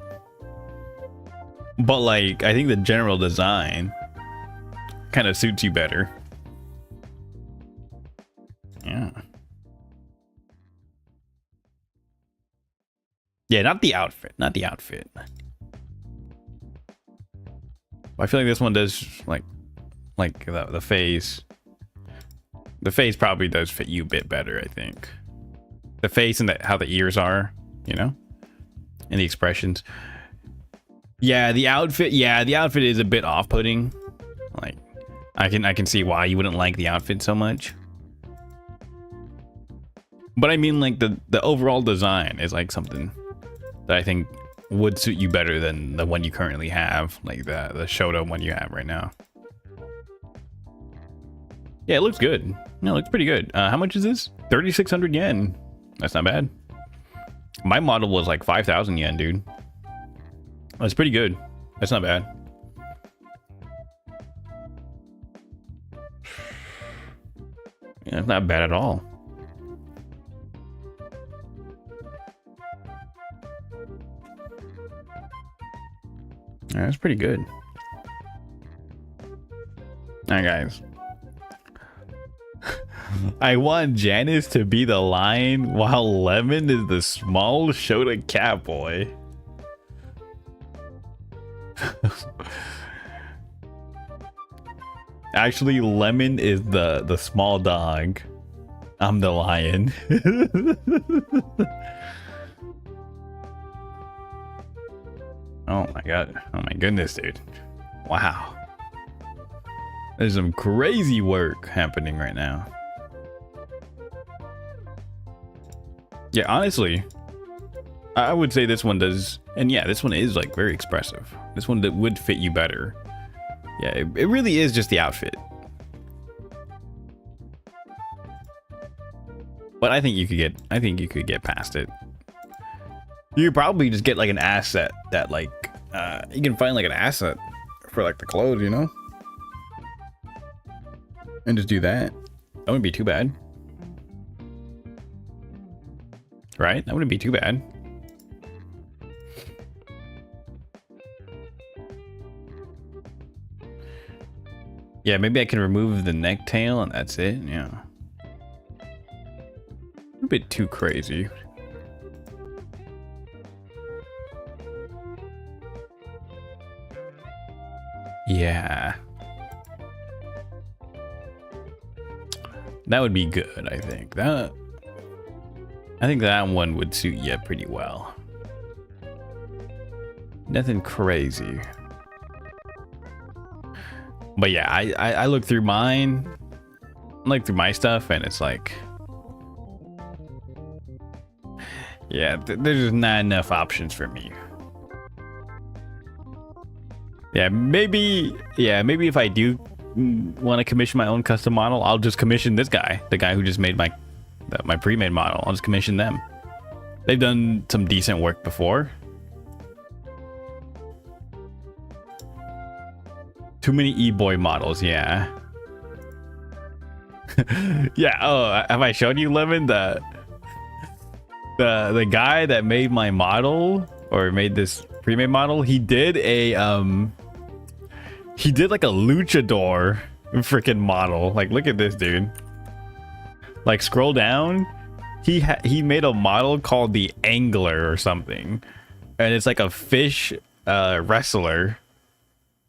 but like, I think the general design kind of suits you better. Yeah. Yeah, not the outfit. I feel like this one does like the face. The face probably does fit you a bit better, I think. The face and how the ears are, you know, and the expressions. Yeah, the outfit is a bit off-putting. Like, I can see why you wouldn't like the outfit so much. But I mean, like, the overall design is like something that I think would suit you better than the one you currently have, like the Shoto one you have right now. Yeah, it looks good. No, it looks pretty good. How much is this? 3,600 yen. That's not bad. My model was like 5,000 yen, dude. That's pretty good. That's not bad. Yeah, it's not bad at all. Yeah, that's pretty good. Alright, guys. I want Janice to be the lion while Lemon is the small Shota cat boy. Actually, Lemon is the small dog. I'm the lion. Oh my god. Oh my goodness, dude. Wow. There's some crazy work happening right now. Yeah, honestly, I would say this one does, and yeah, this one is like very expressive. This one that would fit you better. Yeah, it really is just the outfit. But I think you could get past it. You could probably just get like an asset that like you can find like an asset for like the clothes, you know? And just do that. That wouldn't be too bad. Right? That wouldn't be too bad. Yeah, maybe I can remove the neck tail and that's it. Yeah. A bit too crazy. Yeah. That would be good, I think. I think that one would suit you pretty well. Nothing crazy. But yeah, I look through mine. I look through my stuff and it's like, yeah, there's just not enough options for me. Yeah, maybe if I do want to commission my own custom model, I'll just commission this guy, the guy who just made my pre-made model. I'll just commission them. They've done some decent work before. Too many e-boy models, yeah. Yeah, oh, have I showed you, Lemon, the guy that made my model or made this pre-made model? He did like a luchador freaking model. Like, look at this, dude. Like, scroll down. He made a model called the Angler or something, and it's like a fish wrestler,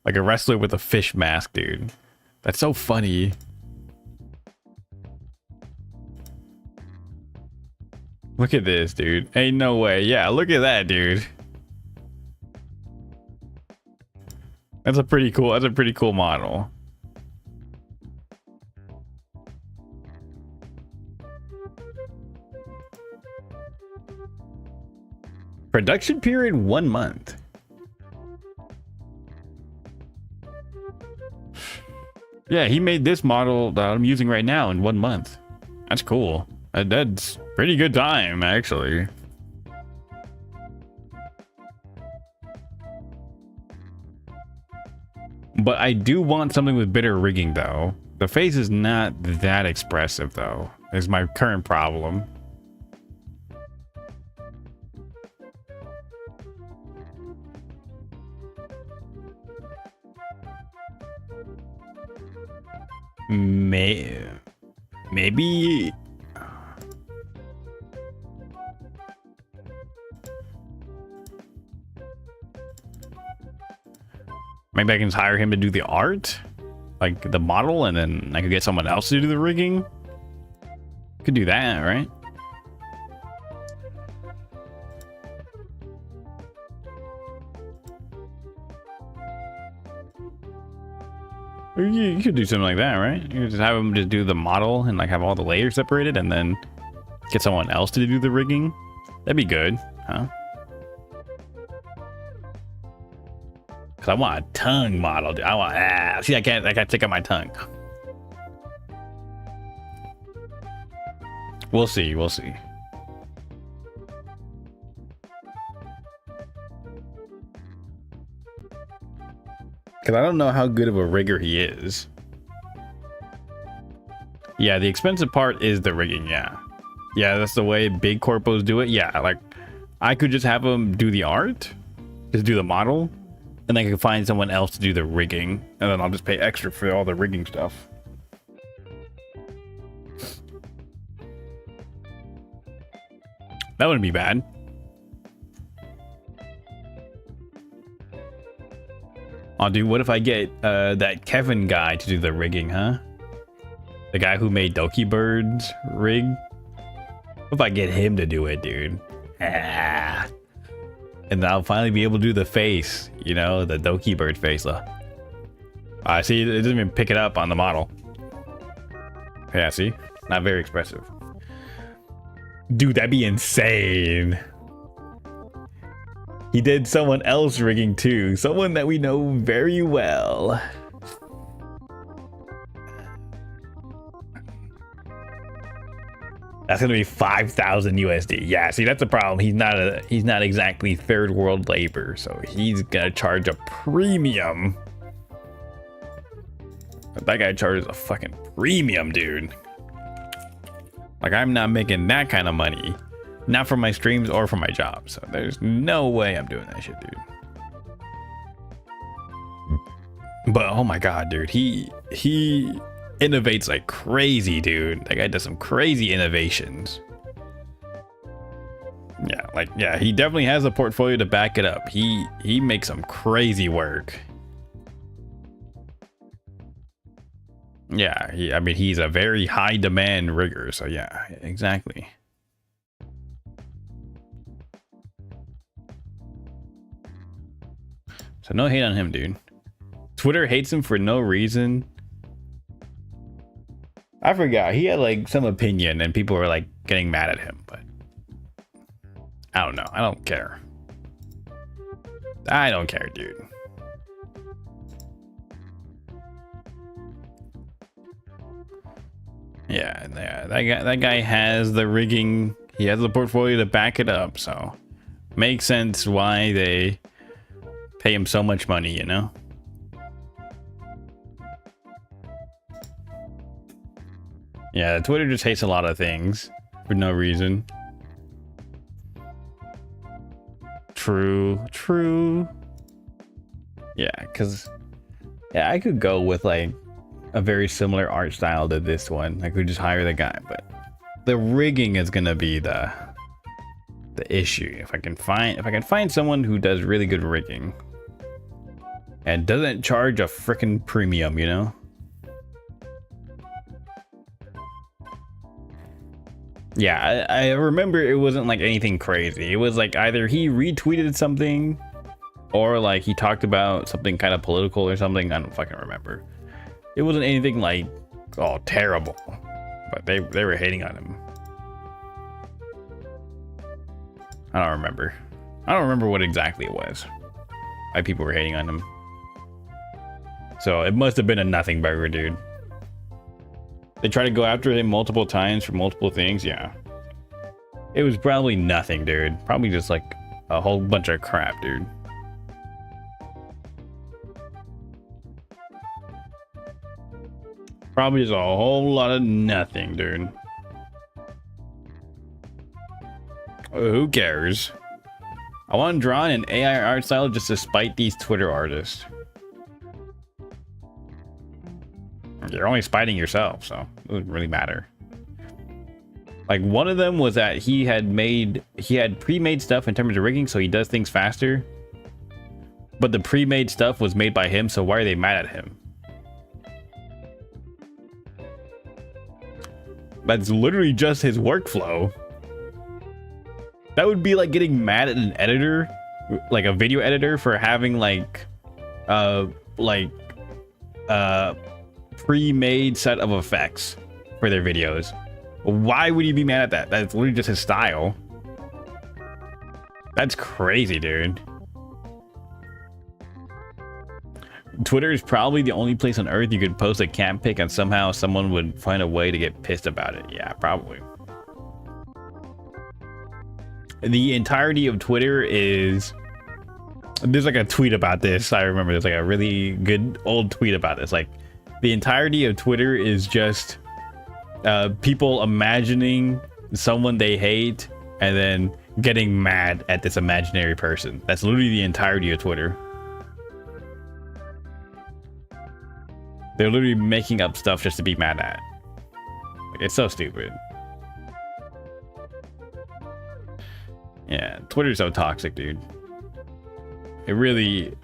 like a wrestler with a fish mask, dude. That's so funny. Look at this, dude. Ain't no way. Yeah, look at that, dude. That's a pretty cool model. Production period 1 month. Yeah, he made this model that I'm using right now in 1 month. That's cool. That's pretty good time, actually. But I do want something with better rigging, though. The face is not that expressive, though, is my current problem. Maybe. Maybe I can hire him to do the art, like the model, and then I could get someone else to do the rigging. Could do that, right? You could do something like that, right? You could just have him just do the model and like have all the layers separated, and then get someone else to do the rigging. That'd be good, huh? Cause I want a tongue model, dude. I want see, I can't take out my tongue. We'll see. Cause I don't know how good of a rigger he is. Yeah, the expensive part is the rigging. Yeah, that's the way big corpos do it. Yeah, like I could just have him do the art, just do the model, and then I can find someone else to do the rigging, and then I'll just pay extra for all the rigging stuff. That wouldn't be bad. Oh, dude, what if I get that Kevin guy to do the rigging, huh? The guy who made Doki Bird's rig? What if I get him to do it, dude? And I'll finally be able to do the face, you know, the Doki Bird face. See, it doesn't even pick it up on the model. Yeah, see? Not very expressive. Dude, that'd be insane. He did someone else rigging too. Someone that we know very well. That's gonna be 5,000 USD. Yeah, see, that's the problem. He's not exactly third world labor, so he's gonna charge a premium. But that guy charges a fucking premium, dude. Like, I'm not making that kind of money. Not from my streams or from my job. So there's no way I'm doing that shit, dude. But oh my god, dude, he innovates like crazy, dude. That guy does some crazy innovations. Yeah, he definitely has a portfolio to back it up. He makes some crazy work. Yeah, I mean, he's a very high demand rigger, so yeah, exactly. So no hate on him, dude. Twitter hates him for no reason. I forgot. He had like some opinion and people were like getting mad at him, but I don't know. I don't care. I don't care, dude. Yeah, that guy has the rigging. He has the portfolio to back it up, so makes sense why they pay him so much money, you know? Yeah, Twitter just hates a lot of things for no reason. True. Yeah, because yeah, I could go with like a very similar art style to this one. I could just hire the guy, but the rigging is gonna be the issue. If I can find someone who does really good rigging and doesn't charge a freaking premium, you know? Yeah, I remember it wasn't like anything crazy. It was like either he retweeted something or like he talked about something kind of political or something. I don't fucking remember. It wasn't anything like, oh, terrible, but they were hating on him. I don't remember. I don't remember what exactly it was. Why people were hating on him. So it must have been a nothing burger, dude. They tried to go after him multiple times for multiple things. Yeah. It was probably nothing, dude. Probably just like a whole bunch of crap, dude. Probably just a whole lot of nothing, dude. Who cares? I want to draw in an AI art style just to spite these Twitter artists. You're only spiting yourself, so it doesn't really matter. Like, one of them was that he had pre-made stuff in terms of rigging, so he does things faster. But the pre-made stuff was made by him, so why are they mad at him? That's literally just his workflow. That would be like getting mad at an editor, like a video editor, for having pre-made set of effects for their videos. Why would you be mad at that? That's literally just his style. That's crazy, dude. Twitter is probably the only place on earth you could post a camp pic and somehow someone would find a way to get pissed about it. Yeah, probably. The entirety of Twitter is... There's like a tweet about this. I remember there's like a really good old tweet about this. Like, the entirety of Twitter is just people imagining someone they hate and then getting mad at this imaginary person. That's literally the entirety of Twitter. They're literally making up stuff just to be mad at. Like, it's so stupid. Yeah, Twitter's so toxic, dude. It really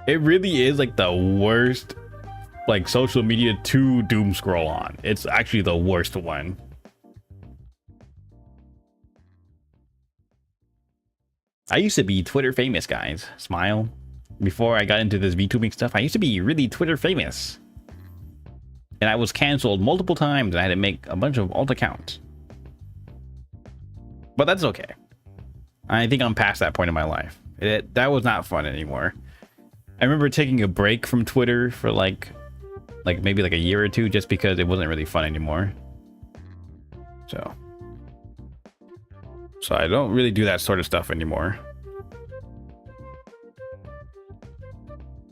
is like the worst, like, social media to doom scroll on. It's actually the worst one. I used to be Twitter famous, guys. Smile. Before I got into this VTubing stuff, I used to be really Twitter famous. And I was canceled multiple times and I had to make a bunch of alt accounts. But that's okay. I think I'm past that point in my life. That was not fun anymore. I remember taking a break from Twitter for like maybe like a year or two just because it wasn't really fun anymore. So I don't really do that sort of stuff anymore.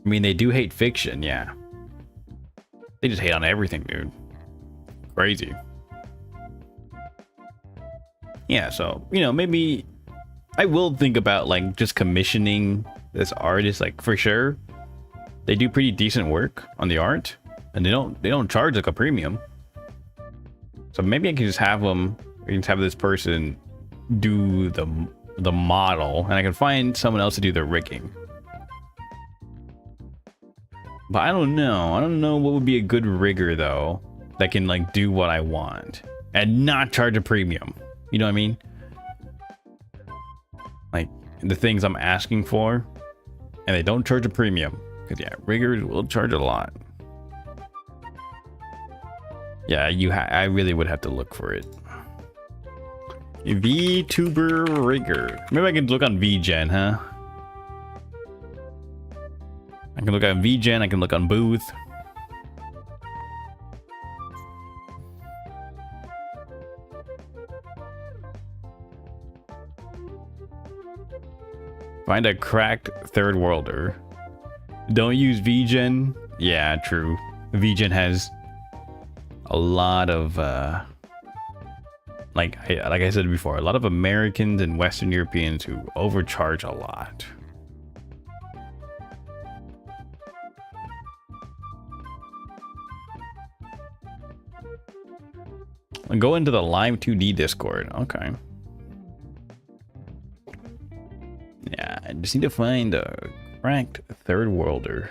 I mean, they do hate fiction, yeah. They just hate on everything, dude. Crazy. Yeah, so, you know, maybe I will think about like just commissioning this artist, like, for sure. They do pretty decent work on the art, and they don't charge like a premium. So maybe I can just have them, we can have this person do the model, and I can find someone else to do the rigging. But I don't know what would be a good rigger though that can like do what I want and not charge a premium. You know what I mean? Like the things I'm asking for, and they don't charge a premium. Because yeah, riggers will charge a lot. Yeah, I really would have to look for it. VTuber rigger. Maybe I can look on VGen, huh? I can look on VGen, I can look on Booth. Find a cracked third worlder. Don't use VGen. Yeah, true. VGen has a lot of like I said before, a lot of Americans and Western Europeans who overcharge a lot. And go into the live 2D Discord. Okay. Yeah, I just need to find a cracked third worlder.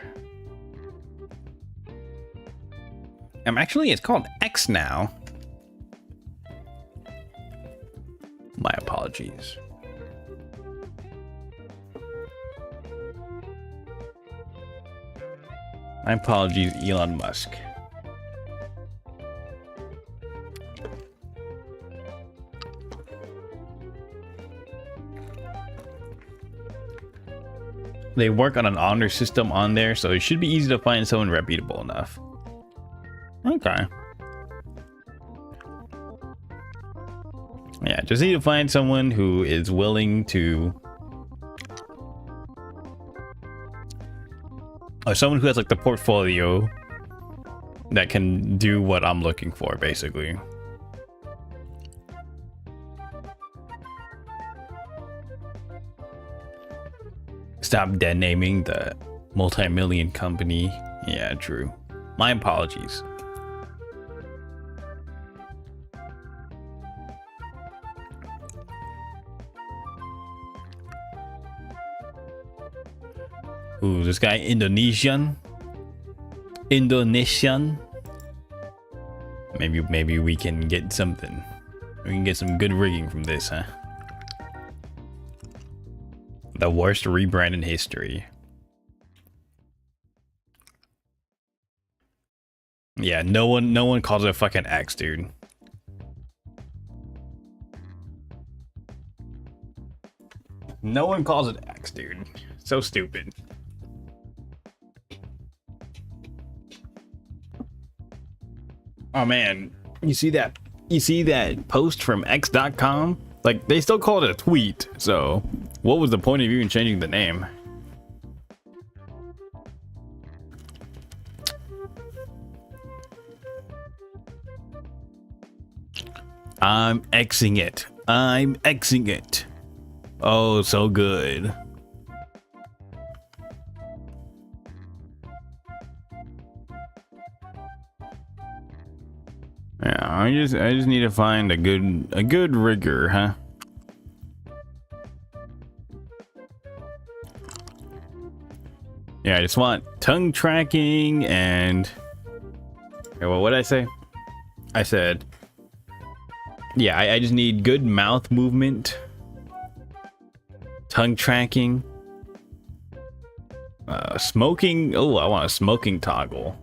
It's called X now. My apologies. My apologies, Elon Musk. They work on an honor system on there, so it should be easy to find someone reputable enough. Okay. Yeah, just need to find someone who is willing to... or someone who has like the portfolio that can do what I'm looking for, basically. Stop dead naming the multi-million company. Yeah, true. My apologies. Ooh, this guy Indonesian. Maybe we can get something. We can get some good rigging from this, huh? The worst rebrand in history. Yeah, no one calls it a fucking X, dude. No one calls it X, dude. So stupid. Oh man, you see that post from X.com? Like, they still call it a tweet, so what was the point of even changing the name? I'm Xing it. I'm Xing it. Oh, so good. Yeah, I just need to find a good rigger, huh? Yeah, I just want tongue tracking and... okay, well, what did I say? I said... yeah, I just need good mouth movement. Tongue tracking. Smoking. Oh, I want a smoking toggle.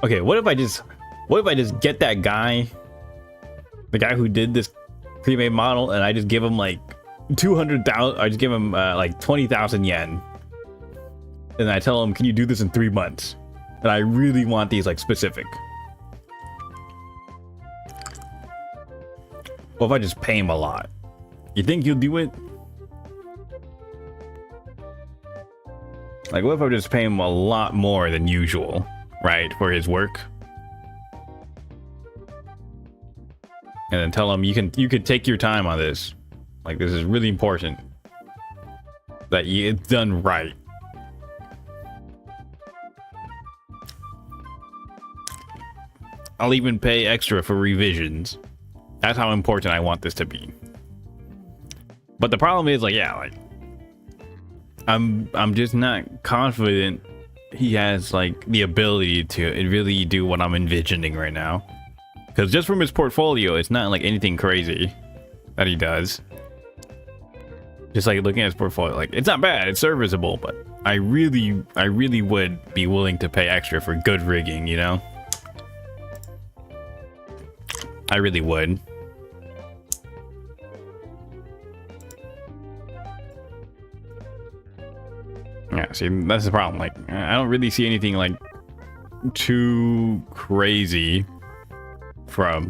Okay, what if I just get that guy, the guy who did this pre-made model, and I just give him like 200,000. I just give him like 20,000 yen, and I tell him, "Can you do this in 3 months?" And I really want these like specific. What if I just pay him a lot? You think he'll do it? Like, what if I just pay him a lot more than usual, right, for his work? And then tell him you could take your time on this. Like, this is really important that it's done right. I'll even pay extra for revisions. That's how important I want this to be. But the problem is, like, yeah, like, I'm just not confident he has like the ability to really do what I'm envisioning right now. Because just from his portfolio, it's not like anything crazy that he does. Just like looking at his portfolio, like, it's not bad, it's serviceable, but I really would be willing to pay extra for good rigging, you know? I really would. Yeah, see, that's the problem. Like, I don't really see anything like too crazy from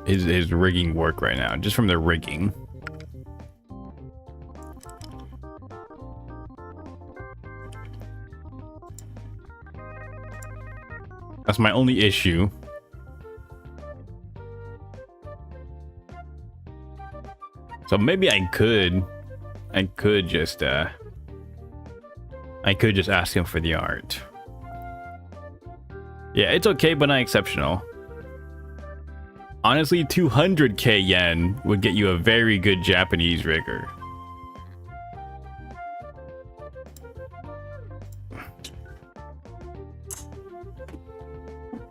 his rigging work right now, just from the rigging. That's my only issue. So maybe I could just ask him for the art. Yeah, it's okay, but not exceptional. Honestly, 200k yen would get you a very good Japanese rigger.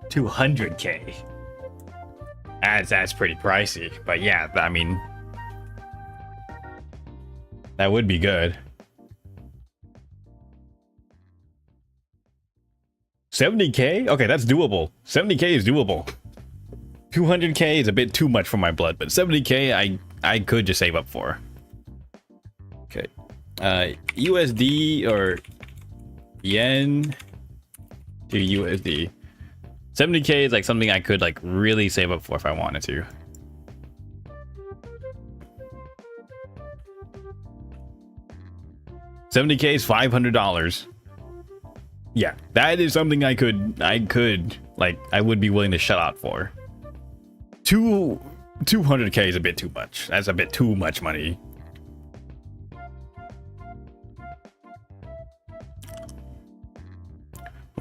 $200k. That's pretty pricey, but yeah, I mean, that would be good. 70k? Okay, that's doable. 70k is doable. 200k is a bit too much for my blood, but 70k I could just save up for. Okay. USD or yen to USD. 70k is like something I could like really save up for if I wanted to. $70k is $500. Yeah, that is something I could like I would be willing to shut out for. 200k is a bit too much. That's a bit too much money.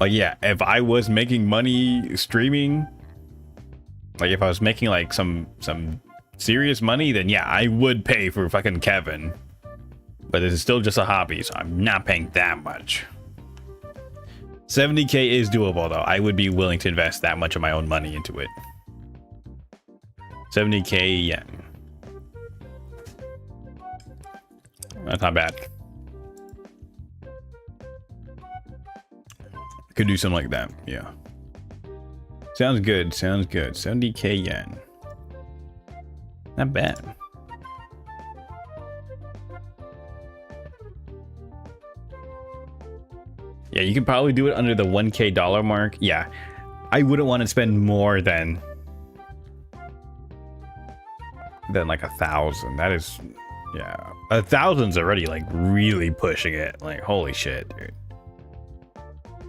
Like, yeah, if I was making money streaming, like if I was making like some serious money, then yeah, I would pay for fucking Kevin. But this is still just a hobby, so I'm not paying that much. 70k is doable though. I would be willing to invest that much of my own money into it. 70k yen. That's not bad. Could do something like that, yeah. Sounds good, sounds good. 70k yen. Not bad. Yeah, you can probably do it under the 1k dollar mark. Yeah, I wouldn't want to spend more than like 1,000. That is, yeah, 1,000's already like really pushing it. Like, holy shit, dude.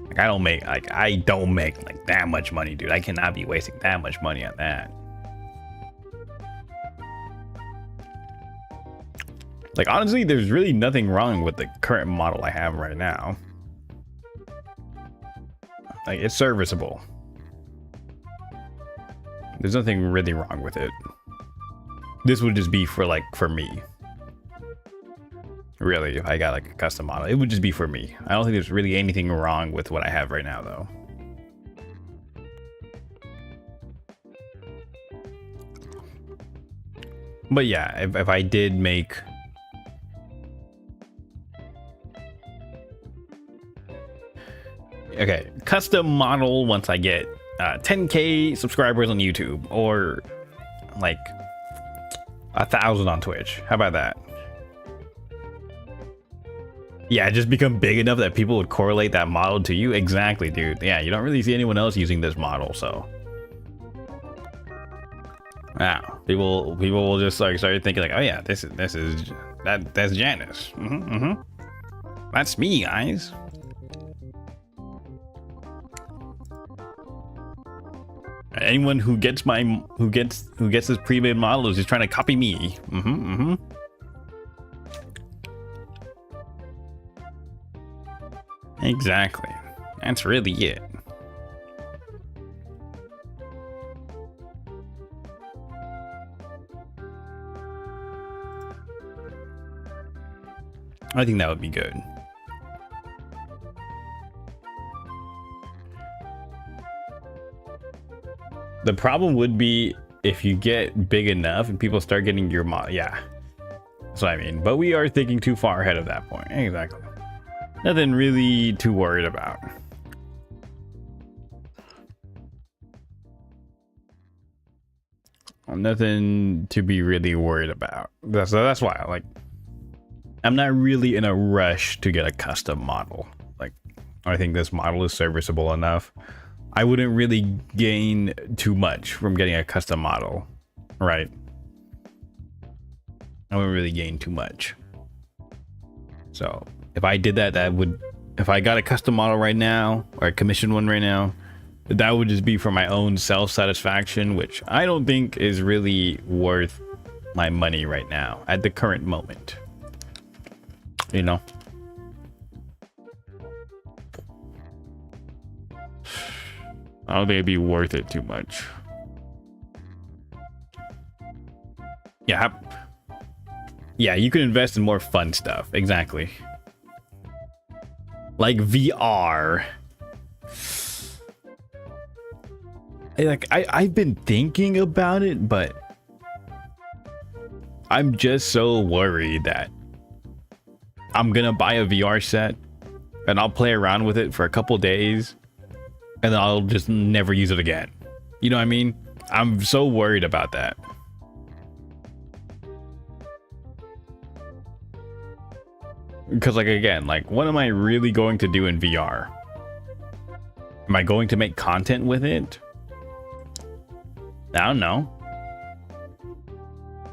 Like, I don't make like that much money, dude. I cannot be wasting that much money on that. Like, honestly, there's really nothing wrong with the current model I have right now. Like, it's serviceable. There's nothing really wrong with it. This would just be for me. Really, if I got like a custom model, it would just be for me. I don't think there's really anything wrong with what I have right now though. But yeah, if I did make okay, custom model once I get 10k subscribers on YouTube or like 1,000 on Twitch. How about that? Yeah, just become big enough that people would correlate that model to you. Exactly, dude. Yeah, you don't really see anyone else using this model, so. Wow, people will just like start thinking like, oh yeah, that's Janice. That's me, guys. Anyone who gets this pre-made model is just trying to copy me. Exactly. That's really it. I think that would be good. The problem would be if you get big enough and people start getting your model. Yeah, that's what I mean. But we are thinking too far ahead of that point. Exactly. Nothing really too worried about. Nothing to be really worried about. That's why I'm not really in a rush to get a custom model. Like, I think this model is serviceable enough. I wouldn't really gain too much from getting a custom model, right? I wouldn't really gain too much. So if I did that, if I got a custom model right now or a commissioned one right now, that would just be for my own self-satisfaction, which I don't think is really worth my money right now at the current moment. You know? I don't think it'd be worth it too much. Yeah. Yeah, you can invest in more fun stuff. Exactly. Like VR. I've been thinking about it, but I'm just so worried that I'm gonna buy a VR set and I'll play around with it for a couple days and then I'll just never use it again. You know what I mean? I'm so worried about that. Because, like, again, like, what am I really going to do in VR? Am I going to make content with it? I don't know.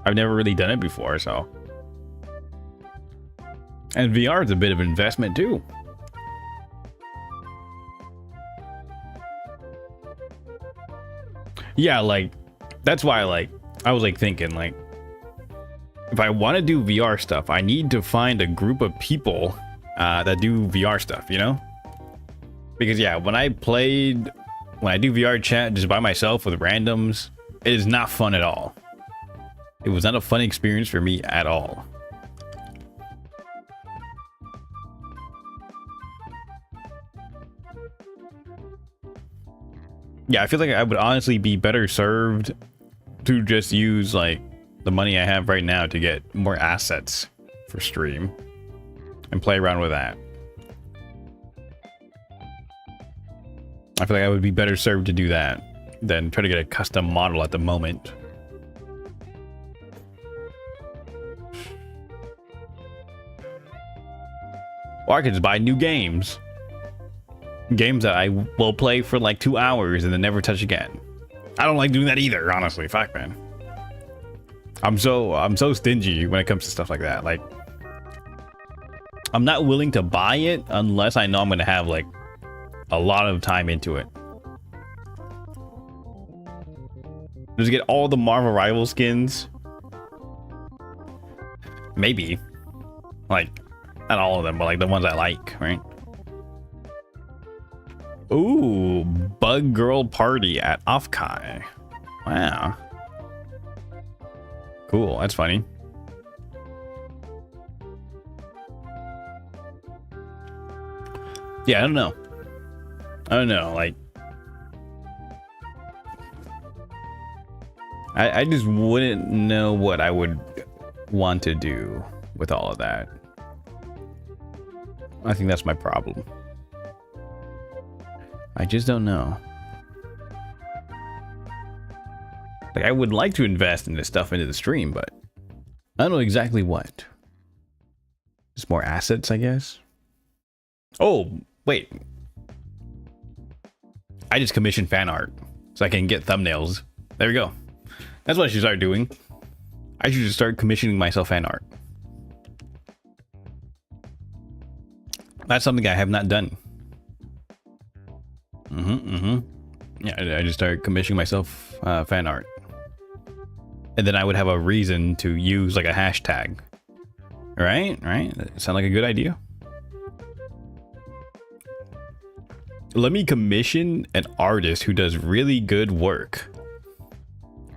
I've never really done it before, so. And VR is a bit of investment, too. Yeah, like, that's why, like, I was, like, thinking, like, if I want to do VR stuff, I need to find a group of people that do VR stuff, you know? Because, yeah, when I do VR chat just by myself with randoms, it is not fun at all. It was not a fun experience for me at all. Yeah, I feel like I would honestly be better served to just use, like, the money I have right now to get more assets for stream and play around with that. I feel like I would be better served to do that than try to get a custom model at the moment. Or I could just buy new games. Games that I will play for like 2 hours and then never touch again. I don't like doing that either, honestly. Fuck, man. I'm so stingy when it comes to stuff like that. Like, I'm not willing to buy it unless I know I'm gonna have like a lot of time into it. Just get all the Marvel Rival skins. Maybe. Like, not all of them, but like the ones I like, right? Ooh, Bug Girl Party at Offkai. Wow. Cool, that's funny. Yeah, I don't know. Like, I just wouldn't know what I would want to do with all of that. I think that's my problem. I just don't know. Like, I would like to invest in this stuff into the stream, but I don't know exactly what. Just more assets, I guess. Oh, wait. I just commissioned fan art so I can get thumbnails. There we go. That's what I should start doing. I should just start commissioning myself fan art. That's something I have not done. Yeah, I just started commissioning myself fan art. And then I would have a reason to use like a hashtag. Right? That sound like a good idea? Let me commission an artist who does really good work.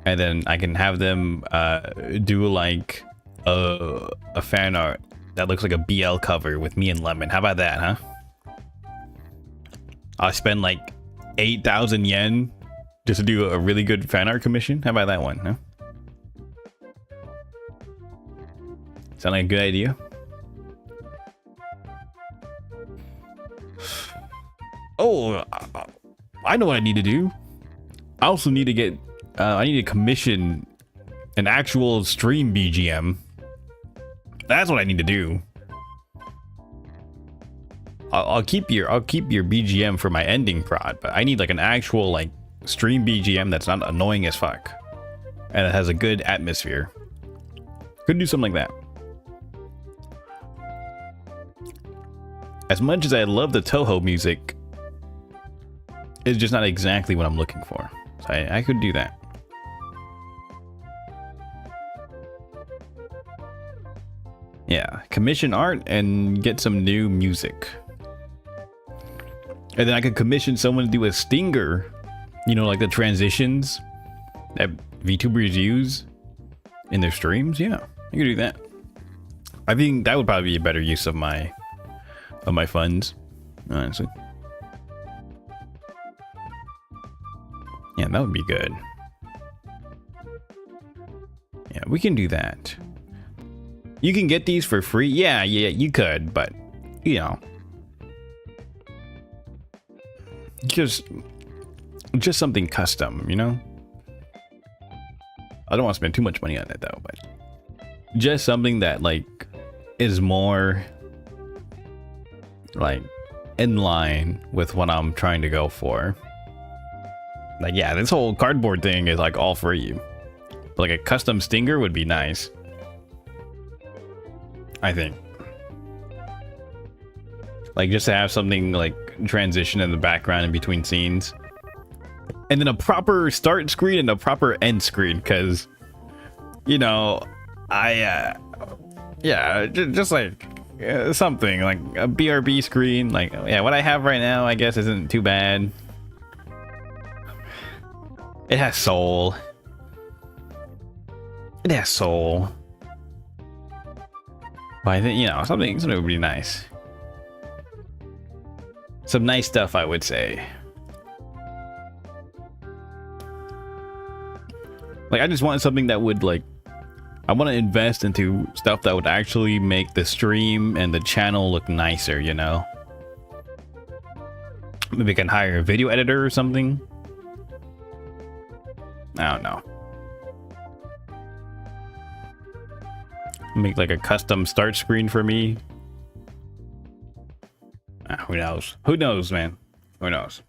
And then I can have them do like a fan art that looks like a BL cover with me and Lemon. How about that, huh? I'll spend like 8,000 yen just to do a really good fan art commission. How about that one, huh? Sound like a good idea? Oh, I know what I need to do. I also need to get, I need to commission an actual stream BGM. That's what I need to do. I'll keep your BGM for my ending prod, but I need like an actual like stream BGM that's not annoying as fuck and it has a good atmosphere. Could do something like that. As much as I love the Toho music, it's just not exactly what I'm looking for. So I could do that. Yeah, commission art and get some new music. And then I could commission someone to do a stinger. You know, like the transitions that VTubers use in their streams. Yeah, you could do that. I think that would probably be a better use of my funds, honestly. Yeah, that would be good. Yeah, we can do that. You can get these for free. Yeah, you could, but you know, just something custom, you know? I don't want to spend too much money on it though, but just something that like is more like in line with what I'm trying to go for. Like, yeah, this whole cardboard thing is like all for you. But like a custom stinger would be nice, I think. Like just to have something like transition in the background in between scenes. And then a proper start screen and a proper end screen, because, you know, yeah, just like something like a BRB screen. Like, yeah, what I have right now, I guess, isn't too bad. It has soul. It has soul. But I think, you know, something would be nice. Some nice stuff, I would say. Like, I just want something that would, like, I want to invest into stuff that would actually make the stream and the channel look nicer, you know? Maybe I can hire a video editor or something. I don't know. Make like a custom start screen for me. Who knows? Who knows, man? Who knows?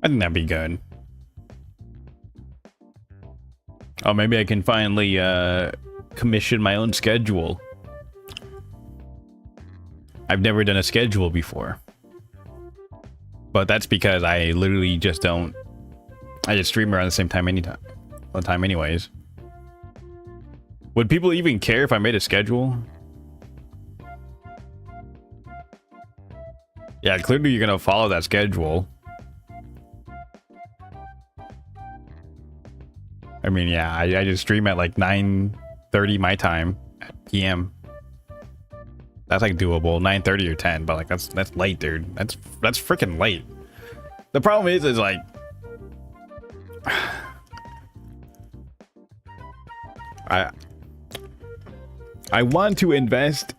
I think that'd be good. Oh, maybe I can finally commission my own schedule. I've never done a schedule before. But that's because I literally just don't... I just stream around the same time all the time anyways. Would people even care if I made a schedule? Yeah, clearly you're gonna follow that schedule. I mean, yeah, I just stream at like 9:30 my time at PM. That's like doable, 9:30 or 10, but like that's late, dude. That's freaking late. The problem is like I want to invest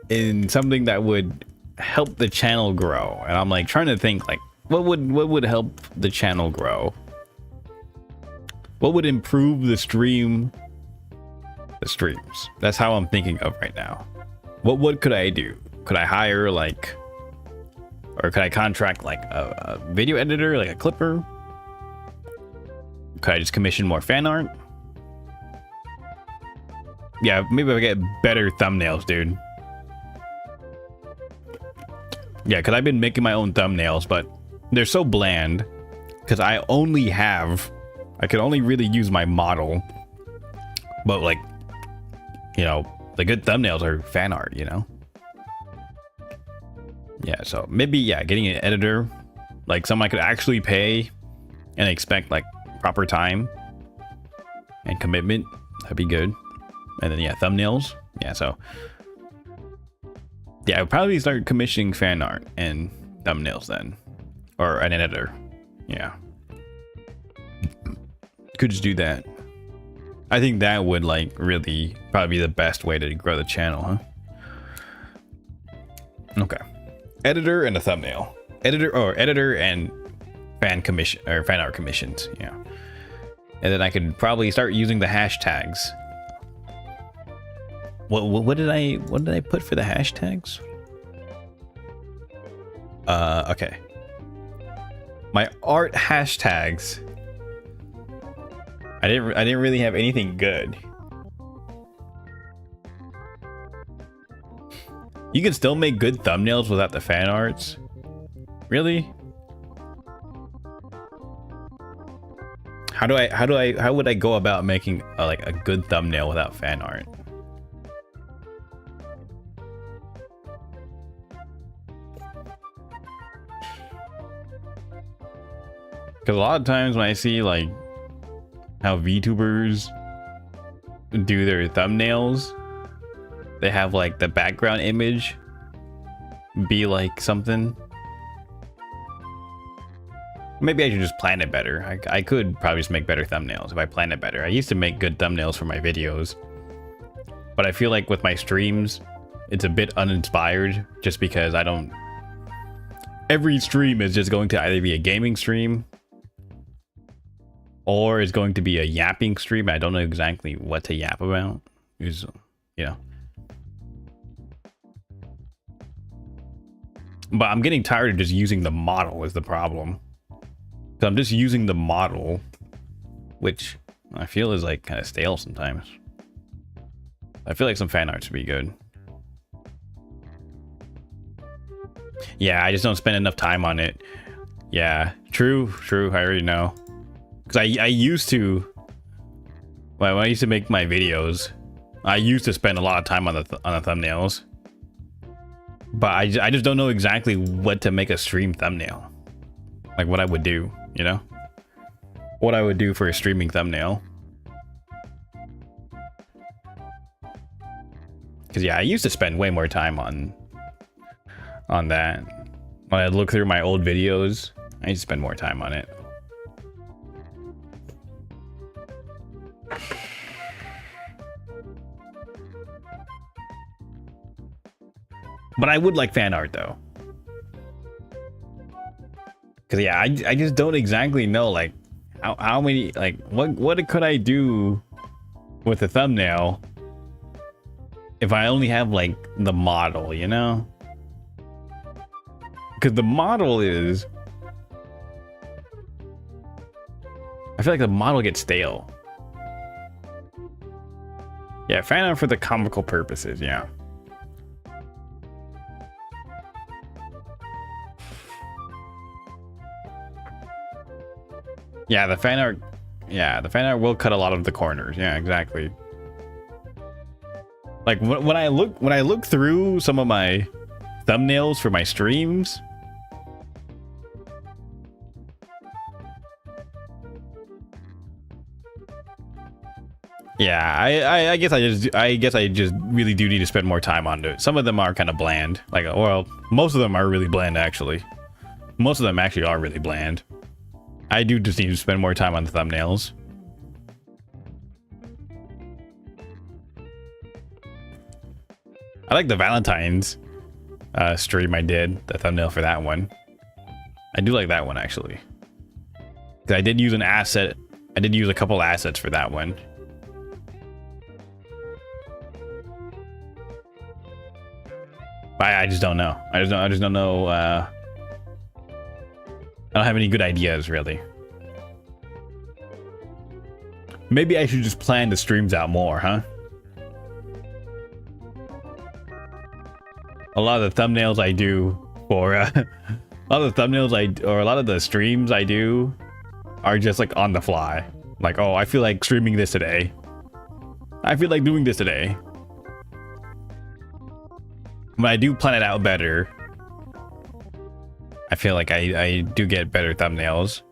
in something that would help the channel grow, and I'm like trying to think like what would help the channel grow. What would improve the streams? That's how I'm thinking of right now. What could I do? Could I hire like, or could I contract like a video editor, like a clipper? Could I just commission more fan art? Yeah, maybe I get better thumbnails, dude. Yeah, because I've been making my own thumbnails, but they're so bland because I could only really use my model. But like, you know, the good thumbnails are fan art, you know? Yeah, so maybe, yeah, getting an editor, like someone I could actually pay and expect like proper time and commitment, that'd be good. And then, yeah, thumbnails. Yeah, so yeah, I would probably start commissioning fan art and thumbnails then, or an editor. Yeah, could just do that. I think that would like really probably be the best way to grow the channel, huh? Okay, editor and a thumbnail. Editor and fan art commissions. Yeah, and then I could probably start using the hashtags. What did I put for the hashtags? Okay. My art hashtags. I didn't really have anything good. You can still make good thumbnails without the fan arts? Really? How would I go about making like a good thumbnail without fan art? Because a lot of times when I see like how VTubers do their thumbnails, they have like the background image be like something. Maybe I should just plan it better. I could probably just make better thumbnails if I plan it better. I used to make good thumbnails for my videos, but I feel like with my streams, it's a bit uninspired just because I don't... Every stream is just going to either be a gaming stream or it's going to be a yapping stream. I don't know exactly what to yap about. It's, you know. But I'm getting tired of just using the model is the problem. So I'm just using the model, which I feel is like kind of stale sometimes. I feel like some fan art should be good. Yeah, I just don't spend enough time on it. Yeah, true. I already know. Because I used to, when I used to make my videos, I used to spend a lot of time on the thumbnails. But I just don't know exactly what to make a stream thumbnail. Like what I would do, you know? What I would do for a streaming thumbnail. Because yeah, I used to spend way more time on that. When I look through my old videos, I used to spend more time on it. But I would like fan art though. Cause yeah, I just don't exactly know like how many, like what could I do with a thumbnail if I only have like the model, you know? Because the model is, I feel like the model gets stale. Yeah, fan art for the comical purposes, yeah. Yeah, the fan art will cut a lot of the corners. Yeah, exactly. Like when I look through some of my thumbnails for my streams, yeah, I guess I just really do need to spend more time on it. Some of them are kind of bland. Like, well, most of them are really bland actually. Most of them actually are really bland. I do just need to spend more time on the thumbnails. I like the Valentine's stream I did, the thumbnail for that one. I do like that one actually. I did use an asset. I did use a couple assets for that one. I just don't know. I just don't know. I don't have any good ideas really. Maybe I should just plan the streams out more, huh? A lot of the thumbnails I do for a lot of the thumbnails or a lot of the streams I do are just like on the fly. Like, oh, I feel like streaming this today. I feel like doing this today. But I do plan it out better. I feel like I do get better thumbnails.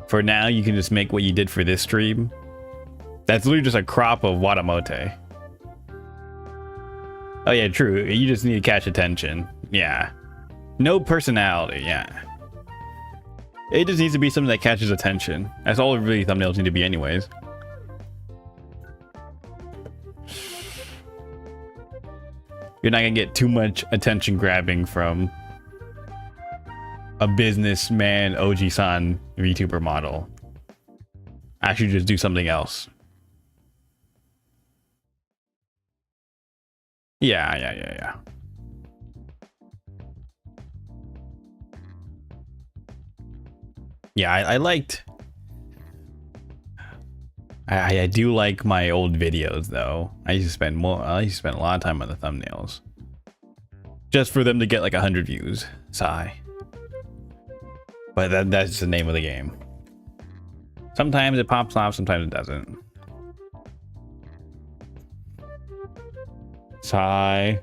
For now, you can just make what you did for this stream. That's literally just a crop of Watamote. Oh yeah, true. You just need to catch attention. Yeah. No personality, yeah. It just needs to be something that catches attention. That's all really thumbnails need to be anyways. You're not gonna get too much attention grabbing from a businessman OG-san VTuber model. I should just do something else. Yeah. Yeah, I liked... I do like my old videos though. I used to spend a lot of time on the thumbnails. Just for them to get like 100 views. Sigh. But that's the name of the game. Sometimes it pops off, sometimes it doesn't. Sigh.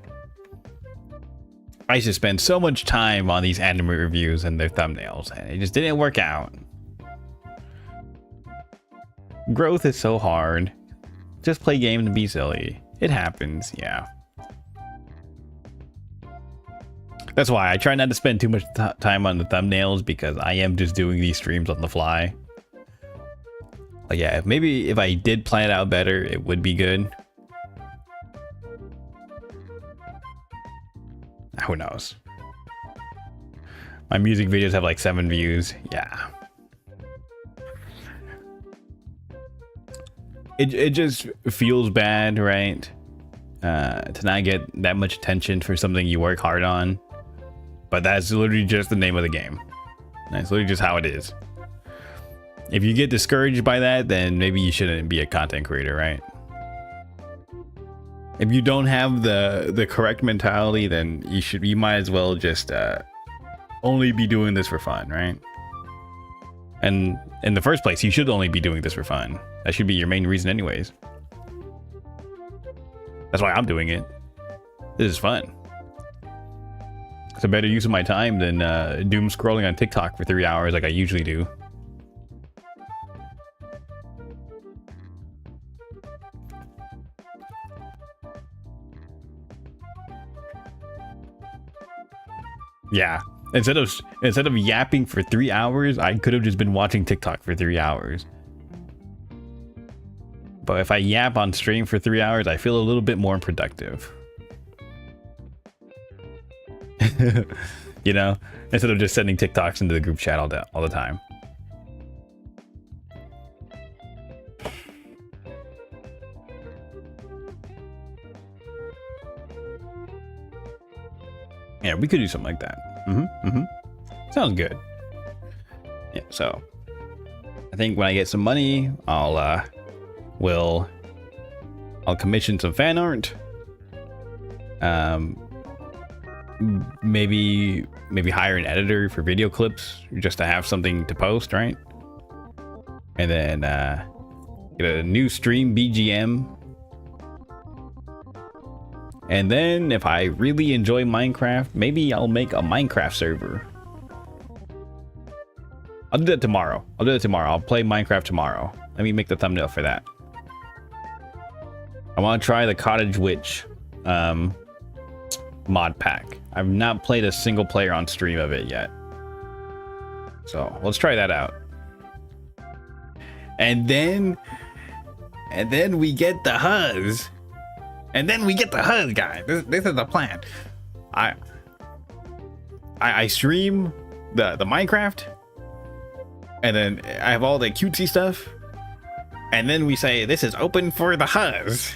I used to spend so much time on these anime reviews and their thumbnails, and it just didn't work out. Growth is so hard. Just play games and be silly. It happens, yeah. That's why I try not to spend too much time on the thumbnails, because I am just doing these streams on the fly. But yeah, maybe if I did plan it out better, it would be good. Who knows? My music videos have like 7 views. Yeah. It just feels bad, right? To not get that much attention for something you work hard on. But that's literally just the name of the game. That's literally just how it is. If you get discouraged by that, then maybe you shouldn't be a content creator, right? If you don't have the correct mentality, then you might as well just only be doing this for fun, right? And in the first place, you should only be doing this for fun. That should be your main reason anyways. That's why I'm doing it. This is fun. It's a better use of my time than doom scrolling on TikTok for 3 hours like I usually do. Yeah. Instead of yapping for 3 hours, I could have just been watching TikTok for 3 hours. But if I yap on stream for 3 hours, I feel a little bit more productive. You know, instead of just sending TikToks into the group chat all the time. Yeah, we could do something like that. Sounds good. Yeah, so I think when I get some money, I'll commission some fan art. Maybe hire an editor for video clips just to have something to post, right? And then get a new stream BGM. And then if I really enjoy Minecraft, maybe I'll make a Minecraft server. I'll do that tomorrow. I'll play Minecraft tomorrow. Let me make the thumbnail for that. I want to try the Cottage Witch mod pack. I've not played a single player on stream of it yet. So let's try that out. And then we get the Huzz. And then we get the Huzz, guys. This is the plan. I stream the Minecraft, and then I have all the cutesy stuff, and then we say this is open for the Huzz.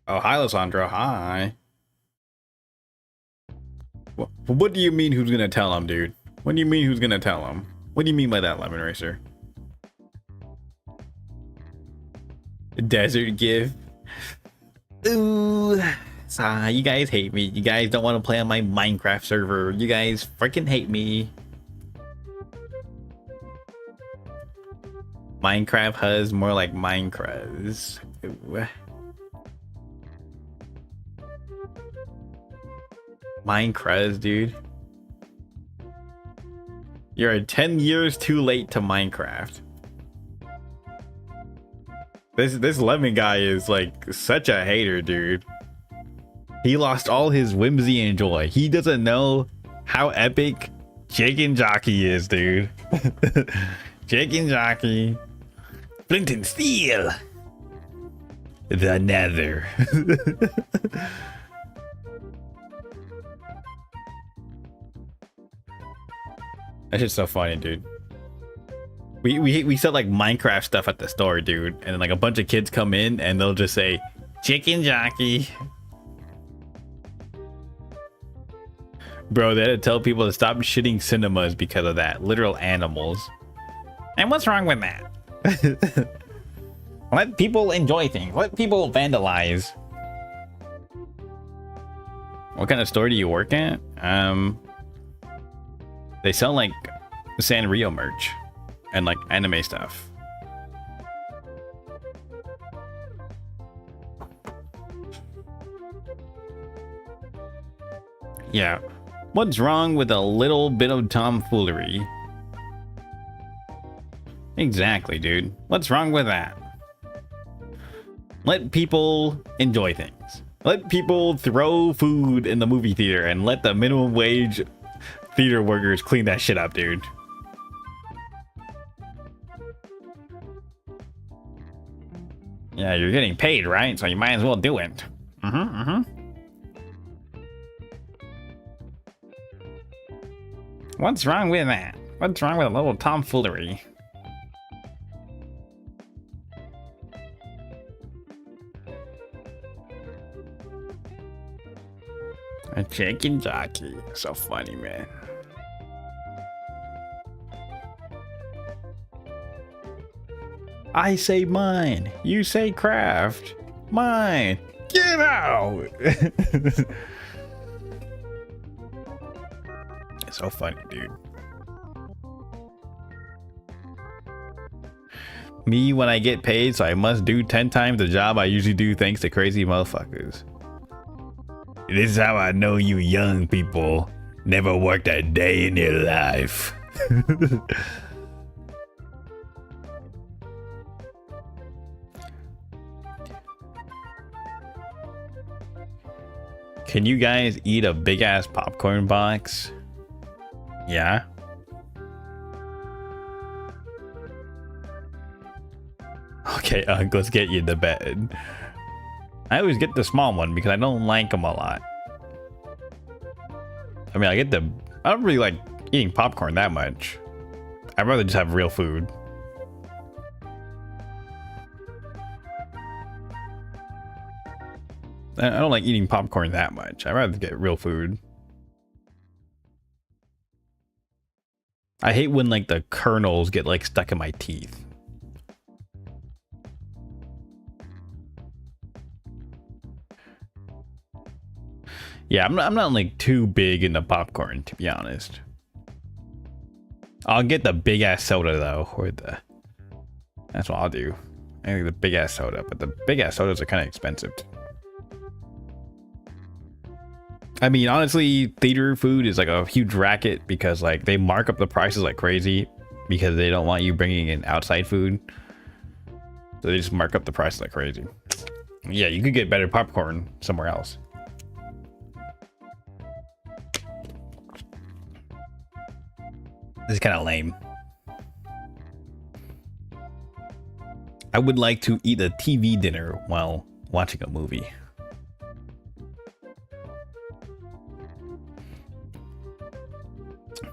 Oh, hi, Lysandro. Hi. What do you mean who's gonna tell him, dude? What do you mean who's gonna tell him? What do you mean by that, Lemon Racer? Desert gift. Ooh, you guys hate me. You guys don't want to play on my Minecraft server. You guys freaking hate me. Minecraft Huzz, more like Minecraft. Minecraft, dude. You're 10 years too late to Minecraft. This lemon guy is like such a hater, dude. He lost all his whimsy and joy. He doesn't know how epic Chicken Jockey is, dude. Chicken Jockey. Flint and Steel. The Nether. That's just so funny, dude. We sell like Minecraft stuff at the store, dude, and then like a bunch of kids come in and they'll just say Chicken Jockey. Bro, they had to tell people to stop shitting cinemas because of that. Literal animals. And what's wrong with that? Let people enjoy things. Let people vandalize. What kind of store do you work at? They sell like Sanrio merch and like anime stuff. Yeah. What's wrong with a little bit of tomfoolery? Exactly, dude. What's wrong with that? Let people enjoy things. Let people throw food in the movie theater and let the minimum wage theater workers clean that shit up, dude. Yeah, you're getting paid, right? So you might as well do it. What's wrong with that? What's wrong with a little tomfoolery? A chicken jockey. So funny, man. I say mine. You say craft. Mine. Get out. So funny, dude. Me when I get paid, so I must do 10 times the job I usually do thanks to crazy motherfuckers. This is how I know you young people never worked a day in your life. Can you guys eat a big ass popcorn box? Yeah. Okay, let's get you to bed. I always get the small one because I don't like them a lot. I mean, I don't really like eating popcorn that much. I'd rather just have real food. I don't like eating popcorn that much. I'd rather get real food. I hate when like the kernels get like stuck in my teeth. Yeah, I'm not like too big into popcorn, to be honest. I'll get the big ass soda though, or that's what I'll do. I think the big ass soda, but the big ass sodas are kind of expensive. I mean, honestly, theater food is like a huge racket because like they mark up the prices like crazy because they don't want you bringing in outside food. So they just mark up the price like crazy. Yeah, you could get better popcorn somewhere else. This is kind of lame. I would like to eat a TV dinner while watching a movie.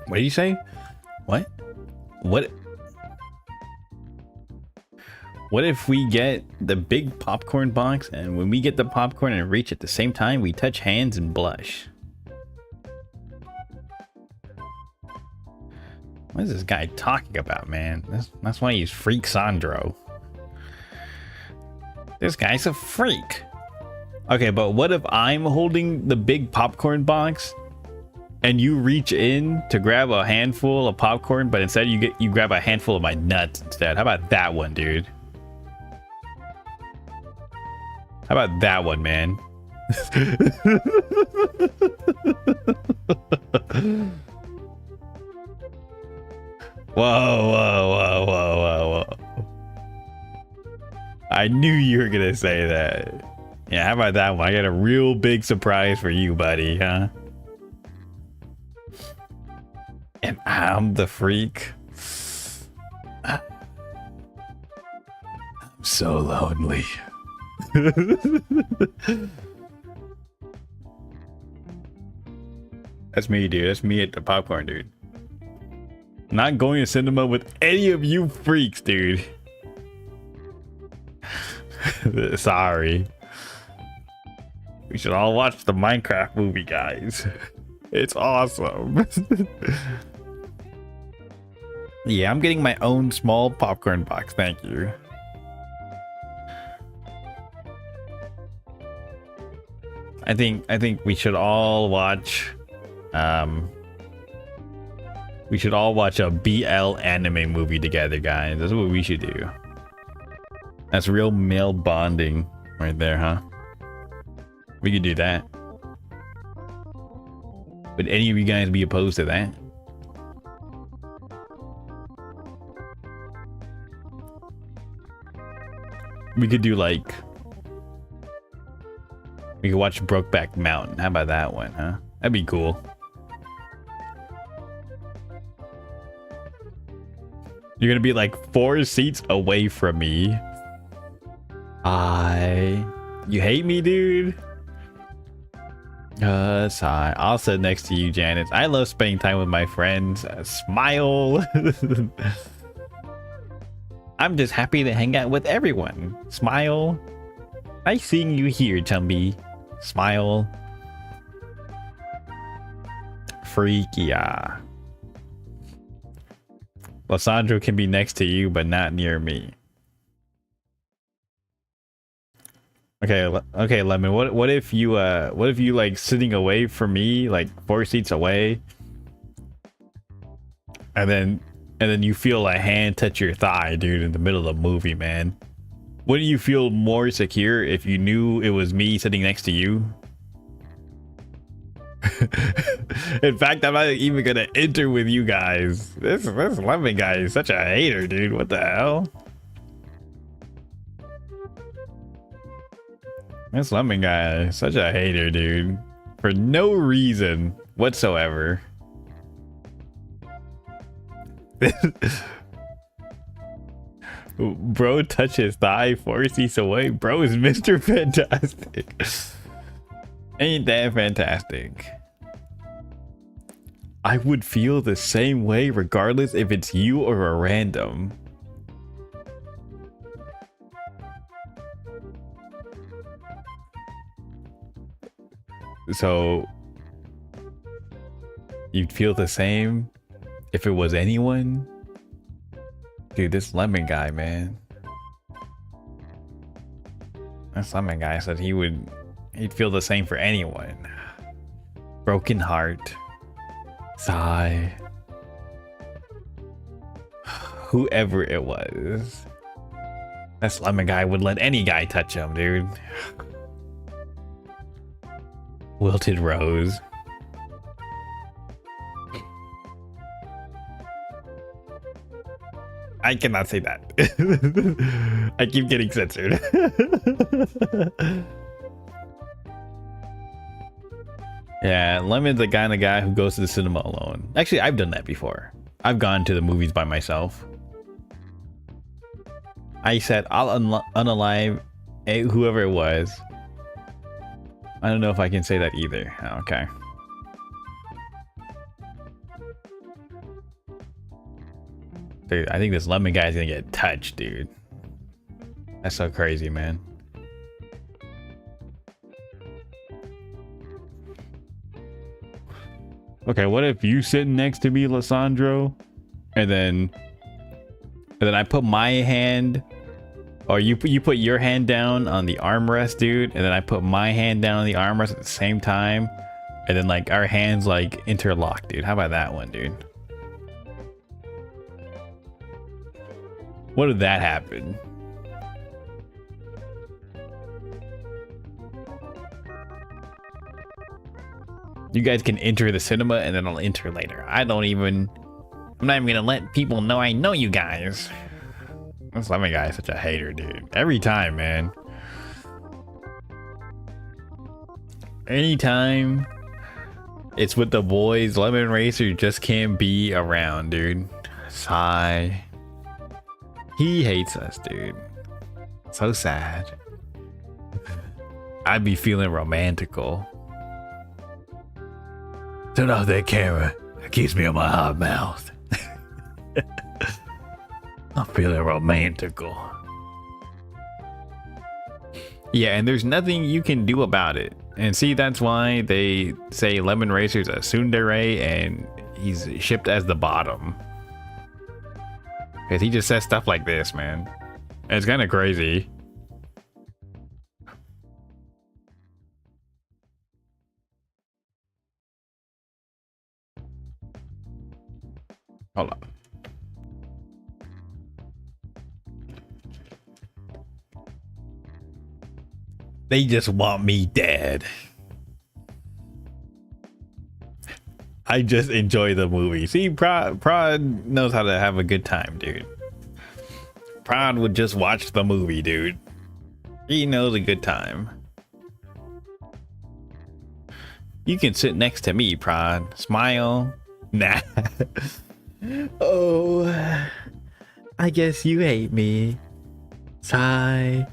What did you say? What? What if we get the big popcorn box and when we get the popcorn and reach at the same time, we touch hands and blush? What is this guy talking about, man? That's why he's Freak Sandro. This guy's a freak. Okay, but what if I'm holding the big popcorn box and you reach in to grab a handful of popcorn, but instead you grab a handful of my nuts instead? How about that one, dude? How about that one, man? Whoa. I knew you were gonna say that. Yeah, how about that one? I got a real big surprise for you, buddy, huh? And I'm the freak. I'm so lonely. That's me, dude. That's me at the popcorn, dude. Not going to cinema with any of you freaks, dude. Sorry. We should all watch the Minecraft movie, guys. It's awesome. Yeah, I'm getting my own small popcorn box. Thank you. I think we should all watch a BL anime movie together, guys. That's what we should do. That's real male bonding right there, huh? We could do that. Would any of you guys be opposed to that? We could do like We could watch Brokeback Mountain. How about that one, huh? That'd be cool. You're gonna be like 4 seats away from me. You hate me, dude? Sigh. I'll sit next to you, Janice. I love spending time with my friends. Smile. I'm just happy to hang out with everyone. Smile. Nice seeing you here, Chumby. Smile. Freak, yeah. Lysandro can be next to you, but not near me. Okay, Lemon. What if you like sitting away from me, like 4 seats away, and then you feel a hand touch your thigh, dude, in the middle of the movie, man? Wouldn't you feel more secure if you knew it was me sitting next to you? In fact, I'm not even gonna enter with you guys. This Lemon guy is such a hater, dude. What the hell? This Lemon guy is such a hater, dude. For no reason whatsoever. Bro touch his thigh 4 seats away. Bro is Mr. Fantastic. Ain't that fantastic? I would feel the same way regardless if it's you or a random. So you'd feel the same if it was anyone? Dude, this Lemon guy, man. This Lemon guy said he'd feel the same for anyone. Broken heart. Sigh. Whoever it was. This Lemon guy would let any guy touch him, dude. Wilted Rose. I cannot say that. I keep getting censored. Yeah, Lemon's the kind of guy who goes to the cinema alone. Actually, I've done that before. I've gone to the movies by myself. I said I'll unalive whoever it was. I don't know if I can say that either. Oh, okay. Dude, I think this Lemon guy is gonna get touched, dude. That's so crazy, man. Okay, what if you sitting next to me, Lysandro, and then I put my hand, or you put your hand down on the armrest, dude, and then I put my hand down on the armrest at the same time, and then like our hands like interlock, dude. How about that one, dude? What if that happened? You guys can enter the cinema and then I'll enter later. I'm not even gonna let people know I know you guys. This Lemon guy is such a hater, dude. Every time, man. Anytime it's with the boys, Lemon Racer just can't be around, dude. Sigh. He hates us, dude. So sad. I'd be feeling romantical. Turn off that camera. It keeps me on my hot mouth. I'm feeling romantical. Yeah, and there's nothing you can do about it. And see, that's why they say Lemon Racer's a tsundere and he's shipped as the bottom. Because he just says stuff like this, man. It's kind of crazy. Hold on. They just want me dead. I just enjoy the movie. See, Prod knows how to have a good time, dude. Prod would just watch the movie, dude. He knows a good time. You can sit next to me, Prod. Smile. Nah. Oh, I guess you hate me. Sigh.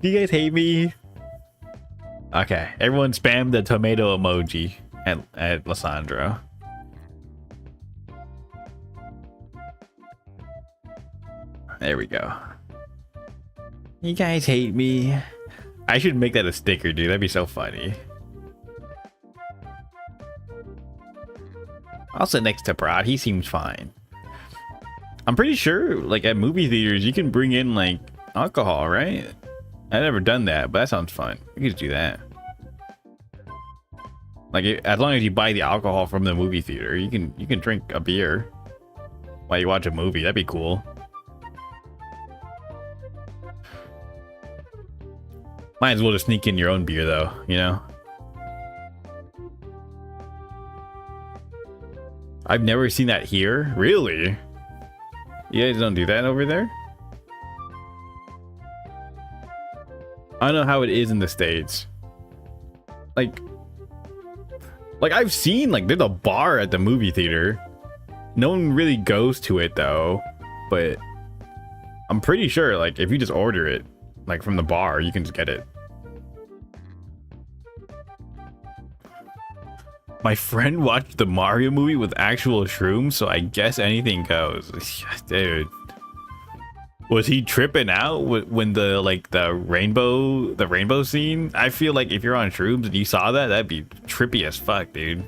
Do you guys hate me? Okay, everyone spam the tomato emoji at Lissandro. There we go. You guys hate me. I should make that a sticker, dude. That'd be so funny. I'll sit next to Prod. He seems fine. I'm pretty sure, like, at movie theaters, you can bring in, like, alcohol, right? I've never done that, but that sounds fun. We could just do that. Like, as long as you buy the alcohol from the movie theater, you can drink a beer while you watch a movie. That'd be cool. Might as well just sneak in your own beer, though, you know? I've never seen that here. Really? You guys don't do that over there? I don't know how it is in the States. Like I've seen, like, there's a bar at the movie theater. No one really goes to it, though. But I'm pretty sure, like, if you just order it, like, from the bar, you can just get it. My friend watched the Mario movie with actual shrooms, so I guess anything goes. Dude, was he tripping out when the rainbow scene? I feel like if you're on shrooms and you saw that, that'd be trippy as fuck, dude.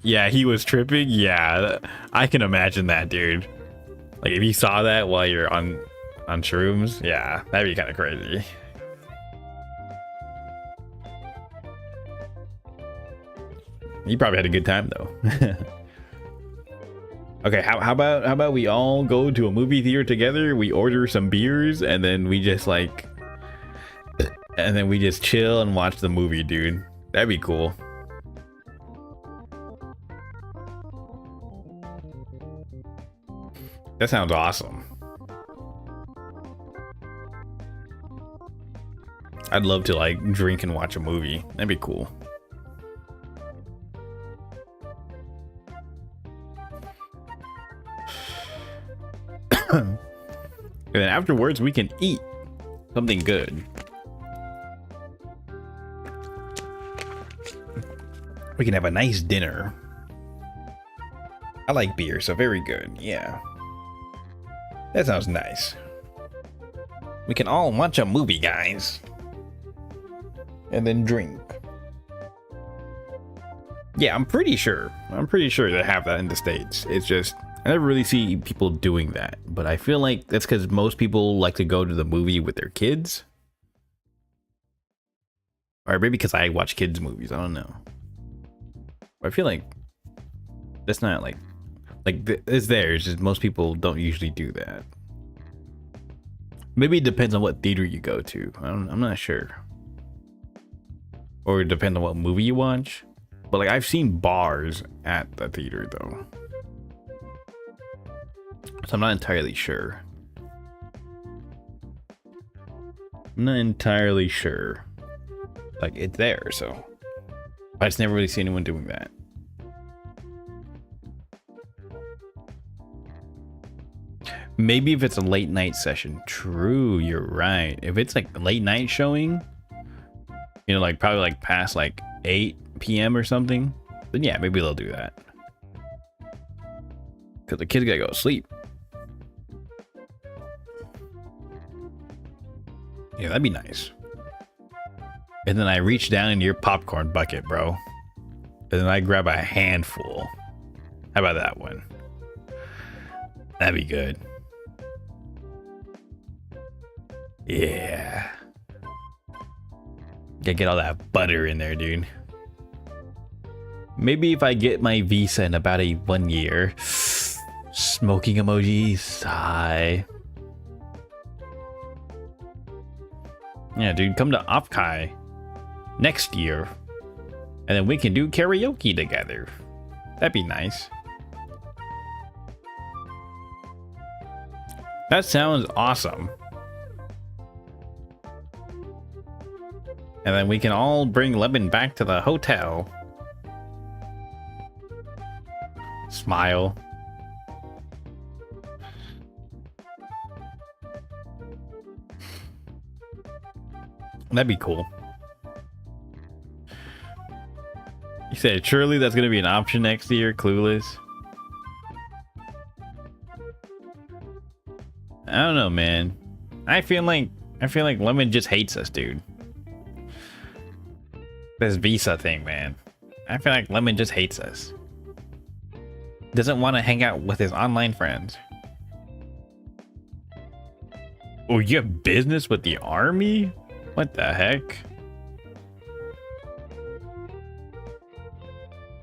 Yeah, he was tripping. Yeah, I can imagine that, dude. Like, if you saw that while you're on shrooms, yeah, that'd be kind of crazy. You probably had a good time, though. Okay, how about we all go to a movie theater together? We order some beers, and then we just chill and watch the movie, dude. That'd be cool. That sounds awesome. I'd love to, like, drink and watch a movie. That'd be cool. And then afterwards we can eat something good. We can have a nice dinner. I like beer, so very good. Yeah. That sounds nice. We can all watch a movie, guys. And then drink. Yeah, I'm pretty sure they have that in the States. It's just, I never really see people doing that. But I feel like that's because most people like to go to the movie with their kids. Or maybe because I watch kids' movies, I don't know. But I feel like that's not like it's there. It's just most people don't usually do that. Maybe it depends on what theater you go to. I'm not sure. Or it depends on what movie you watch. But like, I've seen bars at the theater though, so I'm not entirely sure. Like, it's there, so I just never really see anyone doing that. Maybe if it's a late night session. True, you're right. If it's like late night showing, you know, like probably like past like 8 p.m. or something, then yeah, maybe they'll do that. Because the kids gotta go to sleep. Yeah, that'd be nice. And then I reach down into your popcorn bucket, bro. And then I grab a handful. How about that one? That'd be good. Yeah. Gotta get all that butter in there, dude. Maybe if I get my visa in about 1 year. Smoking emoji, sigh. Yeah, dude, come to Opkai next year. And then we can do karaoke together. That'd be nice. That sounds awesome. And then we can all bring Lemon back to the hotel. Smile. That'd be cool. You said surely that's gonna be an option next year, Clueless. I don't know, man. I feel like Lemon just hates us, dude. This visa thing, man. I feel like Lemon just hates us. Doesn't want to hang out with his online friends. Oh, you have business with the army? What the heck?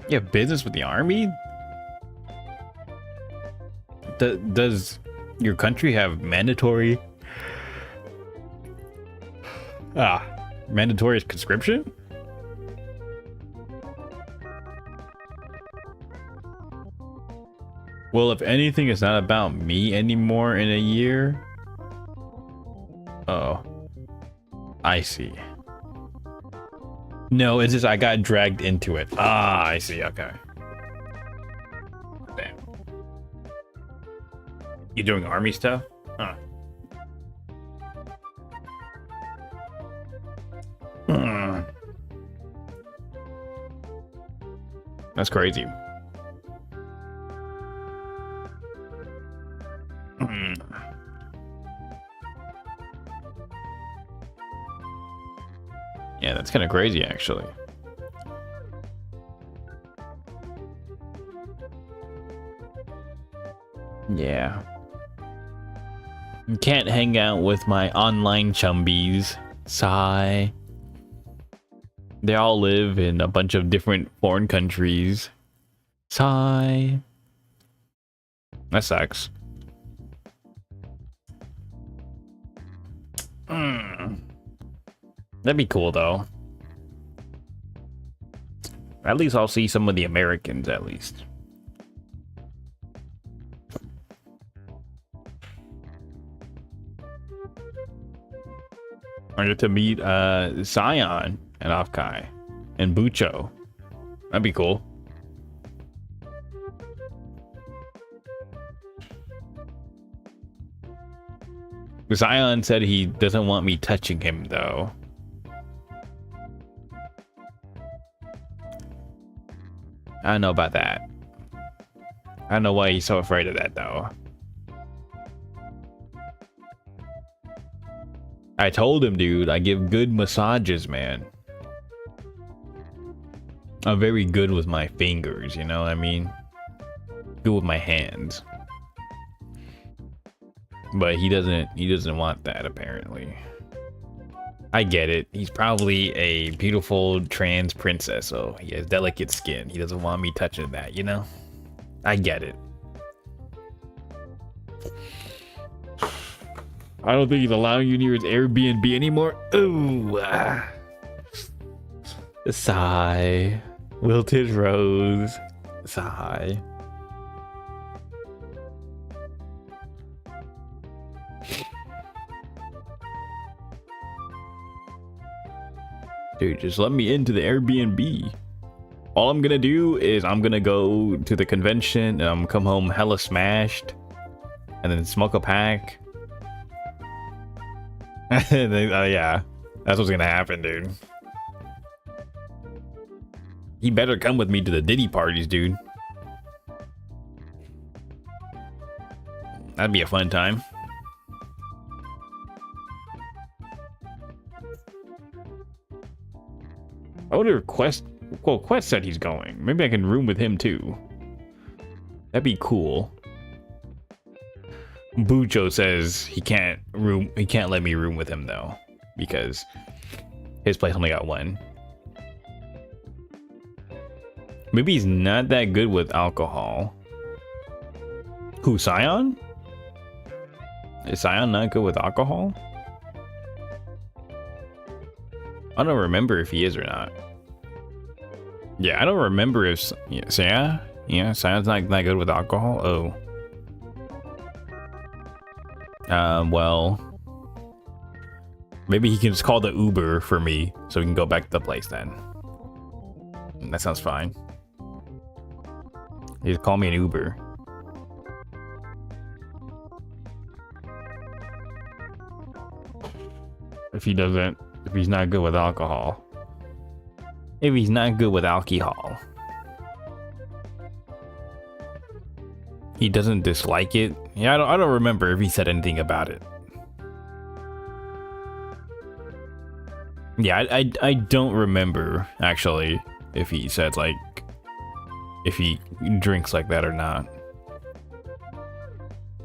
You have business with the army? Does your country have mandatory conscription? Well, if anything, it's not about me anymore in a year. Oh, I see. No, it's just I got dragged into it. Ah, I see. Okay. Damn. You doing army stuff? Huh. That's crazy. Yeah, that's kind of crazy, actually. Yeah. Can't hang out with my online chumbies. Sigh. They all live in a bunch of different foreign countries. Sigh. That sucks. That'd be cool, though. At least I'll see some of the Americans, at least. I get to meet Scion and Afkai and Bucho. That'd be cool. Zion said he doesn't want me touching him, though. I don't know about that. I don't know why he's so afraid of that, though. I told him, dude, I give good massages, man. I'm very good with my fingers, you know what I mean? Good with my hands. But he doesn't want that, apparently. I get it. He's probably a beautiful trans princess, so he has delicate skin. He doesn't want me touching that, you know? I get it. I don't think he's allowing you near his Airbnb anymore. Ooh. Sigh. Wilted rose. Sigh. Dude, just let me into the Airbnb. All I'm gonna do is I'm gonna go to the convention, come home hella smashed, and then smoke a pack. And then, yeah, that's what's gonna happen, dude. He better come with me to the Diddy parties, dude. That'd be a fun time. I wonder if Quest said he's going. Maybe I can room with him too. That'd be cool. Bucho says he can't let me room with him though, because his place only got one. Maybe he's not that good with alcohol. Who, Scion? Is Scion not good with alcohol? I don't remember if he is or not. Yeah, I don't remember if... Yeah, Scion's not that good with alcohol. Oh. Well, maybe he can just call the Uber for me so we can go back to the place then. That sounds fine. He just call me an Uber. If he doesn't, if he's not good with alcohol. If he's not good with alcohol. He doesn't dislike it. Yeah, I don't remember if he said anything about it. Yeah, I don't remember actually if he said like if he drinks like that or not.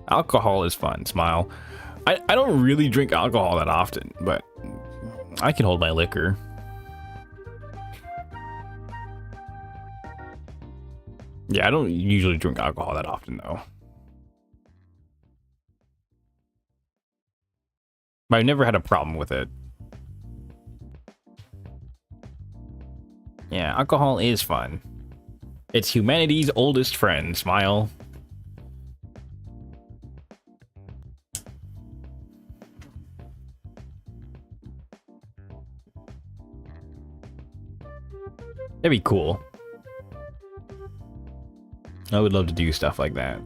Alcohol is fun, smile. I don't really drink alcohol that often, but I can hold my liquor. Yeah, I don't usually drink alcohol that often though. But I've never had a problem with it. Yeah, alcohol is fun. It's humanity's oldest friend, smile. That'd be cool. I would love to do stuff like that.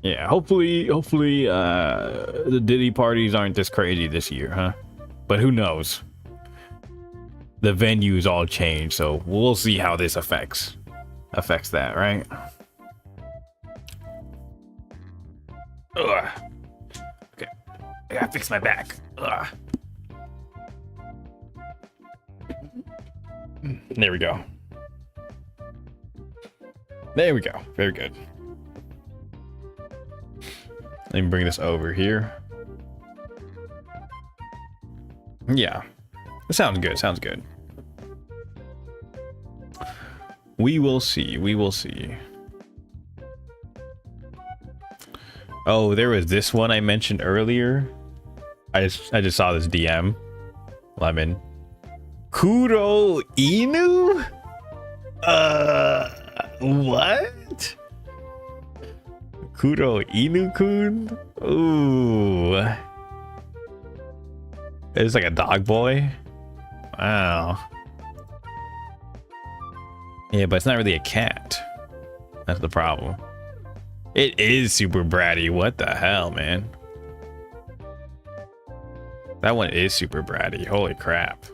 Yeah, hopefully the Diddy parties aren't this crazy this year, huh? But who knows? The venues all change, so we'll see how this affects that, right? Ugh. Okay, I gotta fix my back. Ugh. There we go. There we go. Very good. Let me bring this over here. Yeah. It sounds good. Sounds good. We will see. We will see. Oh, there was this one I mentioned earlier. I just saw this DM. Lemon. Kuro Inu? What? Kuro Inu-kun? Ooh. It's like a dog boy? Wow. Yeah, but it's not really a cat. That's the problem. It is super bratty. What the hell, man? That one is super bratty. Holy crap.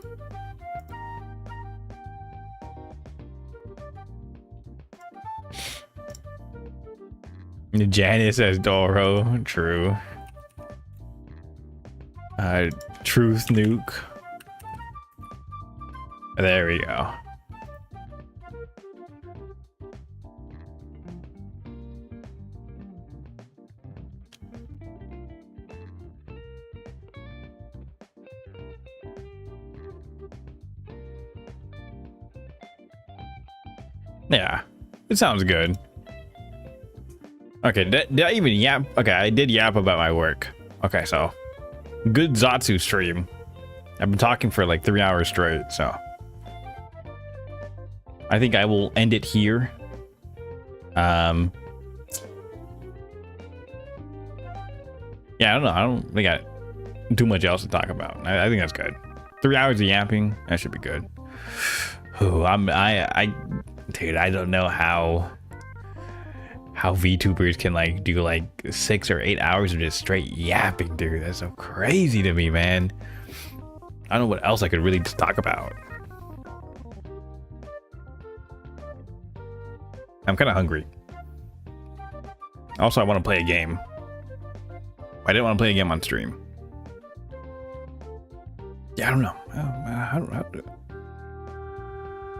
Janice says Doro. True. Truth nuke. There we go. Yeah, it sounds good. Okay, did I even yap? Okay, I did yap about my work. Okay, so good Zatsu stream. I've been talking for like 3 hours straight, so I think I will end it here. Yeah, I don't know. I don't think I got too much else to talk about. I think that's good. 3 hours of yapping, that should be good. Ooh, dude, I don't know how VTubers can like do like 6 or 8 hours of just straight yapping, dude. That's so crazy to me, man. I don't know what else I could really just talk about. I'm kind of hungry. Also, I want to play a game. I didn't want to play a game on stream. Yeah, I don't know. I don't know.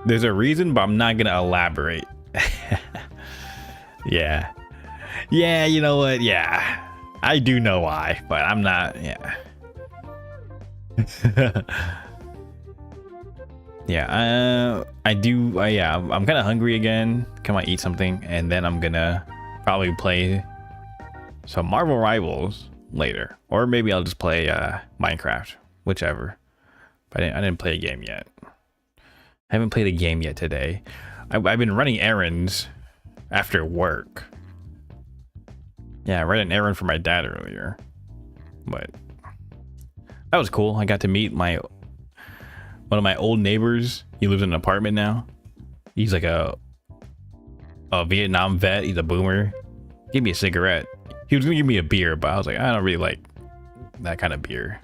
There's a reason, but I'm not gonna elaborate. Yeah, you know what? Yeah, I do know why, but I'm not. Yeah. Yeah, I do. Yeah, I'm kind of hungry again. Come on, eat something, and then I'm gonna probably play some Marvel Rivals later, or maybe I'll just play Minecraft, whichever. But I didn't play a game yet. I haven't played a game yet today. I've been running errands after work. Yeah, I ran an errand for my dad earlier, but that was cool. I got to meet one of my old neighbors. He lives in an apartment now. He's like a Vietnam vet. He's a boomer. Give me a cigarette. He was gonna give me a beer, but I was like, I don't really like that kind of beer.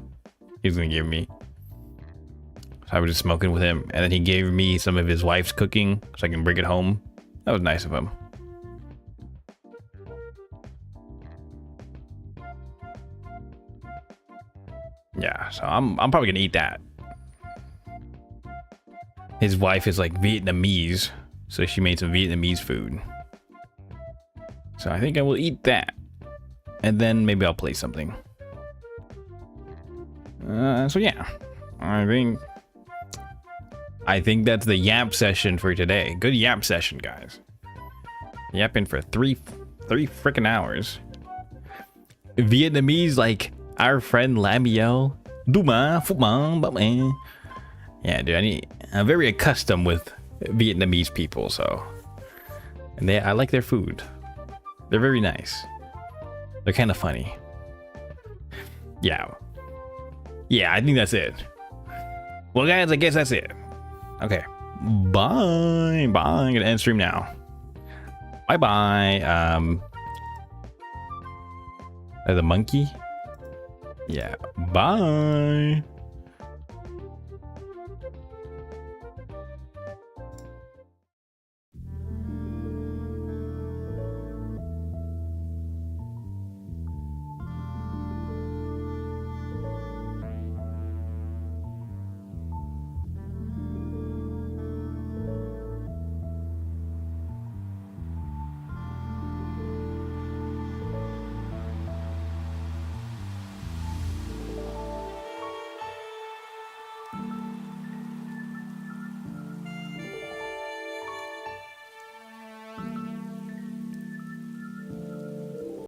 He was gonna give me. So I was just smoking with him, and then he gave me some of his wife's cooking so I can bring it home. That was nice of him. Yeah, so I'm probably gonna eat that. His wife is like Vietnamese, so she made some Vietnamese food. So I think I will eat that, and then maybe I'll play something. So yeah, I think that's the yap session for today. Good yap session, guys. Yapping for three freaking hours. Vietnamese, like our friend Lamiel. Yeah, dude, I'm very accustomed with Vietnamese people, so. And I like their food. They're very nice. They're kind of funny. Yeah. Yeah, I think that's it. Well, guys, I guess that's it. Okay. Bye. Bye. I'm gonna end stream now. Bye-bye. The monkey? Yeah. Bye.